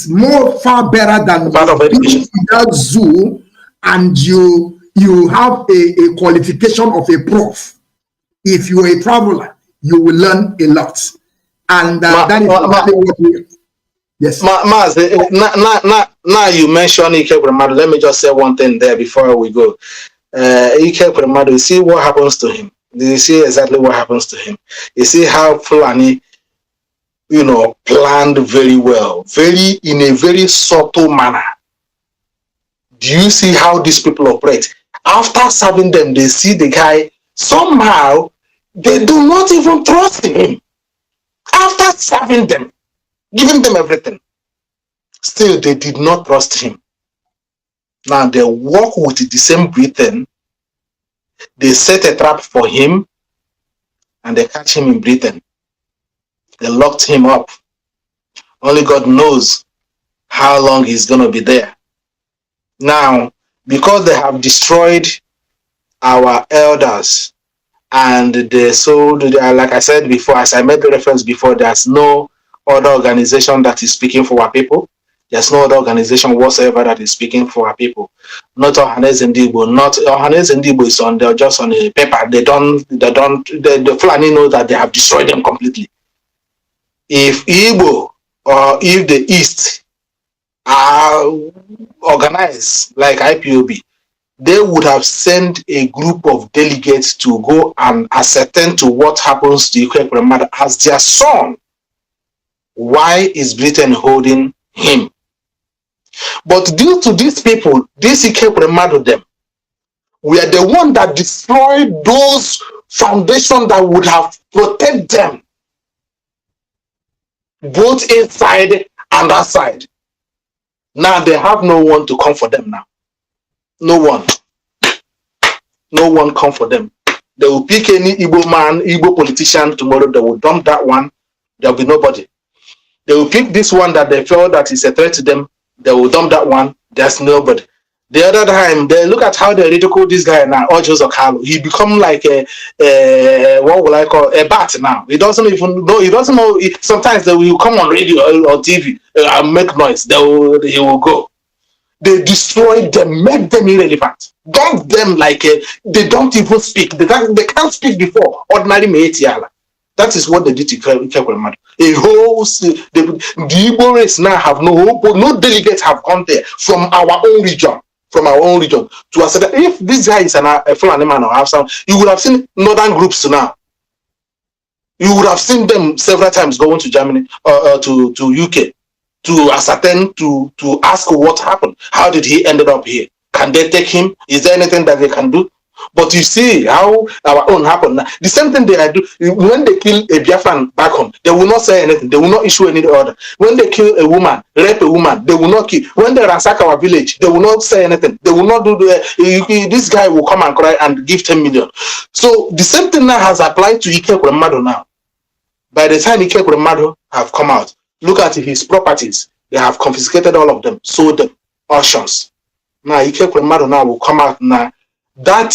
Speaker 1: more far better than being in that zoo and you have a qualification of a prof. If you are a traveler, you will learn a lot. And that is exactly what we... Yes.
Speaker 2: Maz, now you mentioned Ike Kuremadu. Let me just say one thing there before we go. Ike Kuremadu, you see what happens to him. You see exactly what happens to him. You see how Fulani, you know, planned very well, in a very subtle manner. Do you see how these people operate? After serving them, they see the guy, somehow, they do not even trust him. After serving them, giving them everything, still they did not trust him. Now they work with the same Britain, they set a trap for him, and they catch him in Britain. They locked him up. Only God knows how long he's going to be there. Now, because they have destroyed our elders, and they sold, like I said before, as I made the reference before, there's no other organization that is speaking for our people. There's no other organization whatsoever that is speaking for our people. Not Ohanes Ndibo. Not Ohanes Ndibo is on. They're just on a paper. The Fulani know that they have destroyed them completely. If Igbo or if the East are organized like IPOB, they would have sent a group of delegates to go and ascertain to what happens to Ike Ekweremadu as their son. Why is Britain holding him? But due to these people, this Ike Ekweremadu them, we are the one that destroyed those foundations that would have protected them, both inside and outside. Now they have no one to come for them now. No one. No one come for them. They will pick any Igbo man, Igbo politician tomorrow. They will dump that one. There will be nobody. They will pick this one that they feel that is a threat to them. They will dump that one. There's nobody. The other time, they look at how they ridicule this guy now, Ojos Okalo. He become like a what will I call a bat now. He doesn't even know. He doesn't know. Sometimes they will come on radio or TV and make noise. He will go. They destroy them, make them irrelevant. Dump them like they don't even speak. They can't speak before ordinary Meetiala. That is what they did to Ekweremadu. A whole the Igbo race now have no delegates have gone there from our own region. From our own region to assess that if this guy is a Fulani man or Hausa, you would have seen northern groups now. You would have seen them several times going to Germany or to UK to ascertain to ask what happened. How did he ended up here? Can they take him? Is there anything that they can do? But you see how our own happened. The same thing they do when they kill a Biafran back home, they will not say anything. They will not issue any order. When they kill a woman, rape a woman, they will not kill. When they ransack our village, they will not say anything. They will not do this guy will come and cry and give 10 million. So the same thing now has applied to Ike Ekweremadu now. By the time Ike Ekweremadu have come out, look at his properties. They have confiscated all of them, sold them, auctions. Now Ike Ekweremadu now will come out now. That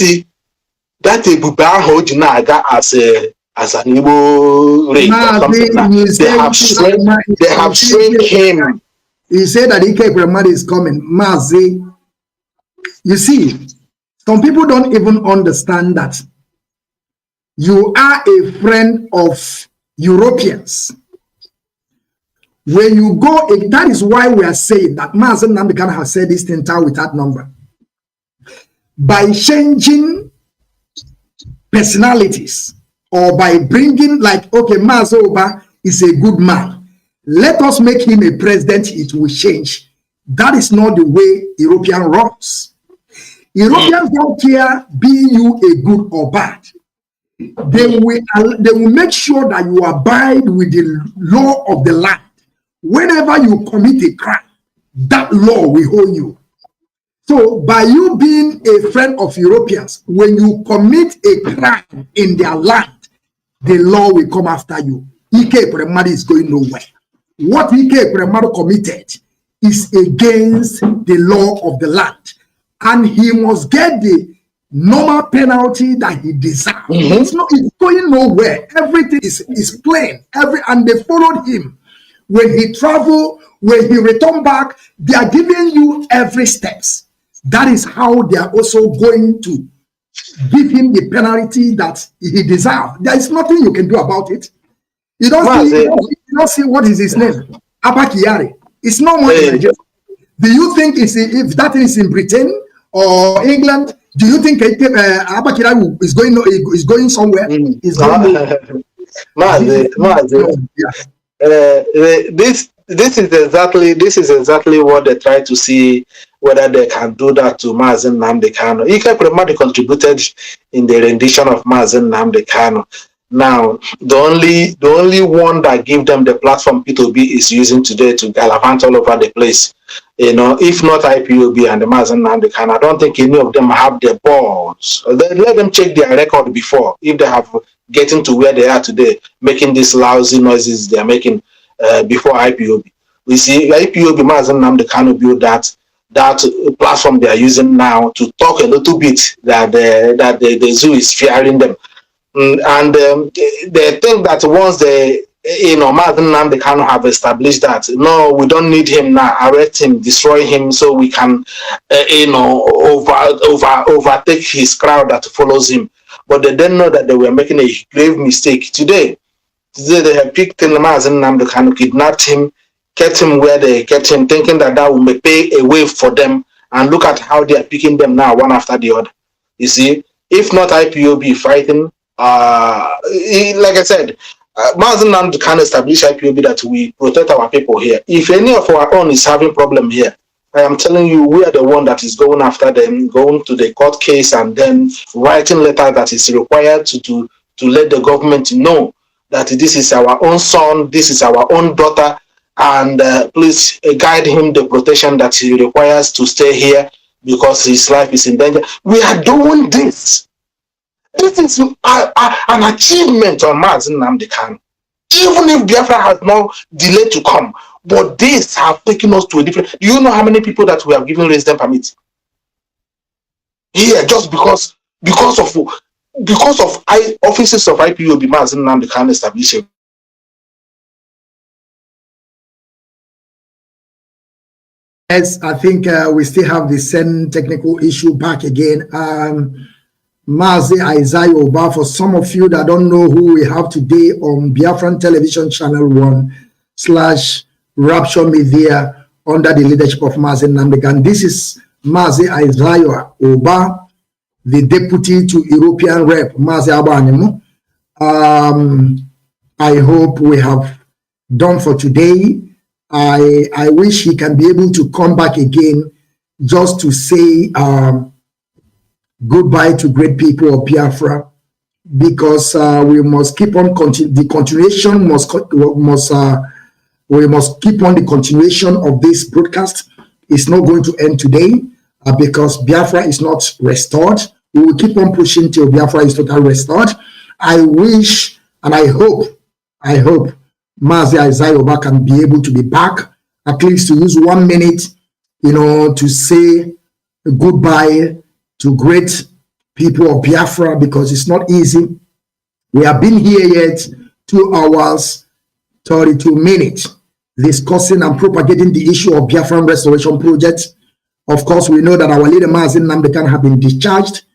Speaker 2: Ebube ahụ ji na-aga as an Igbo race or something now. They have shrink him.
Speaker 1: He said that Ike Ekweremadu is coming. Mazi, you see, some people don't even understand that you are a friend of Europeans. When you go, that is why we are saying that Mazi Nnamdi Kanu has said this entire with that number. By changing personalities or by bringing like, okay, Mazi Oba is a good man. Let us make him a president, it will change. That is not the way European runs. Europeans don't care be you a good or bad. They will make sure that you abide with the law of the land. Whenever you commit a crime, that law will hold you. So by you being a friend of Europeans, when you commit a crime in their land, the law will come after you. Ike Ekweremadu is going nowhere. What Ike Ekweremadu committed is against the law of the land. And he must get the normal penalty that he deserves. It's going nowhere. Everything is plain. And they followed him. When he traveled, when he returned back, they are giving you every steps. That is how they are also going to give him the penalty that he deserves. There is nothing you can do about it. You don't see what is his name? Abakiyari. It's no more in Nigeria. Do you think if that is in Britain or England, do you think Abakiyari is going somewhere?
Speaker 2: This is exactly what they try to see whether they can do that to Mazi Nnamdi Kanu. Ike Ekweremadu contributed in the rendition of Mazi Nnamdi Kanu. Now, the only one that gave them the platform P2B is using today to gallivant all over the place. You know, if not IPOB and the Mazi Nnamdi Kanu, I don't think any of them have the balls. Let them check their record before, if they have getting to where they are today, making these lousy noises they are making before IPOB. We see IPOB, Mazi Nnamdi Kanu built that platform they are using now to talk a little bit that the zoo is fearing them. And they think that once they Mazi Nnamdi Kanu have established that no, we don't need him now. Arrest him, destroy him, so we can, overtake his crowd that follows him. But they didn't know that they were making a grave mistake. Today they have picked Mazi Nnamdi Kanu, kidnapped him, kept him where they kept him, thinking that that will pay a way for them. And look at how they are picking them now, one after the other. You see, if not IPOB fighting, like I said, Mazi Nnamdi can establish IPOB that we protect our people here. If any of our own is having problem here, I am telling you, we are the one that is going after them, going to the court case and then writing letter that is required to let the government know that this is our own son, this is our own daughter, and please guide him the protection that he requires to stay here because his life is in danger. We are doing this. This is an achievement on Mazi Nnamdi Kanu. Even if Biafra has no delay to come, but this have taken us to a different. Do you know how many people that we have given resident permit here just because of offices of IPOB Mazi Nnamdi Kanu establishing?
Speaker 1: Yes, I think we still have the same technical issue back again. Mazi Isaiah Oba, for some of you that don't know who we have today on Biafran Television Channel 1/Rapture Media under the leadership of Mazi Nnamdi Kanu. This is Mazi Isaiah Oba, the deputy to European Rep, Mazi Abanimu. I hope we have done for today. I wish he can be able to come back again just to say goodbye to great people of Biafra, because we must keep on the continuation we must keep on the continuation of this broadcast. It's not going to end today because Biafra is not restored. We will keep on pushing till Biafra is totally restored. I wish and I hope Mazi Isaiah Oba can be able to be back, at least to use 1 minute, to say goodbye to great people of Biafra, because it's not easy. We have been here yet 2 hours, 32 minutes, discussing and propagating the issue of Biafran Restoration Project. Of course, we know that our leader Mazi Nnamdi Kanu have been discharged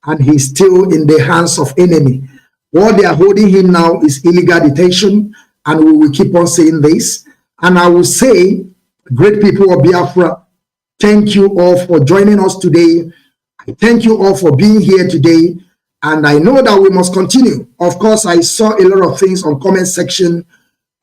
Speaker 1: and he's still in the hands of enemy. What they are holding him now is illegal detention, and we will keep on saying this. And I will say, great people of Biafra, thank you all for joining us today. I thank you all for being here today. And I know that we must continue. Of course, I saw a lot of things on comment section.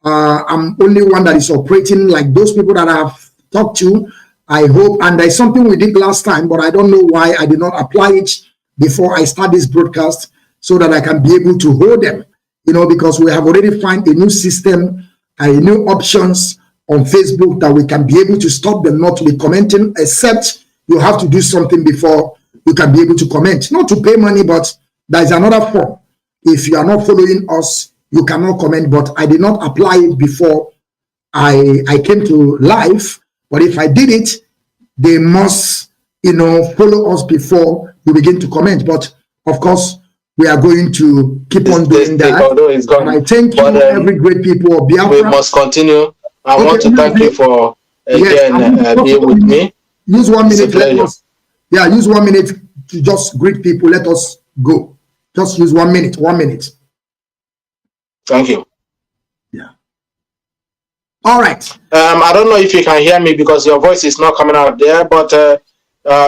Speaker 1: I'm only one that is operating like those people that I have talked to. I hope, and there's something we did last time, but I don't know why I did not apply it before I start this broadcast so that I can be able to hold them. Because we have already found a new system, new options on Facebook that we can be able to stop them not to be commenting, except you have to do something before you can be able to comment. Not to pay money, but there is another form. If you are not following us, you cannot comment, but I did not apply it before I came to live. But if I did it, they must, follow us before you begin to comment. But of course, we are going to keep on doing that. And I thank you, every great people of Biafra.
Speaker 2: We must continue. I want to thank you for being with me.
Speaker 1: Use 1 minute. Use 1 minute to just greet people. Let us go. Just use 1 minute. 1 minute.
Speaker 2: Thank you.
Speaker 1: Yeah. All right.
Speaker 2: I don't know if you can hear me because your voice is not coming out there. But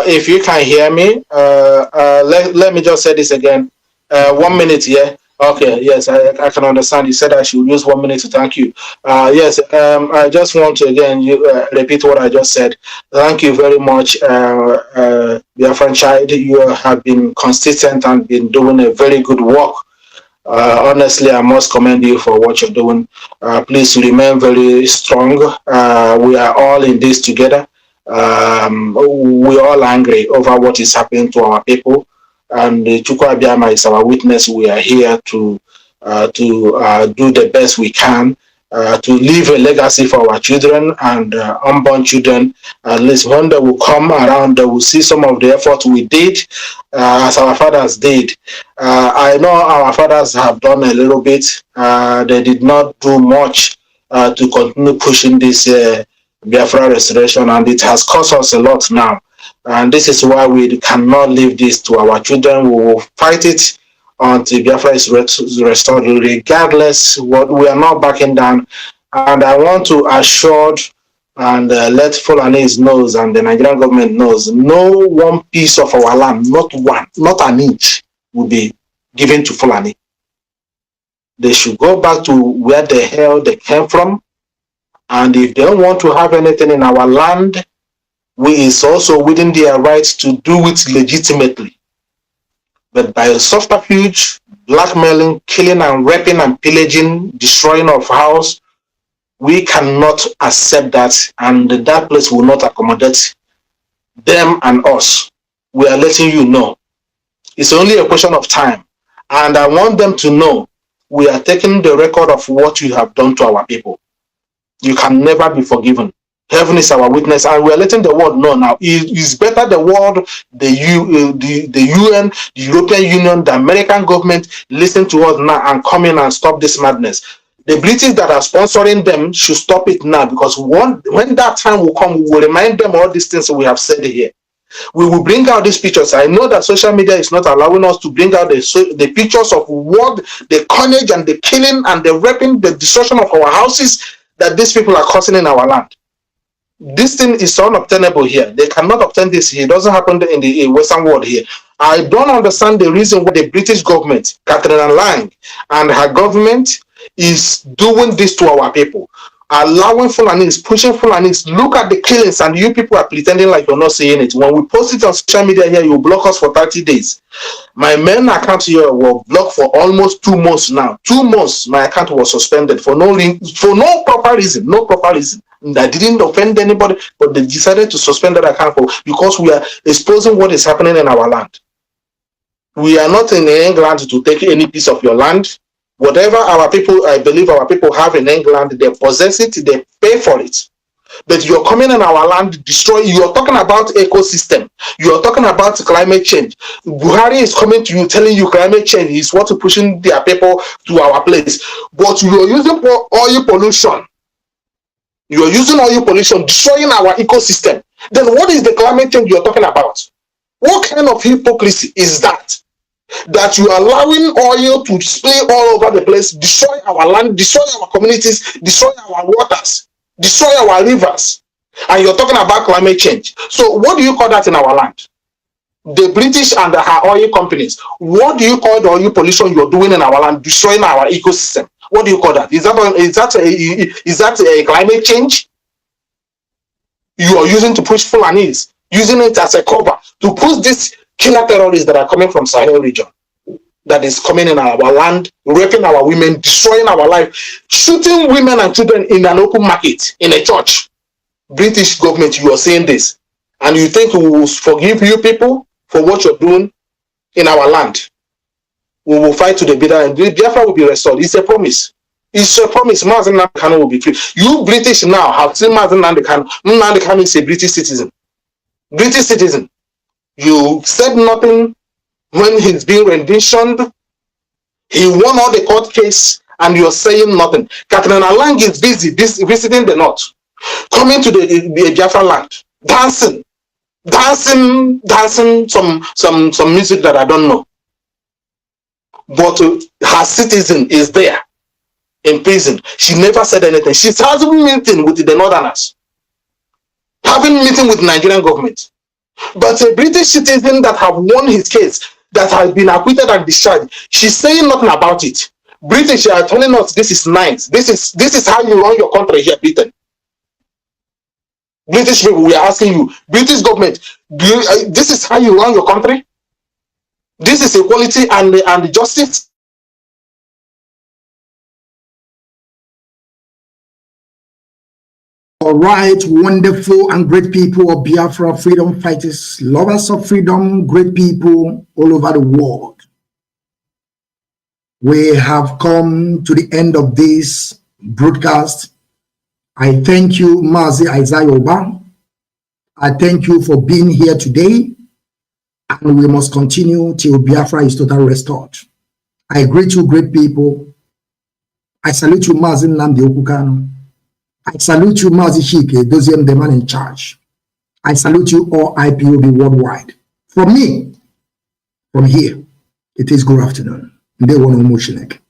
Speaker 2: if you can hear me, let me just say this again. 1 minute, yeah. Okay, yes, I can understand. You said I should use 1 minute to thank you. Yes, I just want to again repeat what I just said. Thank you very much, Biafran child. You have been consistent and been doing a very good work. Honestly, I must commend you for what you're doing. Please remain very strong. We are all in this together. We're all angry over what is happening to our people. And Chukwu Abiyama is our witness. We are here to do the best we can. to leave a legacy for our children and unborn children. At least when they will come around, they will see some of the effort we did as our fathers did. I know our fathers have done a little bit. They did not do much to continue pushing this Biafra restoration, and it has cost us a lot now. And this is why we cannot leave this to our children. We will fight it until Biafra is restored, regardless what. We are not backing down. And I want to assure and let Fulanese knows and the Nigerian government knows, no one piece of our land, not one, not an inch, will be given to Fulani. They should go back to where the hell they came from. And if they don't want to have anything in our land, is also within their rights to do it legitimately. But by subterfuge, blackmailing, killing and raping and pillaging, destroying of house, we cannot accept that, and that place will not accommodate them and us. We are letting you know. It's only a question of time. And I want them to know we are taking the record of what you have done to our people. You can never be forgiven. Heaven is our witness, and we are letting the world know now. It's better the world, the UN, the European Union, the American government listen to us now and come in and stop this madness. The British that are sponsoring them should stop it now, because when that time will come, we will remind them all these things we have said here. We will bring out these pictures. I know that social media is not allowing us to bring out the pictures of what the carnage and the killing and the raping, the destruction of our houses that these people are causing in our land. This thing is unobtainable here. They cannot obtain this here. It doesn't happen in the Western world here. I don't understand the reason why the British government, Catherine Lang, and her government is doing this to our people. Allowing Fulanis, pushing Fulanis. Look at the killings, and you people are pretending like you're not seeing it. When we post it on social media here, you block us for 30 days. My main account here was blocked for almost 2 months now. 2 months, my account was suspended for no proper reason. No proper reason. I didn't offend anybody, but they decided to suspend that account because we are exposing what is happening in our land. We are not in England to take any piece of your land. Whatever our people, I believe our people have in England, they possess it, they pay for it. But you're coming in our land, destroy. You're talking about ecosystem. You're talking about climate change. Buhari is coming to you, telling you climate change is what's pushing their people to our place. But you're using oil pollution. You're using oil pollution, destroying our ecosystem. Then what is the climate change you're talking about? What kind of hypocrisy is that? That you are allowing oil to splay all over the place, destroy our land, destroy our communities, destroy our waters, destroy our rivers, and you're talking about climate change. So what do you call that in our land? The British and her oil companies, what do you call the oil pollution you're doing in our land, destroying our ecosystem? What do you call that? Is that a climate change? You are using to push Fulanis, using it as a cover to push this killer terrorists that are coming from Sahel region, that is coming in our land, raping our women, destroying our life, shooting women and children in an open market, in a church. British government, you are saying this, and you think we will forgive you people for what you're doing in our land? We will fight to the bitter end. Biafra will be restored. It's a promise. It's a promise. Mazi Kanu will be free. You British now have seen Mazi Kanu. Nnamdi Kanu is a British citizen. British citizen. You said nothing when he's being renditioned. He won all the court case, and you're saying nothing. Catherine Lang is busy visiting the north, coming to the Biafraland, dancing some music that I don't know. But her citizen is there in prison. She never said anything. She's having a meeting with the Northerners, having a meeting with the Nigerian government. But a British citizen that have won his case, that has been acquitted and discharged, she's saying nothing about it. British are telling us this is nice. This is how you run your country here, Britain. British people, we are asking you, British government, this is how you run your country? This is equality and justice?
Speaker 1: All right, wonderful and great people of Biafra, freedom fighters, lovers of freedom, great people all over the world. We have come to the end of this broadcast. I thank you, Mazi Okechukwu. I thank you for being here today, and we must continue till Biafra is totally restored. I greet you, great people. I salute you, Mazi Nnamdi Kanu. I salute you, Mazi Chike, Doziem, the man in charge. I salute you all IPOB worldwide. From me, from here, it is good afternoon. They want to